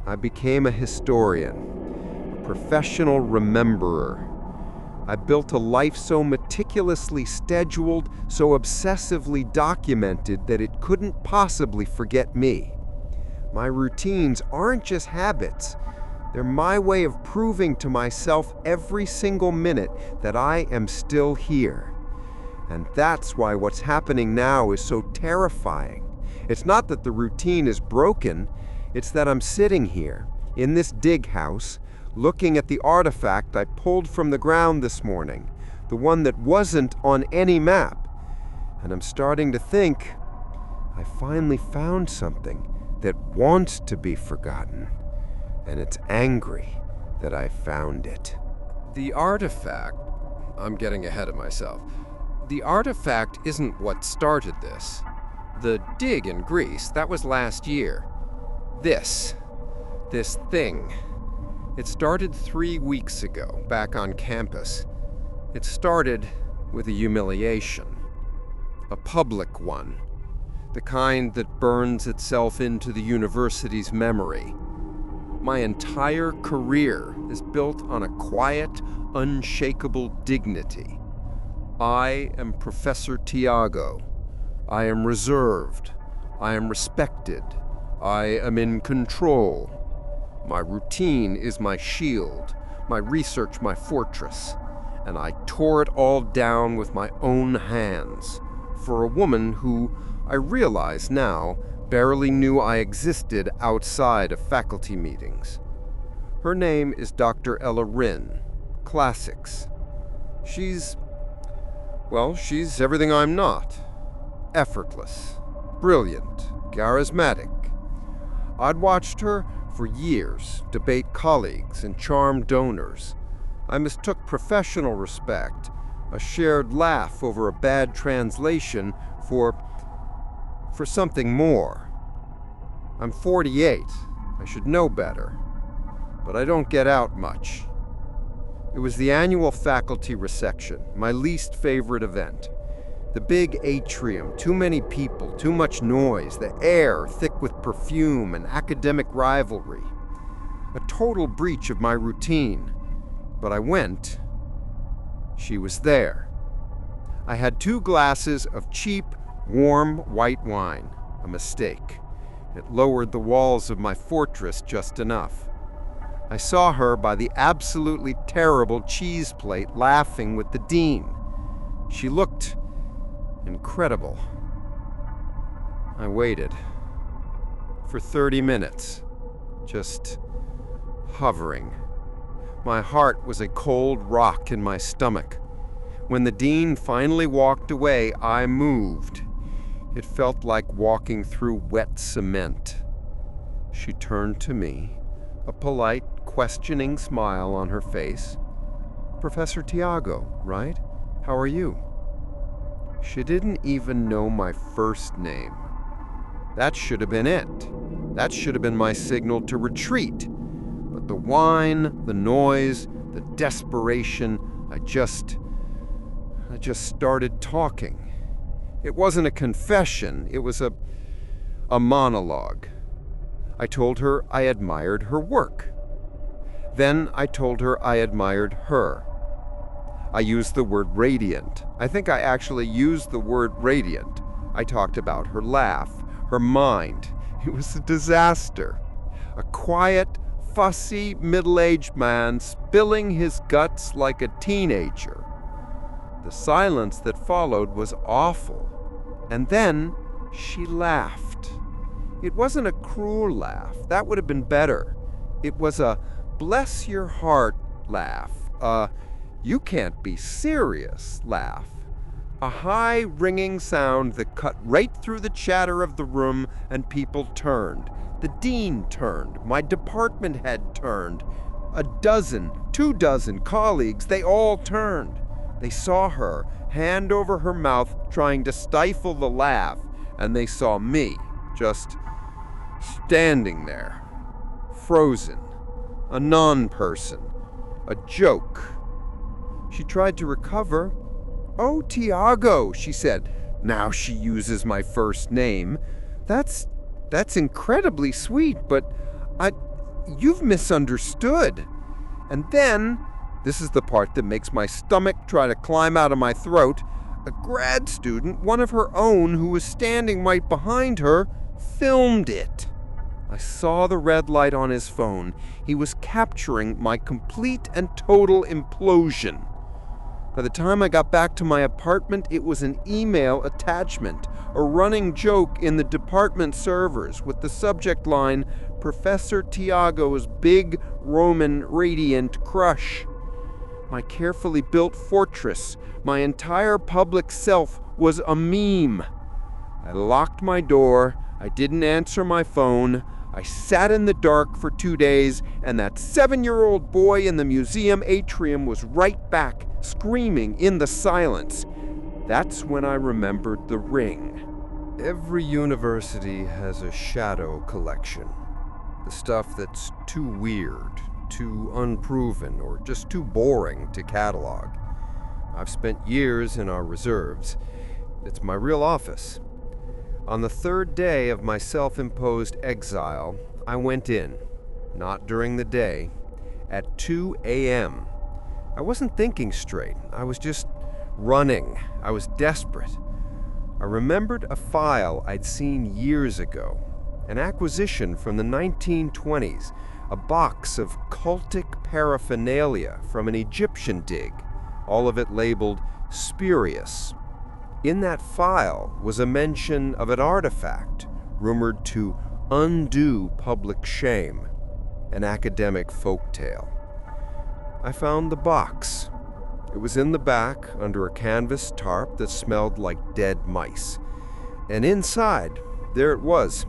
I became a historian, a professional rememberer. I built a life so meticulously scheduled, so obsessively documented that it couldn't possibly forget me. My routines aren't just habits. They're my way of proving to myself every single minute that I am still here. And that's why what's happening now is so terrifying. It's not that the routine is broken, it's that I'm sitting here, in this dig house, looking at the artifact I pulled from the ground this morning, the one that wasn't on any map. And I'm starting to think, I finally found something that wants to be forgotten. And it's angry that I found it. The artifact, I'm getting ahead of myself. The artifact isn't what started this. The dig in Greece, that was last year. This thing, it started 3 weeks ago, back on campus. It started with a humiliation. A public one. The kind that burns itself into the university's memory. My entire career is built on a quiet, unshakable dignity. I am Professor Tiago. I am reserved. I am respected. I am in control. My routine is my shield, my research my fortress, and I tore it all down with my own hands for a woman who, I realize now, barely knew I existed outside of faculty meetings. Her name is Dr. Ella Ryn, Classics. She's everything I'm not. Effortless, brilliant, charismatic. I'd watched her for years debate colleagues and charm donors. I mistook professional respect, a shared laugh over a bad translation, for something more. I'm 48. I should know better. But I don't get out much. It was the annual faculty reception, my least favorite event. The big atrium, too many people, too much noise, the air thick with perfume and academic rivalry. A total breach of my routine. But I went. She was there. I had 2 glasses of cheap, warm white wine. A mistake. It lowered the walls of my fortress just enough. I saw her by the absolutely terrible cheese plate laughing with the dean. She looked incredible. I waited for 30 minutes, just hovering. My heart was a cold rock in my stomach. When the dean finally walked away, I moved. It felt like walking through wet cement. She turned to me, a polite, questioning smile on her face. "Professor Tiago, right? How are you?" She didn't even know my first name. That should have been it. That should have been my signal to retreat. But the wine, the noise, the desperation, I just started talking. It wasn't a confession, it was a monologue. I told her I admired her work. Then I told her I admired her. I used the word radiant. I think I actually used the word radiant. I talked about her laugh, her mind. It was a disaster. A quiet, fussy, middle-aged man spilling his guts like a teenager. The silence that followed was awful. And then she laughed. It wasn't a cruel laugh. That would have been better. It was a bless your heart laugh. You can't be serious laugh. A high, ringing sound that cut right through the chatter of the room, and people turned. The dean turned. My department head turned. 24 colleagues, they all turned. They saw her, hand over her mouth, trying to stifle the laugh, and they saw me, just standing there, frozen, a non-person, a joke. She tried to recover. "Oh, Tiago," she said. Now she uses my first name. That's incredibly sweet, but you've misunderstood. And then, this is the part that makes my stomach try to climb out of my throat, a grad student, one of her own who was standing right behind her, filmed it. I saw the red light on his phone. He was capturing my complete and total implosion. By the time I got back to my apartment, it was an email attachment, a running joke in the department servers with the subject line, "Professor Tiago's big Roman radiant crush." My carefully built fortress, my entire public self was a meme. I locked my door, I didn't answer my phone, I sat in the dark for 2 days, and that 7-year-old boy in the museum atrium was right back, screaming in the silence. That's when I remembered the ring. Every university has a shadow collection. The stuff that's too weird, too unproven, or just too boring to catalog. I've spent years in our reserves. It's my real office. On the 3rd day of my self-imposed exile, I went in, not during the day, at 2 a.m. I wasn't thinking straight. I was just running. I was desperate. I remembered a file I'd seen years ago, an acquisition from the 1920s, a box of cultic paraphernalia from an Egyptian dig, all of it labeled spurious. In that file was a mention of an artifact rumored to undo public shame, an academic folktale. I found the box. It was in the back under a canvas tarp that smelled like dead mice. And inside, there it was,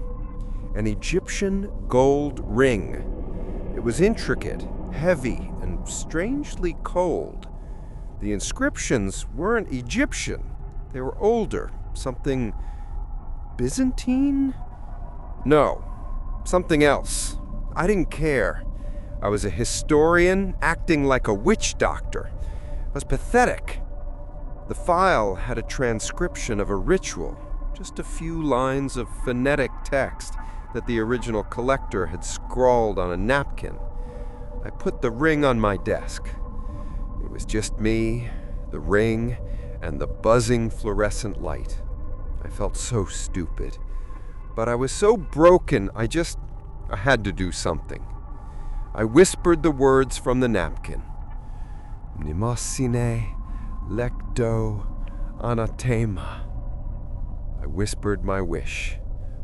an Egyptian gold ring. It was intricate, heavy, and strangely cold. The inscriptions weren't Egyptian. They were older, something Byzantine? No, something else. I didn't care. I was a historian acting like a witch doctor. It was pathetic. The file had a transcription of a ritual, just a few lines of phonetic text that the original collector had scrawled on a napkin. I put the ring on my desk. It was just me, the ring, and the buzzing fluorescent light. I felt so stupid. But I was so broken, I had to do something. I whispered the words from the napkin. Mnemosyne lecto anathema. I whispered my wish,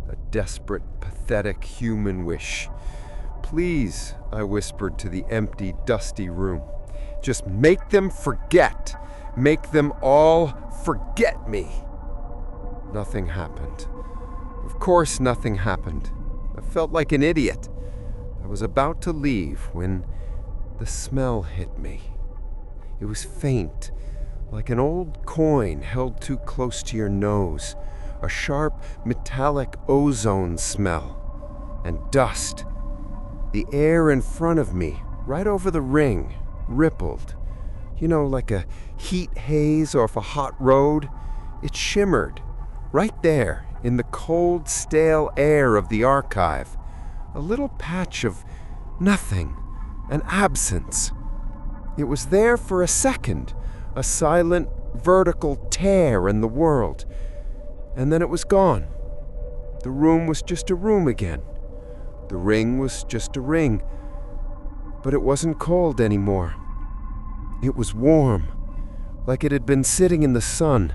a desperate, pathetic human wish. Please, I whispered to the empty, dusty room. Just make them forget. Make them all forget me. Nothing happened. Of course, nothing happened. I felt like an idiot. I was about to leave when the smell hit me. It was faint, like an old coin held too close to your nose, a sharp, metallic ozone smell, and dust. The air in front of me, right over the ring, rippled. You know, like a heat haze off a hot road. It shimmered, right there, in the cold, stale air of the archive. A little patch of nothing, an absence. It was there for a second, a silent, vertical tear in the world. And then it was gone. The room was just a room again. The ring was just a ring. But it wasn't cold anymore. It was warm, like it had been sitting in the sun.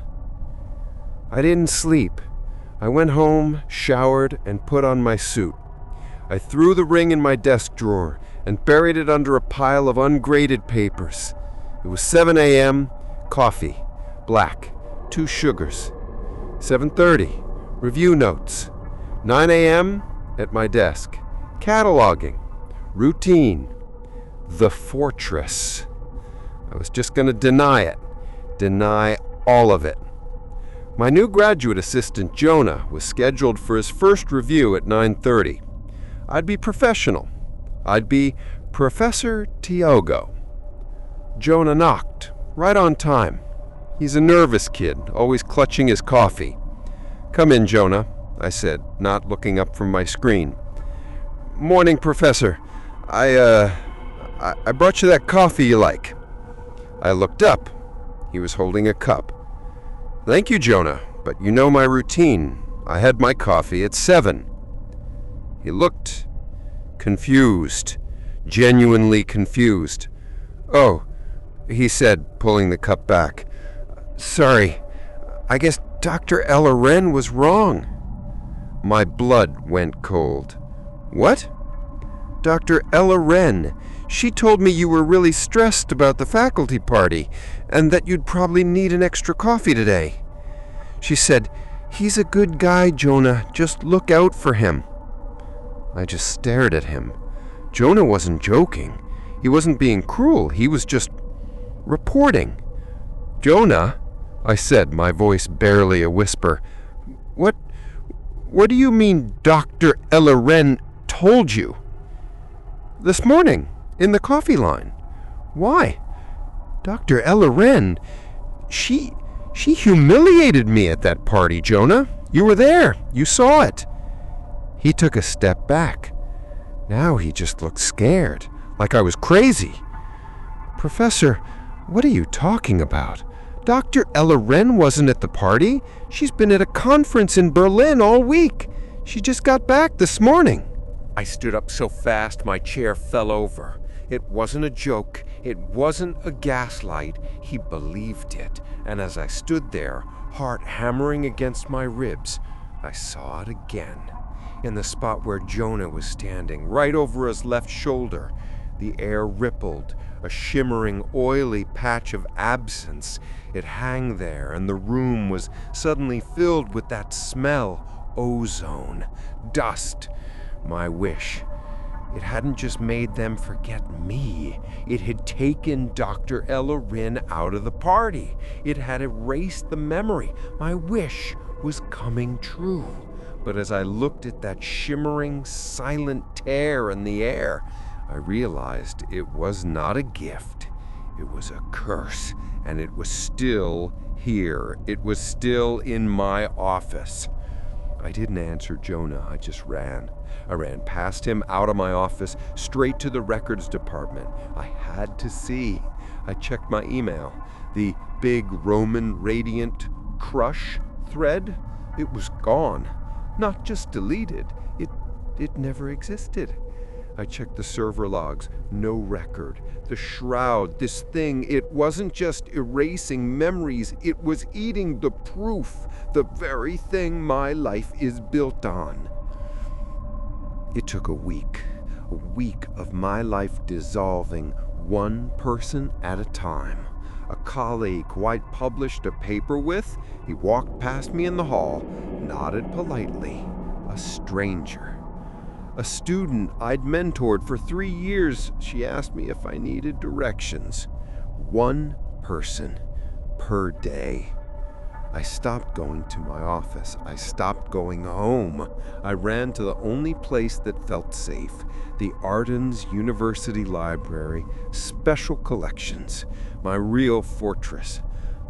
I didn't sleep. I went home, showered, and put on my suit. I threw the ring in my desk drawer and buried it under a pile of ungraded papers. It was 7 a.m., coffee, black, 2 sugars. 7:30, review notes. 9 a.m., at my desk, cataloging, routine, the fortress. I was just going to deny it, deny all of it. My new graduate assistant, Jonah, was scheduled for his first review at 9:30. I'd be professional. I'd be Professor Tiogo. Jonah knocked, right on time. He's a nervous kid, always clutching his coffee. "Come in, Jonah," I said, not looking up from my screen. "Morning, Professor. I brought you that coffee you like." I looked up. He was holding a cup. "Thank you, Jonah, but you know my routine. I had my coffee at 7. He looked confused, genuinely confused. "Oh," he said, pulling the cup back. "Sorry, I guess Dr. Ella Wren was wrong." My blood went cold. "What?" "Dr. Ella Wren. She told me you were really stressed about the faculty party and that you'd probably need an extra coffee today. She said, 'He's a good guy, Jonah. Just look out for him.'" I just stared at him. Jonah wasn't joking. He wasn't being cruel. He was just reporting. "Jonah," I said, my voice barely a whisper. What do you mean Dr. Ella Wren told you?" "This morning, in the coffee line." "Why?" "Dr. Ella Wren, she humiliated me at that party, Jonah. You were there. You saw it." He took a step back. Now he just looked scared, like I was crazy. "Professor, what are you talking about? Dr. Ella Wren wasn't at the party. She's been at a conference in Berlin all week. She just got back this morning." I stood up so fast my chair fell over. It wasn't a joke. It wasn't a gaslight. He believed it. And as I stood there, heart hammering against my ribs, I saw it again. In the spot where Jonah was standing, right over his left shoulder, the air rippled, a shimmering, oily patch of absence. It hung there, and the room was suddenly filled with that smell, ozone, dust. My wish. It hadn't just made them forget me. It had taken Dr. Ella Wren out of the party. It had erased the memory. My wish was coming true. But as I looked at that shimmering, silent tear in the air, I realized it was not a gift. It was a curse, and it was still here. It was still in my office. I didn't answer Jonah, I just ran. I ran past him, out of my office, straight to the records department. I had to see. I checked my email. The big Roman radiant crush thread, it was gone. Not just deleted, it never existed. I checked the server logs, no record. The shroud, this thing, it wasn't just erasing memories, it was eating the proof, the very thing my life is built on. It took a week of my life dissolving one person at a time. A colleague who I'd published a paper with, he walked past me in the hall, nodded politely. A stranger. A student I'd mentored for 3 years, she asked me if I needed directions. One person per day. I stopped going to my office. I stopped going home. I ran to the only place that felt safe, the Arden's University Library, Special Collections, my real fortress.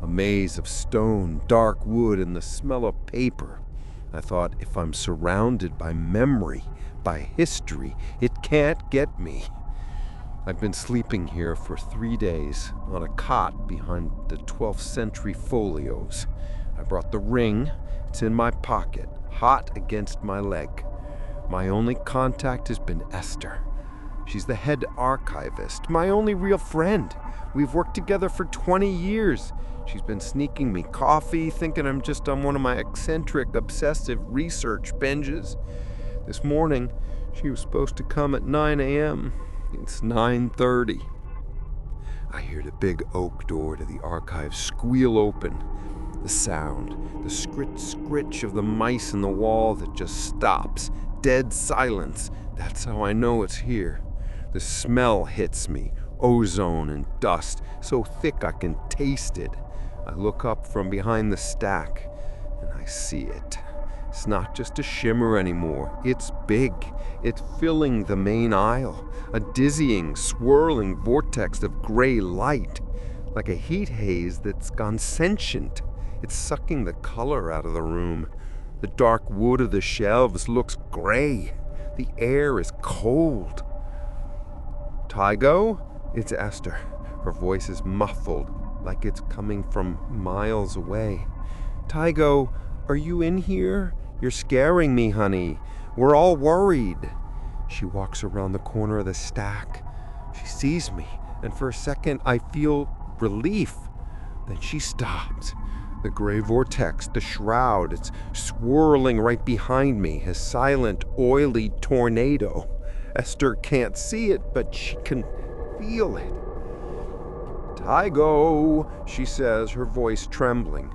A maze of stone, dark wood, and the smell of paper. I thought, if I'm surrounded by memory, by history, it can't get me. I've been sleeping here for 3 days on a cot behind the 12th century folios. I brought the ring. It's in my pocket, hot against my leg. My only contact has been Esther. She's the head archivist, my only real friend. We've worked together for 20 years. She's been sneaking me coffee, thinking I'm just on one of my eccentric, obsessive research binges. This morning, she was supposed to come at 9 a.m. It's 9:30. I hear the big oak door to the archive squeal open. The sound, the scritch of the mice in the wall that just stops. Dead silence. That's how I know it's here. The smell hits me. Ozone and dust, so thick I can taste it. I look up from behind the stack, and I see it. It's not just a shimmer anymore. It's big. It's filling the main aisle. A dizzying, swirling vortex of gray light. Like a heat haze that's gone sentient. It's sucking the color out of the room. The dark wood of the shelves looks gray. The air is cold. Tygo? It's Esther. Her voice is muffled, like it's coming from miles away. Tygo, are you in here? You're scaring me, honey. We're all worried. She walks around the corner of the stack. She sees me, and for a second I feel relief. Then she stops. The gray vortex, the shroud, it's swirling right behind me, a silent, oily tornado. Esther can't see it, but she can feel it. Tygo, she says, her voice trembling.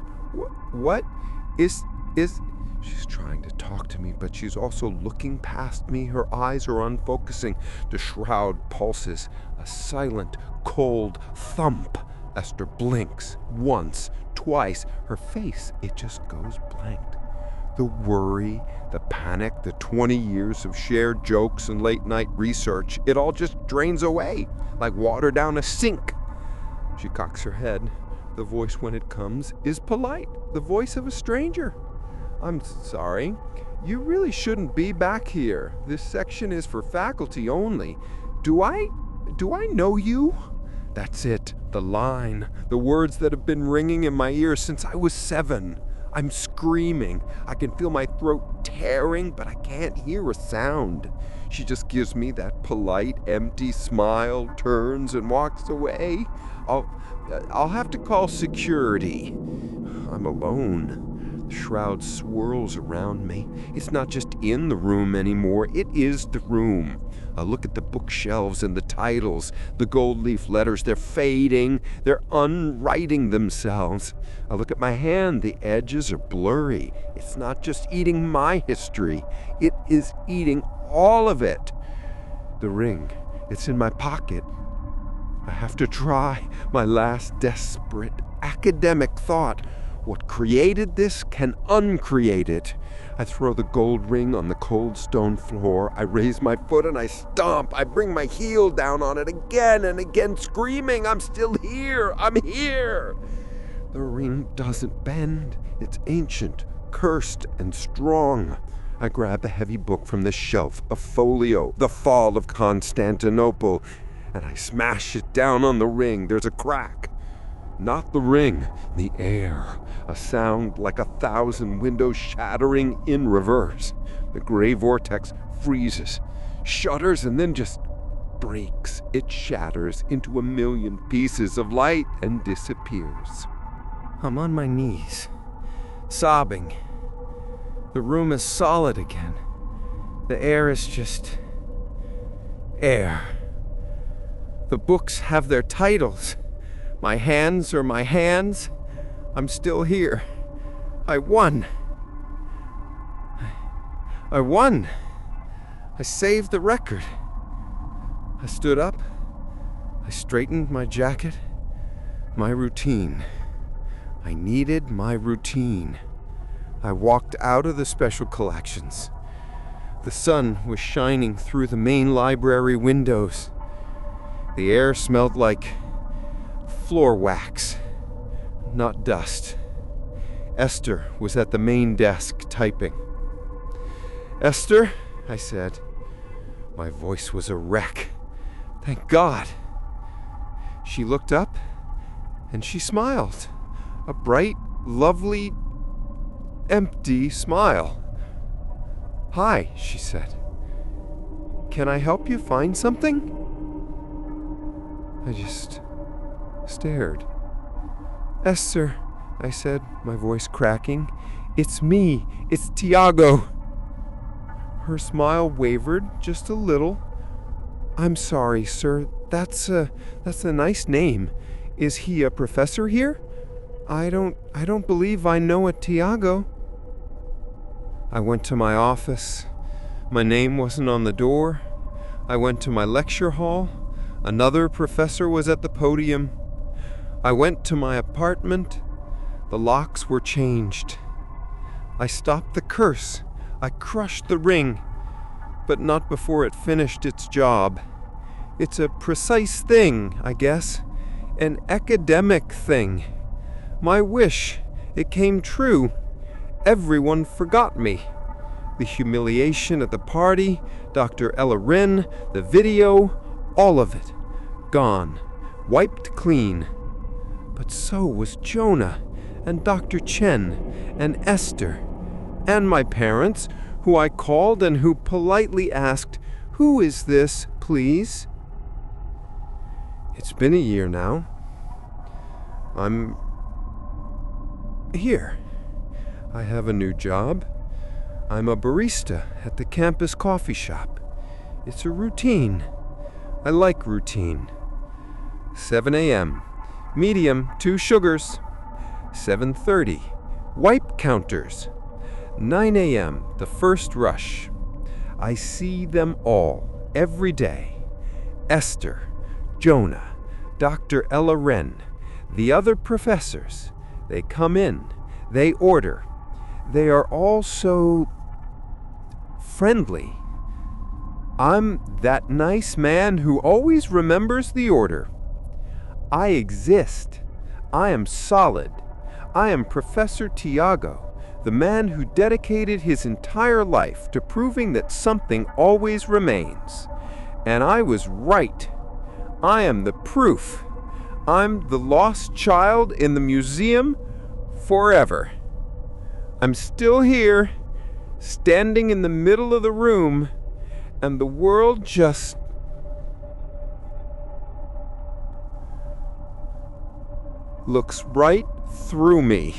What is... She's trying to talk to me, but she's also looking past me. Her eyes are unfocusing. The shroud pulses. A silent, cold thump. Esther blinks. Once, twice. Her face, it just goes blank. The worry, the panic, the 20 years of shared jokes and late-night research, it all just drains away, like water down a sink. She cocks her head. The voice, when it comes, is polite. The voice of a stranger. I'm sorry. You really shouldn't be back here. This section is for faculty only. Do I know you? That's it. The line. The words that have been ringing in my ears since I was 7. I'm screaming. I can feel my throat tearing, but I can't hear a sound. She just gives me that polite, empty smile, turns and walks away. I'll have to call security. I'm alone. The shroud swirls around me. It's not just in the room anymore, it is the room. I look at the bookshelves and the titles, the gold leaf letters, they're fading, they're unwriting themselves. I look at my hand, the edges are blurry. It's not just eating my history, it is eating all of it. The ring, it's in my pocket. I have to try. My last desperate academic thought. What created this can uncreate it. I throw the gold ring on the cold stone floor. I raise my foot and I stomp. I bring my heel down on it again and again, screaming, I'm still here. I'm here. The ring doesn't bend. It's ancient, cursed, and strong. I grab a heavy book from the shelf, a folio, The Fall of Constantinople, and I smash it down on the ring. There's a crack. Not the ring, the air. A sound like 1,000 windows shattering in reverse. The gray vortex freezes, shudders, and then just breaks. It shatters into 1,000,000 pieces of light and disappears. I'm on my knees, sobbing. The room is solid again. The air is just air. The books have their titles. My hands are my hands. I'm still here. I won. I won. I saved the record. I stood up. I straightened my jacket. My routine. I needed my routine. I walked out of the special collections. The sun was shining through the main library windows. The air smelled like floor wax, not dust. Esther was at the main desk typing. Esther, I said. My voice was a wreck. Thank God. She looked up and she smiled. A bright, lovely, empty smile. Hi, she said. Can I help you find something? I just stared. Esther, I said, my voice cracking. It's me. It's Tiago. Her smile wavered just a little. I'm sorry, sir. That's a nice name. Is he a professor here? I don't believe I know a Tiago. I went to my office. My name wasn't on the door. I went to my lecture hall. Another professor was at the podium. I went to my apartment. The locks were changed. I stopped the curse. I crushed the ring, but not before it finished its job. It's a precise thing, I guess, an academic thing. My wish, it came true. Everyone forgot me. The humiliation at the party, Dr. Ella Wren, the video, all of it. Gone. Wiped clean. But so was Jonah, and Dr. Chen, and Esther, and my parents, who I called and who politely asked, "Who is this, please?" It's been a year now. I'm here. I have a new job. I'm a barista at the campus coffee shop. It's a routine. I like routine. 7 a.m. Medium, 2 sugars. 7:30. Wipe counters. 9 a.m. The first rush. I see them all, every day. Esther, Jonah, Dr. Ella Wren, the other professors. They come in. They order. They are all so friendly. I'm that nice man who always remembers the order. I exist. I am solid. I am Professor Tiago, the man who dedicated his entire life to proving that something always remains. And I was right. I am the proof. I'm the lost child in the museum forever. I'm still here, standing in the middle of the room, and the world just looks right through me.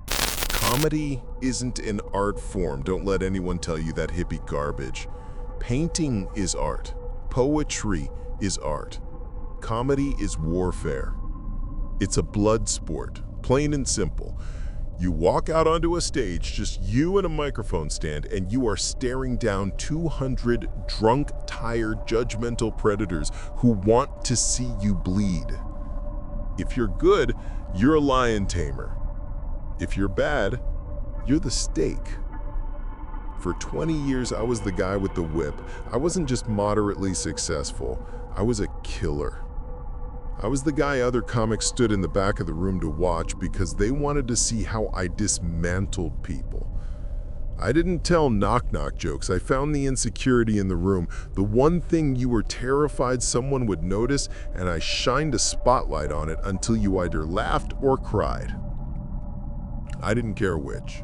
Comedy isn't an art form. Don't let anyone tell you that hippie garbage. Painting is art. Poetry is art. Comedy is warfare. It's a blood sport, plain and simple. You walk out onto a stage, just you and a microphone stand, and you are staring down 200 drunk, tired, judgmental predators who want to see you bleed. If you're good, you're a lion tamer. If you're bad, you're the steak. For 20 years, I was the guy with the whip. I wasn't just moderately successful, I was a killer. I was the guy other comics stood in the back of the room to watch because they wanted to see how I dismantled people. I didn't tell knock-knock jokes. I found the insecurity in the room, the one thing you were terrified someone would notice, and I shined a spotlight on it until you either laughed or cried. I didn't care which.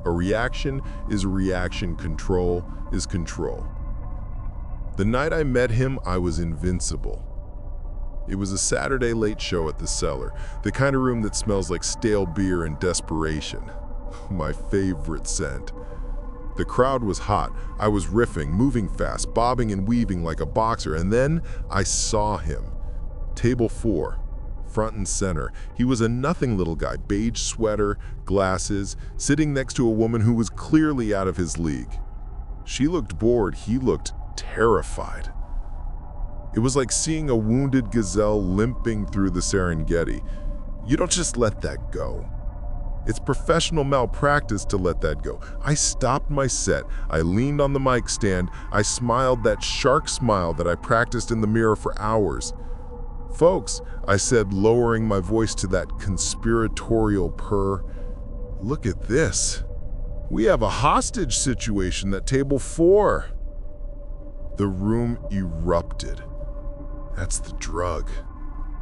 A reaction is a reaction, control is control. The night I met him, I was invincible. It was a Saturday late show at the Cellar, the kind of room that smells like stale beer and desperation. My favorite scent. The crowd was hot. I was riffing, moving fast, bobbing and weaving like a boxer, and then I saw him. Table 4, front and center. He was a nothing little guy, beige sweater, glasses, sitting next to a woman who was clearly out of his league. She looked bored, he looked terrified. It was like seeing a wounded gazelle limping through the Serengeti. You don't just let that go. It's professional malpractice to let that go. I stopped my set. I leaned on the mic stand. I smiled that shark smile that I practiced in the mirror for hours. "Folks," I said, lowering my voice to that conspiratorial purr, "look at this. We have a hostage situation at table 4. The room erupted. That's the drug.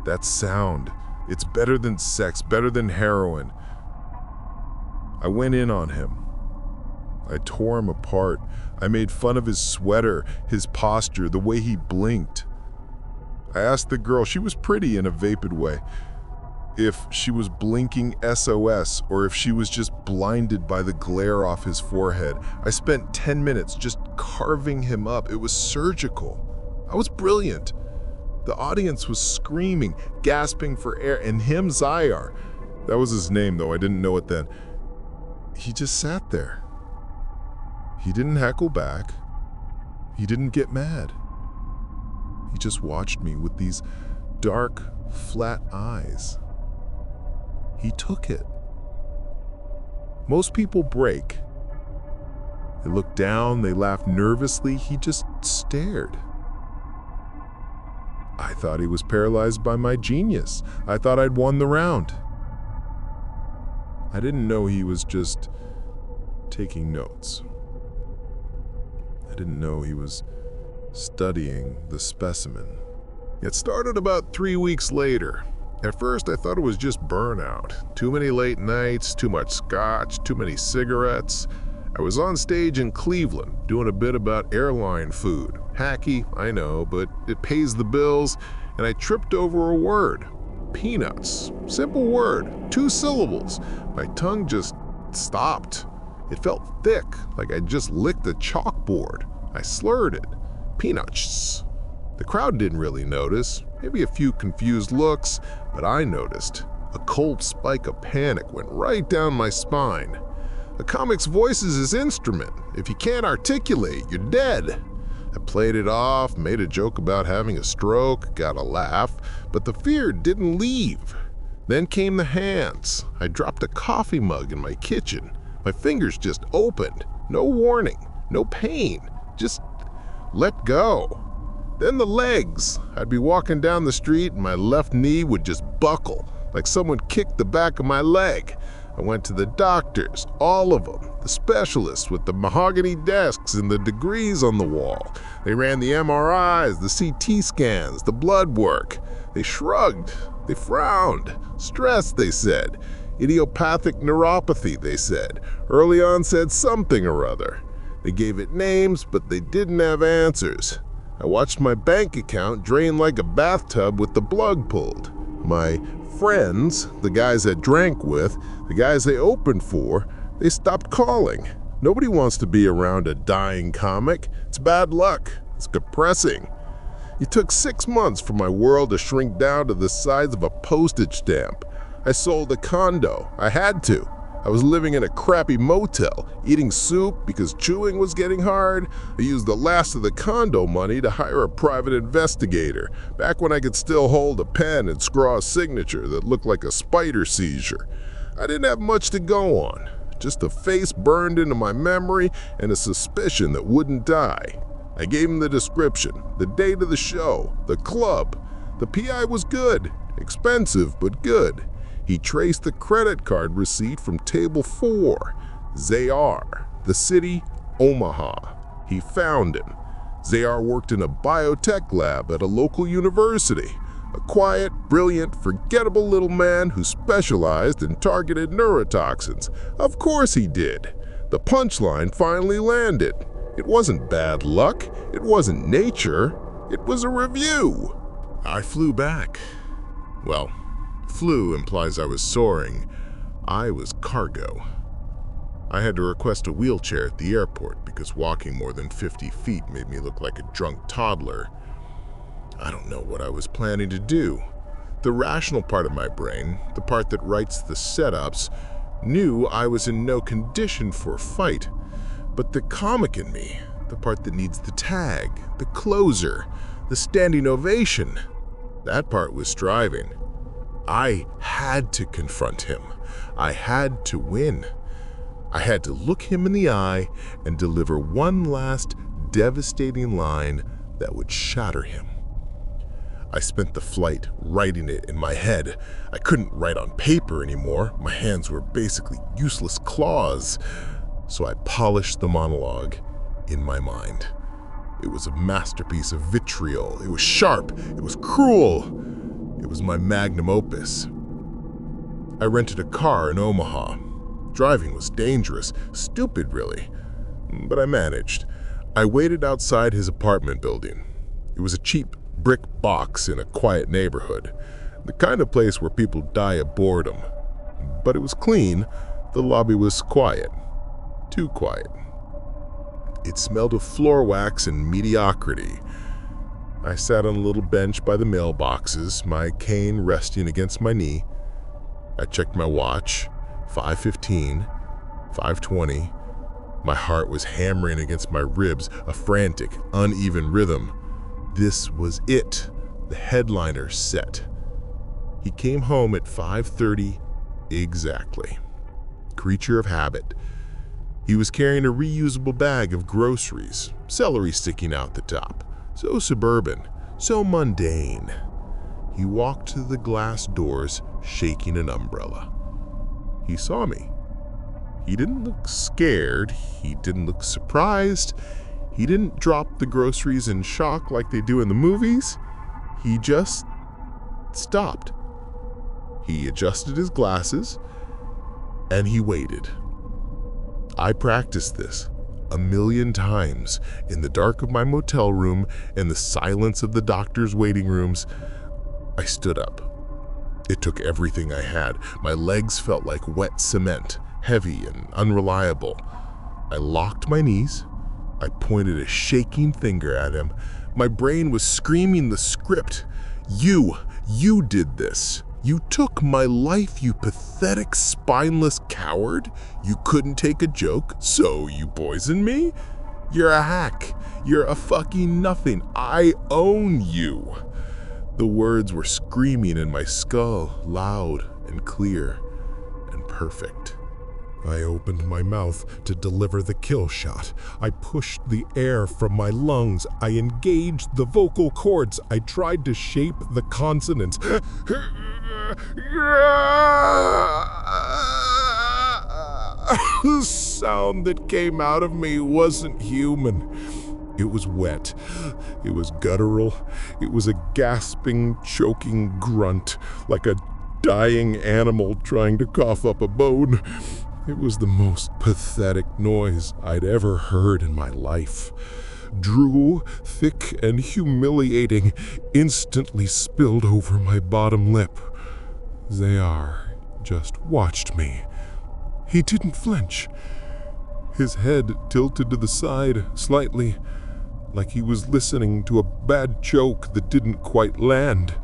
That sound. It's better than sex, better than heroin. I went in on him. I tore him apart. I made fun of his sweater, his posture, the way he blinked. I asked the girl, she was pretty in a vapid way, if she was blinking SOS or if she was just blinded by the glare off his forehead. I spent 10 minutes just carving him up. It was surgical. I was brilliant. The audience was screaming, gasping for air, and him, Zyar, that was his name though, I didn't know it then. He just sat there. He didn't heckle back. He didn't get mad. He just watched me with these dark, flat eyes. He took it. Most people break. They look down, they laugh nervously. He just stared. I thought he was paralyzed by my genius. I thought I'd won the round. I didn't know he was just taking notes. I didn't know he was studying the specimen. It started about 3 weeks later. At first, I thought it was just burnout. Too many late nights, too much scotch, too many cigarettes. I was on stage in Cleveland, doing a bit about airline food. Hacky, I know, but it pays the bills, and I tripped over a word. Peanuts. Simple word, 2 syllables. My tongue just stopped. It felt thick, like I just licked a chalkboard. I slurred it. Peanuts. The crowd didn't really notice, maybe a few confused looks, but I noticed. A cold spike of panic went right down my spine. A comic's voice is his instrument. If you can't articulate, you're dead. I played it off, made a joke about having a stroke, got a laugh, but the fear didn't leave. Then came the hands. I dropped a coffee mug in my kitchen. My fingers just opened. No warning, no pain, just let go. Then the legs. I'd be walking down the street and my left knee would just buckle, like someone kicked the back of my leg. I went to the doctors, all of them, the specialists with the mahogany desks and the degrees on the wall. They ran the MRIs, the CT scans, the blood work. They shrugged, they frowned. Stress, they said. Idiopathic neuropathy, they said. Early onset something or other. They gave it names, but they didn't have answers. I watched my bank account drain like a bathtub with the plug pulled. My friends, the guys I drank with, the guys I opened for, they stopped calling. Nobody wants to be around a dying comic. It's bad luck. It's depressing. It took 6 months for my world to shrink down to the size of a postage stamp. I sold a condo. I had to. I was living in a crappy motel, eating soup because chewing was getting hard. I used the last of the condo money to hire a private investigator, back when I could still hold a pen and scrawl a signature that looked like a spider seizure. I didn't have much to go on, just a face burned into my memory and a suspicion that wouldn't die. I gave him the description, the date of the show, the club. The PI was good, expensive but good. He traced the credit card receipt from table 4. Zayar, the city, Omaha. He found him. Zayar worked in a biotech lab at a local university. A quiet, brilliant, forgettable little man who specialized in targeted neurotoxins. Of course he did. The punchline finally landed. It wasn't bad luck. It wasn't nature. It was a review. I flew back. Well, flew implies I was soaring. I was cargo. I had to request a wheelchair at the airport because walking more than 50 feet made me look like a drunk toddler. I don't know what I was planning to do. The rational part of my brain, the part that writes the setups, knew I was in no condition for a fight. But the comic in me, the part that needs the tag, the closer, the standing ovation, that part was striving. I had to confront him. I had to win. I had to look him in the eye and deliver one last devastating line that would shatter him. I spent the flight writing it in my head. I couldn't write on paper anymore. My hands were basically useless claws. So I polished the monologue in my mind. It was a masterpiece of vitriol. It was sharp. It was cruel. It was my magnum opus. I rented a car in Omaha. Driving was dangerous, stupid really, but I managed. I waited outside his apartment building. It was a cheap brick box in a quiet neighborhood, the kind of place where people die of boredom. But it was clean. The lobby was quiet. Too quiet. It smelled of floor wax and mediocrity. I sat on a little bench by the mailboxes, my cane resting against my knee. I checked my watch, 5:15, 5:20. My heart was hammering against my ribs, a frantic, uneven rhythm. This was it, the headliner set. He came home at 5:30 exactly. Creature of habit. He was carrying a reusable bag of groceries, celery sticking out the top. So suburban, so mundane. He walked to the glass doors, shaking an umbrella. He saw me. He didn't look scared. He didn't look surprised. He didn't drop the groceries in shock like they do in the movies. He just stopped. He adjusted his glasses, and he waited. I practiced this 1,000,000 times in the dark of my motel room, in the silence of the doctor's waiting rooms. I stood up. It took everything I had. My legs felt like wet cement, heavy and unreliable. I locked my knees. I pointed a shaking finger at him. My brain was screaming the script. You did this. You took my life, you pathetic, spineless coward. You couldn't take a joke, so you poisoned me? You're a hack. You're a fucking nothing. I own you. The words were screaming in my skull, loud and clear and perfect. I opened my mouth to deliver the kill shot. I pushed the air from my lungs. I engaged the vocal cords. I tried to shape the consonants. The sound that came out of me wasn't human. It was wet. It was guttural. It was a gasping, choking grunt, like a dying animal trying to cough up a bone. It was the most pathetic noise I'd ever heard in my life. Drool, thick and humiliating, instantly spilled over my bottom lip. Zayar just watched me. He didn't flinch. His head tilted to the side slightly, like he was listening to a bad joke that didn't quite land.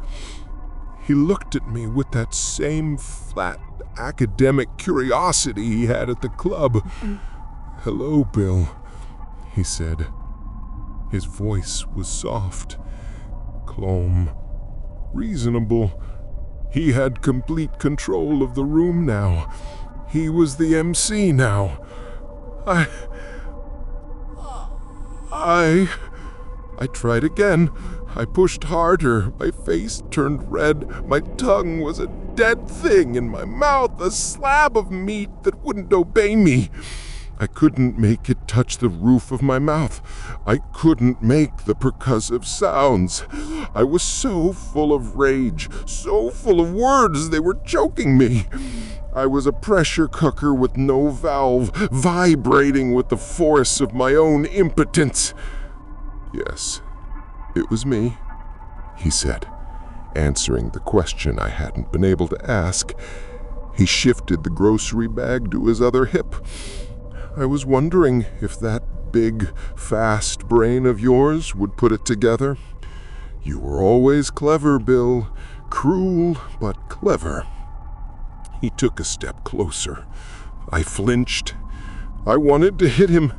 He looked at me with that same flat, academic curiosity he had at the club. "Hello, Bill," he said. His voice was soft, calm, reasonable. He had complete control of the room now. He was the MC now. I tried again. I pushed harder. My face turned red. My tongue was a dead thing in my mouth, a slab of meat that wouldn't obey me. I couldn't make it touch the roof of my mouth. I couldn't make the percussive sounds. I was so full of rage, so full of words they were choking me. I was a pressure cooker with no valve, vibrating with the force of my own impotence. "Yes, it was me," he said, answering the question I hadn't been able to ask. He shifted the grocery bag to his other hip. "I was wondering if that big, fast brain of yours would put it together. You were always clever, Bill. Cruel, but clever." He took a step closer. I flinched. I wanted to hit him.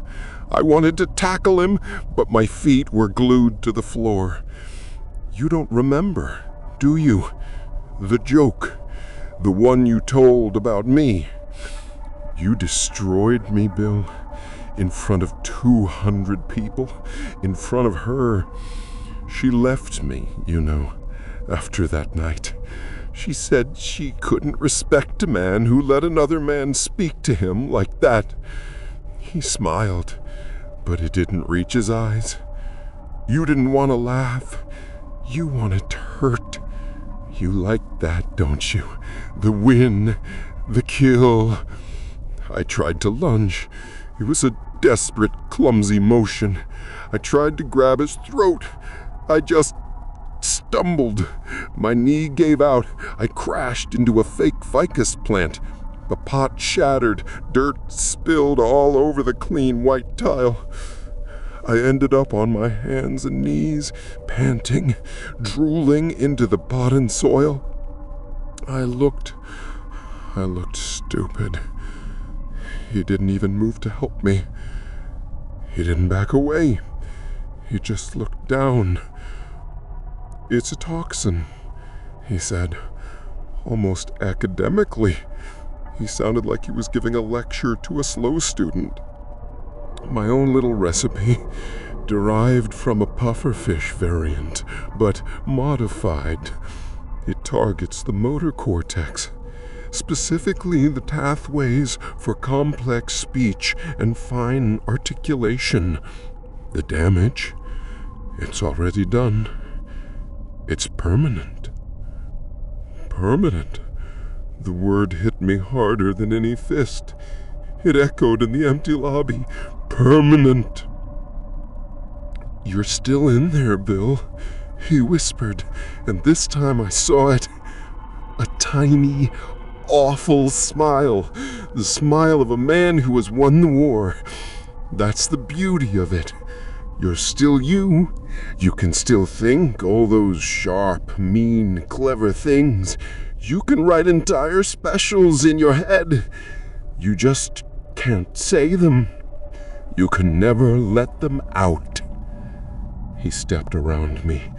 I wanted to tackle him, but my feet were glued to the floor. "You don't remember, do you? The joke. The one you told about me. You destroyed me, Bill, in front of 200 people, in front of her. She left me, after that night. She said she couldn't respect a man who let another man speak to him like that. He smiled, but it didn't reach his eyes. You didn't want to laugh. You wanted to hurt. You like that, don't you? The win, the kill." I tried to lunge. It was a desperate, clumsy motion. I tried to grab his throat. I just stumbled. My knee gave out. I crashed into a fake ficus plant. The pot shattered. Dirt spilled all over the clean white tile. I ended up on my hands and knees, panting, drooling into the pot and soil. I looked stupid. He didn't even move to help me. He didn't back away. He just looked down. "It's a toxin," he said, almost academically. He sounded like he was giving a lecture to a slow student. "My own little recipe, derived from a pufferfish variant, but modified. It targets the motor cortex, specifically the pathways for complex speech and fine articulation. The damage, it's already done. It's permanent." Permanent. The word hit me harder than any fist. It echoed in the empty lobby. Permanent. "You're still in there, Bill," he whispered, and this time I saw it. A tiny, awful smile. The smile of a man who has won the war. That's the beauty of it. You're still you. You can still think all those sharp, mean, clever things. You can write entire specials in your head. You just can't say them. You can never let them out. He stepped around me,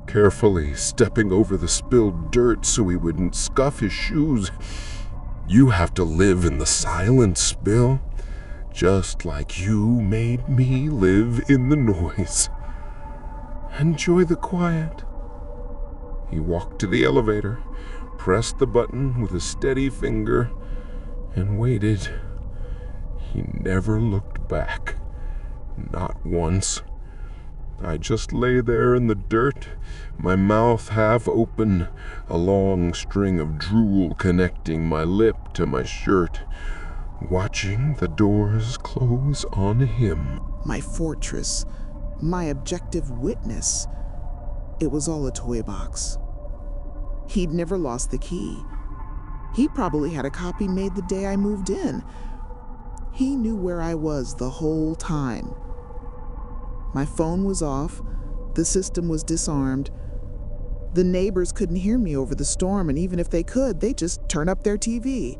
carefully stepping over the spilled dirt so he wouldn't scuff his shoes. "You have to live in the silence, Bill, just like you made me live in the noise. Enjoy the quiet." He walked to the elevator, pressed the button with a steady finger, and waited. He never looked back. Not once. I just lay there in the dirt, my mouth half open, a long string of drool connecting my lip to my shirt, watching the doors close on him. My fortress, my objective witness. It was all a toy box. He'd never lost the key. He probably had a copy made the day I moved in. He knew where I was the whole time. My phone was off, the system was disarmed. The neighbors couldn't hear me over the storm, and even if they could, they'd just turn up their TV.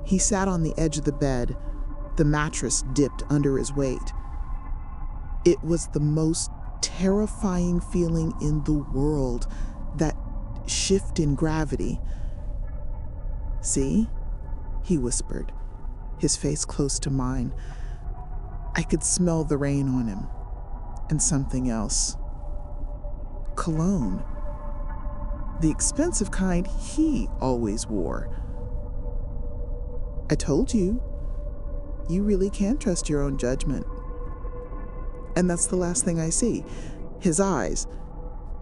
He sat on the edge of the bed, the mattress dipped under his weight. It was the most terrifying feeling in the world, that shift in gravity. "See?" he whispered, his face close to mine. I could smell the rain on him, and something else. Cologne. The expensive kind he always wore. "I told you, you really can trust your own judgment." And that's the last thing I see. His eyes,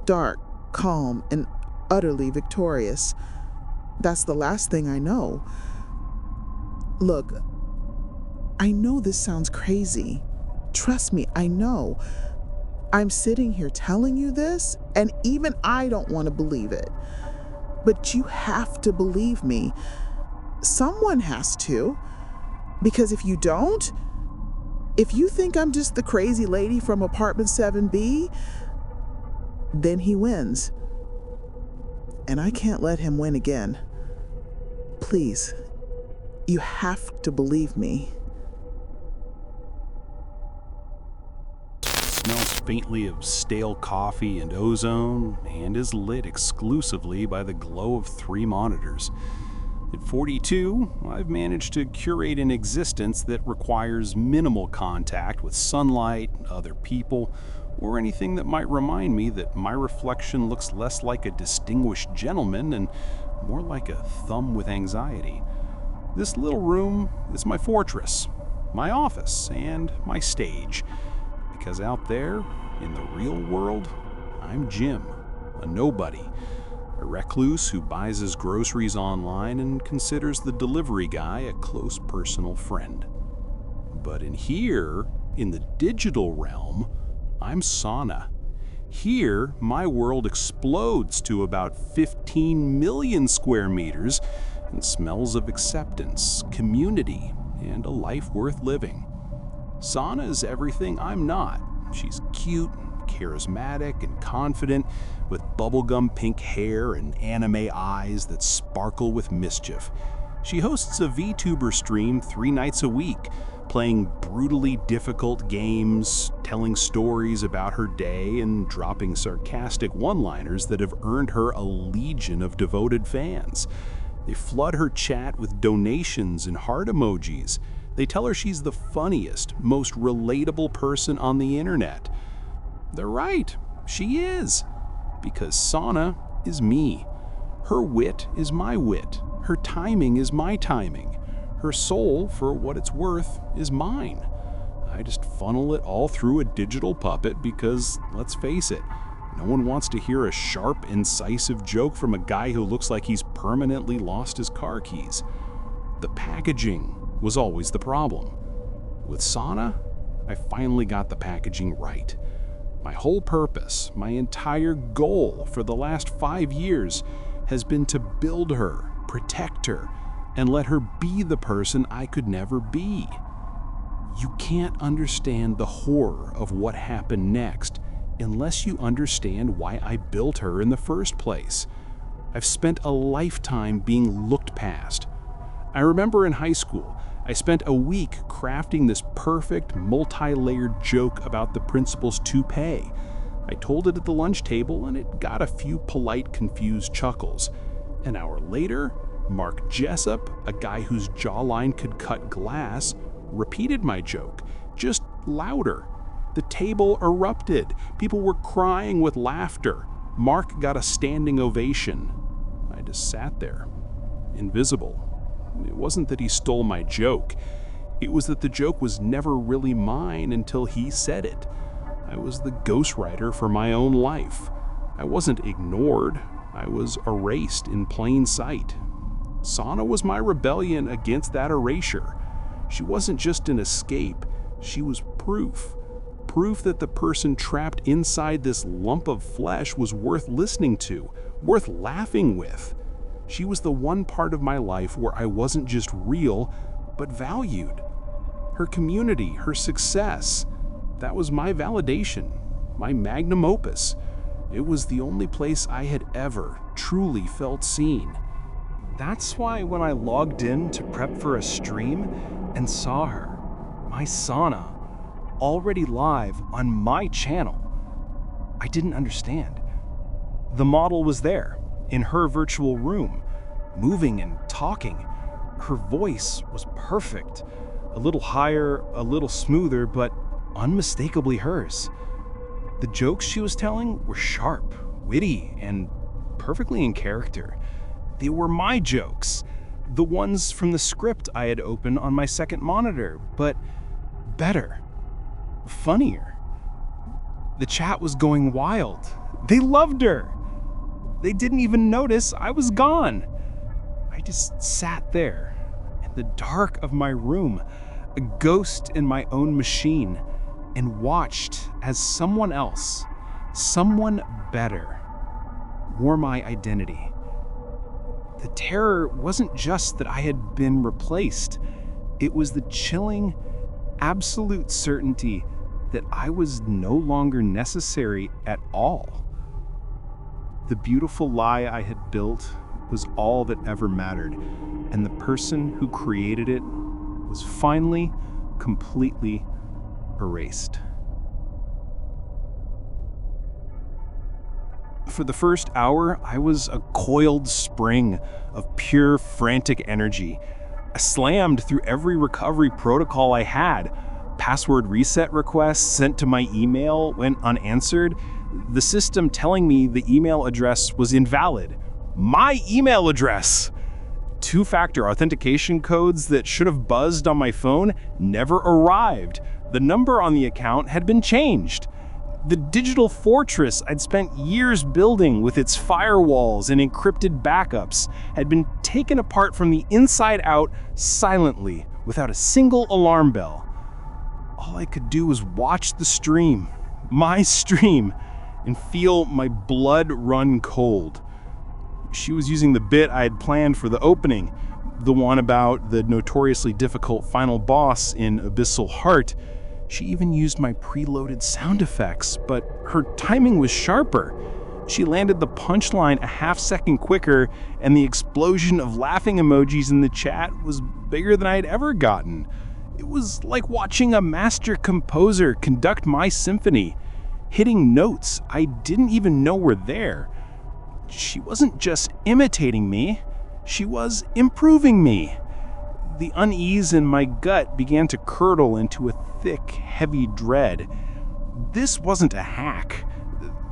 dark, calm, and utterly victorious. That's the last thing I know. Look, I know this sounds crazy. Trust me, I know. I'm sitting here telling you this, and even I don't want to believe it. But you have to believe me. Someone has to. Because if you don't, if you think I'm just the crazy lady from apartment 7B, then he wins. And I can't let him win again. Please, you have to believe me. Smells faintly of stale coffee and ozone, and is lit exclusively by the glow of 3 monitors. At 42, I've managed to curate an existence that requires minimal contact with sunlight, other people, or anything that might remind me that my reflection looks less like a distinguished gentleman and more like a thumb with anxiety. This little room is my fortress, my office, and my stage. Because out there, in the real world, I'm Jim, a nobody. A recluse who buys his groceries online and considers the delivery guy a close personal friend. But in here, in the digital realm, I'm Sana. Here, my world explodes to about 15 million square meters and smells of acceptance, community, and a life worth living. Sana is everything I'm not. She's cute, charismatic, and confident, with bubblegum pink hair and anime eyes that sparkle with mischief. She hosts a VTuber stream 3 nights a week, playing brutally difficult games, telling stories about her day, and dropping sarcastic one-liners that have earned her a legion of devoted fans. They flood her chat with donations and heart emojis. They tell her she's the funniest, most relatable person on the internet. They're right, she is. Because Sana is me. Her wit is my wit. Her timing is my timing. Her soul, for what it's worth, is mine. I just funnel it all through a digital puppet because, let's face it, no one wants to hear a sharp, incisive joke from a guy who looks like he's permanently lost his car keys. The packaging was always the problem. With Sana, I finally got the packaging right. My whole purpose, my entire goal for the last 5 years has been to build her, protect her, and let her be the person I could never be. You can't understand the horror of what happened next unless you understand why I built her in the first place. I've spent a lifetime being looked past. I remember in high school, I spent a week crafting this perfect, multi-layered joke about the principal's toupee. I told it at the lunch table, and it got a few polite, confused chuckles. An hour later, Mark Jessup, a guy whose jawline could cut glass, repeated my joke, just louder. The table erupted. People were crying with laughter. Mark got a standing ovation. I just sat there, invisible. It wasn't that he stole my joke. It was that the joke was never really mine until he said it. I was the ghostwriter for my own life. I wasn't ignored. I was erased in plain sight. Sana was my rebellion against that erasure. She wasn't just an escape. She was proof. Proof that the person trapped inside this lump of flesh was worth listening to, worth laughing with. She was the one part of my life where I wasn't just real, but valued. Her community, her success, that was my validation, my magnum opus. It was the only place I had ever truly felt seen. That's why when I logged in to prep for a stream and saw her, my sauna, already live on my channel, I didn't understand. The model was there, in her virtual room, moving and talking. Her voice was perfect, a little higher, a little smoother, but unmistakably hers. The jokes she was telling were sharp, witty, and perfectly in character. They were my jokes, the ones from the script I had opened on my second monitor, but better, funnier. The chat was going wild. They loved her. They didn't even notice I was gone. I just sat there in the dark of my room, a ghost in my own machine, and watched as someone else, someone better, wore my identity. The terror wasn't just that I had been replaced. It was the chilling, absolute certainty that I was no longer necessary at all. The beautiful lie I had built was all that ever mattered, and the person who created it was finally completely erased. For the first hour, I was a coiled spring of pure frantic energy. I slammed through every recovery protocol I had. Password reset requests sent to my email went unanswered. The system telling me the email address was invalid. My email address! Two-factor authentication codes that should have buzzed on my phone never arrived. The number on the account had been changed. The digital fortress I'd spent years building with its firewalls and encrypted backups had been taken apart from the inside out silently, without a single alarm bell. All I could do was watch the stream, my stream, and feel my blood run cold. She was using the bit I had planned for the opening, the one about the notoriously difficult final boss in Abyssal Heart. She even used my preloaded sound effects, but her timing was sharper. She landed the punchline a half-second quicker, and the explosion of laughing emojis in the chat was bigger than I had ever gotten. It was like watching a master composer conduct my symphony, hitting notes I didn't even know were there. She wasn't just imitating me, she was improving me. The unease in my gut began to curdle into a thick, heavy dread. This wasn't a hack.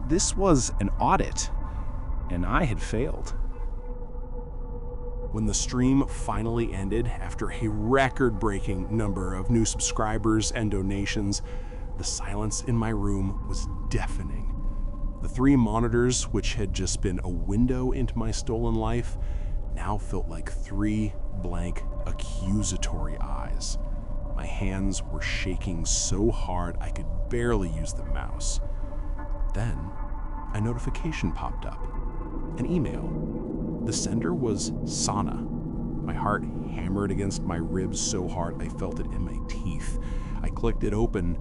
This was an audit, and I had failed. When the stream finally ended, after a record-breaking number of new subscribers and donations, the silence in my room was deafening. The three monitors, which had just been a window into my stolen life, now felt like three blank, accusatory eyes. My hands were shaking so hard I could barely use the mouse. Then, a notification popped up. An email. The sender was Sana. My heart hammered against my ribs so hard I felt it in my teeth. I clicked it open.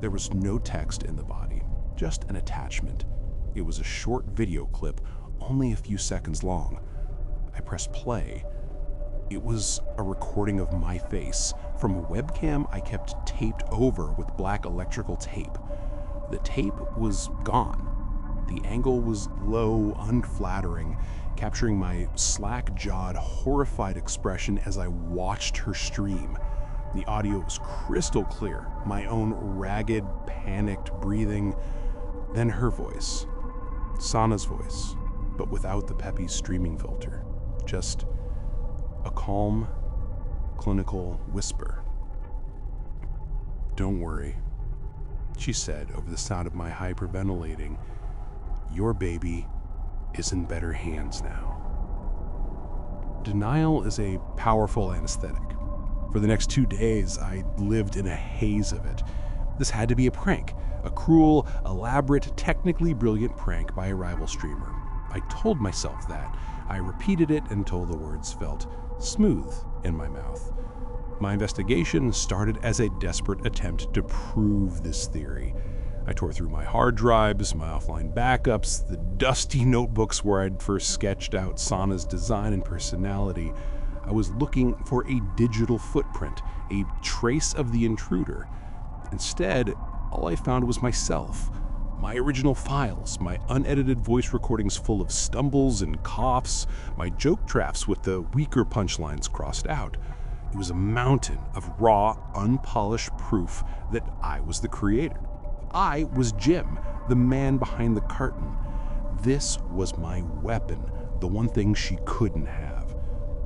There was no text in the body, just an attachment. It was a short video clip, only a few seconds long. I pressed play. It was a recording of my face from a webcam I kept taped over with black electrical tape. The tape was gone. The angle was low, unflattering, capturing my slack-jawed, horrified expression as I watched her stream. The audio was crystal clear, my own ragged, panicked breathing, then her voice. Sana's voice, but without the peppy streaming filter. Just a calm, clinical whisper. "Don't worry," she said over the sound of my hyperventilating. "Your baby is in better hands now." Denial is a powerful anesthetic. For the next 2 days, I lived in a haze of it. This had to be a prank, a cruel, elaborate, technically brilliant prank by a rival streamer. I told myself that. I repeated it until the words felt smooth in my mouth. My investigation started as a desperate attempt to prove this theory. I tore through my hard drives, my offline backups, the dusty notebooks where I'd first sketched out Sana's design and personality. I was looking for a digital footprint, a trace of the intruder. Instead, all I found was myself, my original files, my unedited voice recordings full of stumbles and coughs, my joke drafts with the weaker punchlines crossed out. It was a mountain of raw, unpolished proof that I was the creator. I was Jim, the man behind the curtain. This was my weapon, the one thing she couldn't have.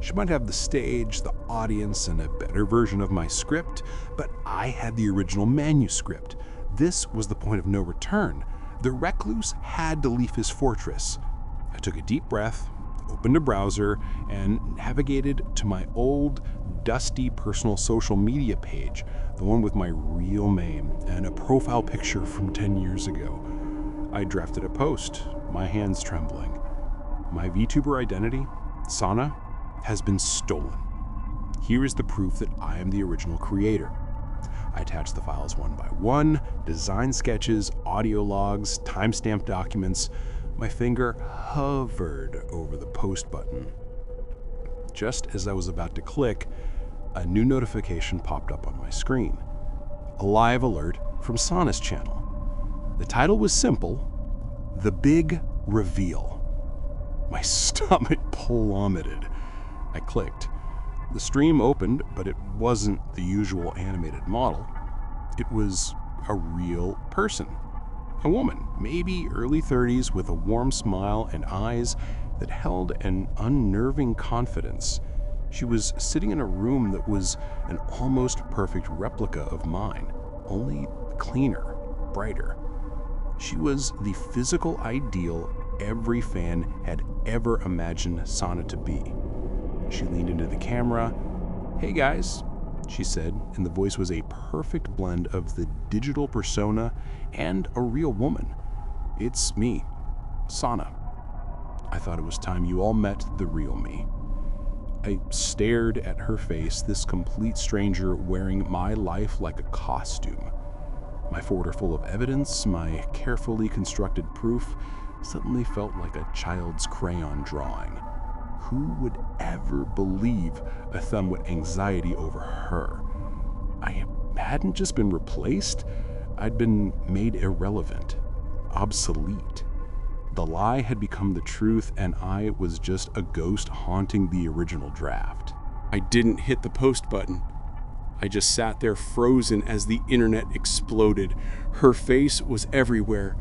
She might have the stage, the audience, and a better version of my script, but I had the original manuscript. This was the point of no return. The recluse had to leave his fortress. I took a deep breath, opened a browser, and navigated to my old, dusty personal social media page, the one with my real name and a profile picture from 10 years ago. I drafted a post, my hands trembling. My VTuber identity, Sana, has been stolen. Here is the proof that I am the original creator. I attached the files one by one, design sketches, audio logs, timestamp documents. My finger hovered over the post button. Just as I was about to click, a new notification popped up on my screen. A live alert from Sana's channel. The title was simple, The Big Reveal. My stomach plummeted. I clicked. The stream opened, but it wasn't the usual animated model. It was a real person. A woman, maybe early 30s, with a warm smile and eyes that held an unnerving confidence. She was sitting in a room that was an almost perfect replica of mine, only cleaner, brighter. She was the physical ideal every fan had ever imagined Sana to be. She leaned into the camera. "Hey guys," she said, and the voice was a perfect blend of the digital persona and a real woman. "It's me, Sana. I thought it was time you all met the real me." I stared at her face, this complete stranger wearing my life like a costume. My folder full of evidence, my carefully constructed proof, suddenly felt like a child's crayon drawing. Who would ever believe a thumb with anxiety over her? I hadn't just been replaced, I'd been made irrelevant, obsolete. The lie had become the truth, and I was just a ghost haunting the original draft. I didn't hit the post button. I just sat there frozen as the internet exploded. Her face was everywhere.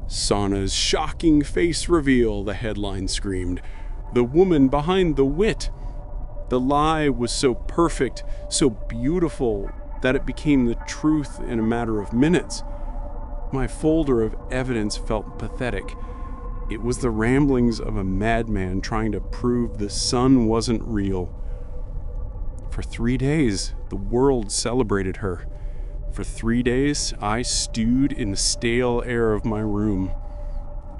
"Sana's shocking face reveal," the headline screamed. "The woman behind the wit." The lie was so perfect, so beautiful, that it became the truth in a matter of minutes. My folder of evidence felt pathetic. It was the ramblings of a madman trying to prove the sun wasn't real. For 3 days, the world celebrated her. For 3 days, I stewed in the stale air of my room.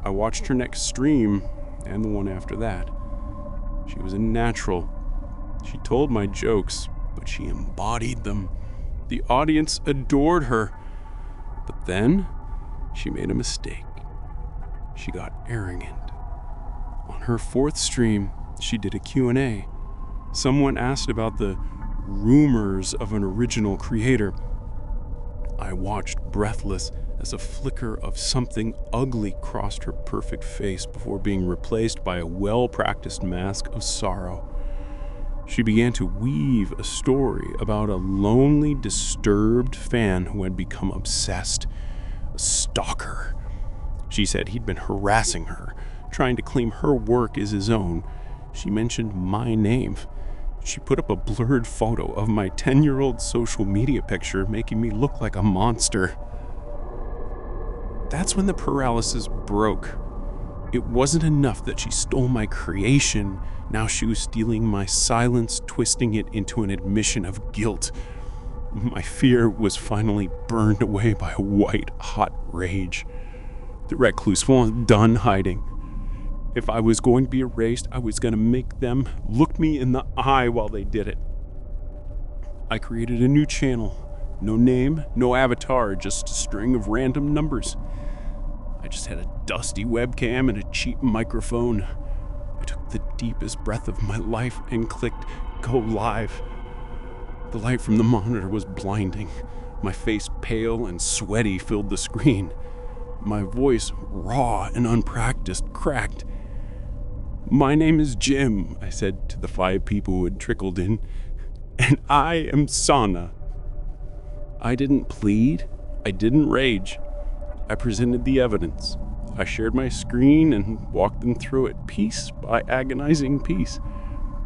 I watched her next stream, and the one after that. She was a natural. She told my jokes, but she embodied them. The audience adored her. But then, she made a mistake. She got arrogant. On her 4th stream, she did a Q&A. Someone asked about the rumors of an original creator. I watched breathless as a flicker of something ugly crossed her perfect face before being replaced by a well-practiced mask of sorrow. She began to weave a story about a lonely, disturbed fan who had become obsessed, a stalker. She said he'd been harassing her, trying to claim her work as his own. She mentioned my name. She put up a blurred photo of my 10-year-old social media picture, making me look like a monster. That's when the paralysis broke. It wasn't enough that she stole my creation. Now she was stealing my silence, twisting it into an admission of guilt. My fear was finally burned away by a white-hot rage. The recluse wasn't done hiding. If I was going to be erased, I was going to make them look me in the eye while they did it. I created a new channel, No name, no avatar, just a string of random numbers. I just had a dusty webcam and a cheap microphone. I took the deepest breath of my life and clicked go live. The light from the monitor was blinding. My face, pale and sweaty, filled the screen. My voice, raw and unpracticed, cracked. "My name is Jim," I said to the 5 people who had trickled in, "and I am Sana." I didn't plead. I didn't rage. I presented the evidence. I shared my screen and walked them through it, piece by agonizing piece.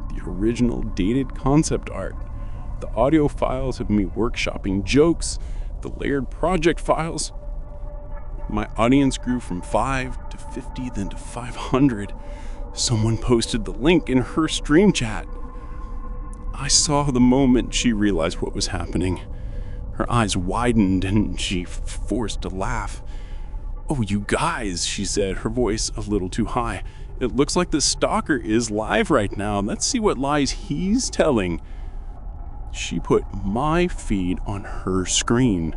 The original dated concept art, the audio files of me workshopping jokes, the layered project files. My audience grew from 5 to 50, then to 500. Someone posted the link in her stream chat. I saw the moment she realized what was happening. Her eyes widened and she forced a laugh. "Oh, you guys," she said, her voice a little too high. "It looks like the stalker is live right now. Let's see what lies he's telling." She put my feed on her screen.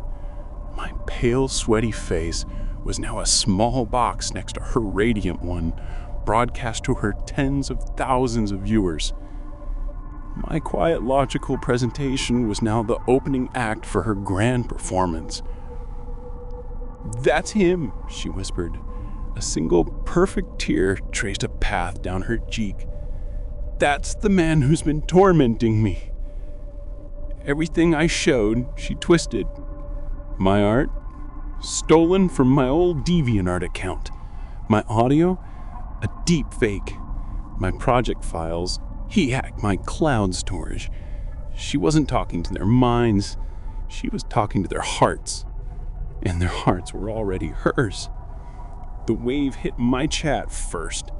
My pale, sweaty face was now a small box next to her radiant one, broadcast to her tens of thousands of viewers. My quiet, logical presentation was now the opening act for her grand performance. "That's him," she whispered. A single perfect tear traced a path down her cheek. "That's the man who's been tormenting me." Everything I showed, she twisted. My art, stolen from my old DeviantArt account. My audio, a deep fake. My project files, he hacked my cloud storage. She wasn't talking to their minds, she was talking to their hearts. And their hearts were already hers. The wave hit my chat first.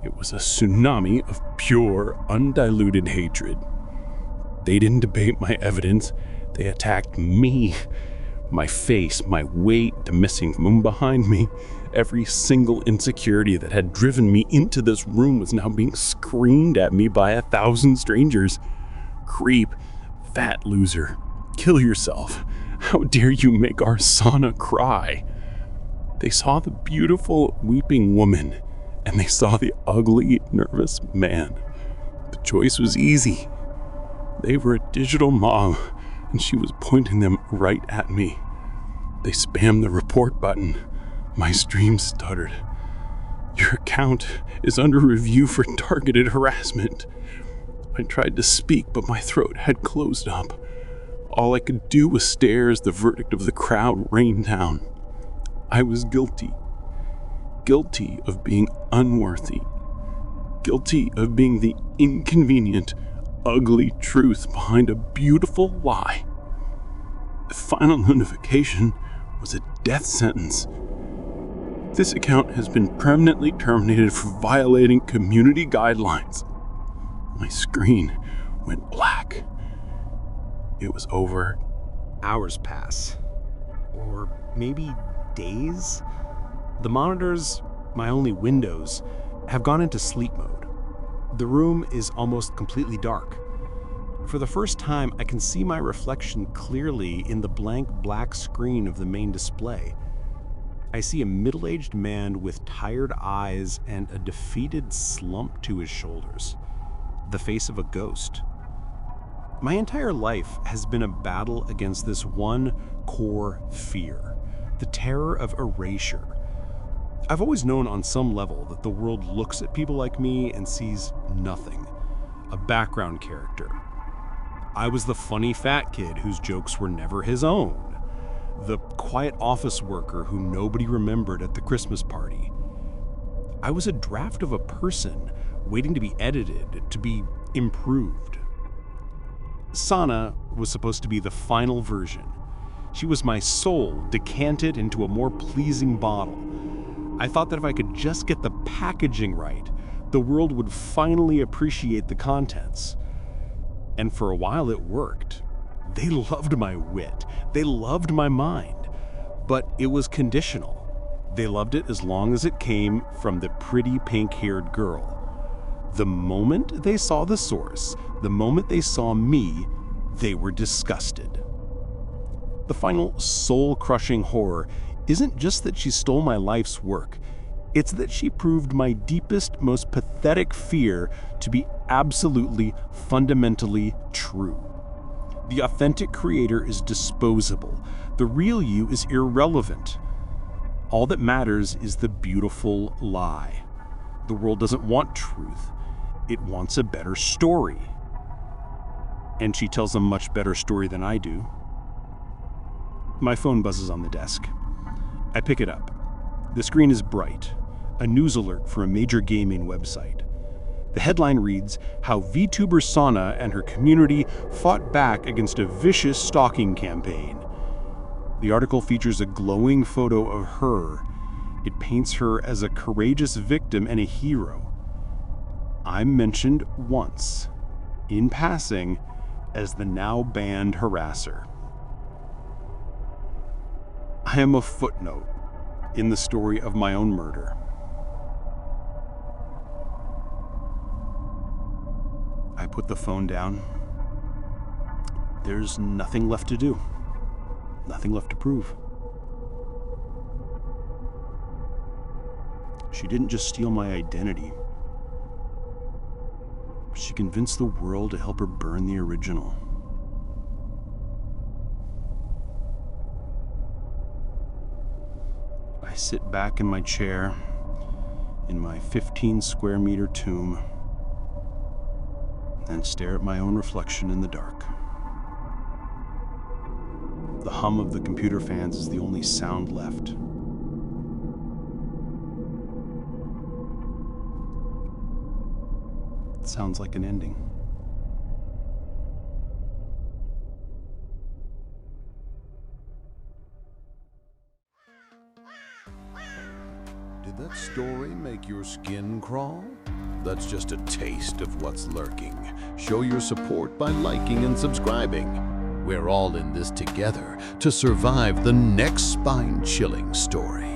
It was a tsunami of pure, undiluted hatred. They didn't debate my evidence, they attacked me. My face, my weight, the missing room behind me. Every single insecurity that had driven me into this room was now being screamed at me by 1,000 strangers. Creep, fat loser, kill yourself. How dare you make our Sana cry? They saw the beautiful, weeping woman, and they saw the ugly, nervous man. The choice was easy. They were a digital mob, and she was pointing them right at me. They spammed the report button. My stream stuttered. "Your account is under review for targeted harassment." I tried to speak, but my throat had closed up. All I could do was stare as the verdict of the crowd rained down. I was guilty. Guilty of being unworthy. Guilty of being the inconvenient, ugly truth behind a beautiful lie. The final notification was a death sentence. This account has been permanently terminated for violating community guidelines. My screen went black. It was over. Hours pass. Or maybe days? The monitors, my only windows, have gone into sleep mode. The room is almost completely dark. For the first time, I can see my reflection clearly in the blank black screen of the main display. I see a middle-aged man with tired eyes and a defeated slump to his shoulders. The face of a ghost. My entire life has been a battle against this one core fear, the terror of erasure. I've always known on some level that the world looks at people like me and sees nothing, a background character. I was the funny fat kid whose jokes were never his own, the quiet office worker who nobody remembered at the Christmas party. I was a draft of a person waiting to be edited, to be improved. Sana was supposed to be the final version. She was my soul decanted into a more pleasing bottle. I thought that if I could just get the packaging right, the world would finally appreciate the contents. And for a while it worked. They loved my wit. They loved my mind. But it was conditional. They loved it as long as it came from the pretty pink-haired girl. The moment they saw the source, the moment they saw me, they were disgusted. The final soul-crushing horror isn't just that she stole my life's work. It's that she proved my deepest, most pathetic fear to be absolutely, fundamentally true. The authentic creator is disposable. The real you is irrelevant. All that matters is the beautiful lie. The world doesn't want truth. It wants a better story. And she tells a much better story than I do. My phone buzzes on the desk. I pick it up. The screen is bright, a news alert for a major gaming website. The headline reads, "How VTuber Sana and her community fought back against a vicious stalking campaign." The article features a glowing photo of her. It paints her as a courageous victim and a hero. I'm mentioned once, in passing, as the now banned harasser. I am a footnote in the story of my own murder. I put the phone down. There's nothing left to do. Nothing left to prove. She didn't just steal my identity. She convinced the world to help her burn the original. I sit back in my chair, in my 15 square meter tomb, and stare at my own reflection in the dark. The hum of the computer fans is the only sound left. It sounds like an ending. Did that story make your skin crawl? That's just a taste of what's lurking. Show your support by liking and subscribing. We're all in this together to survive the next spine-chilling story.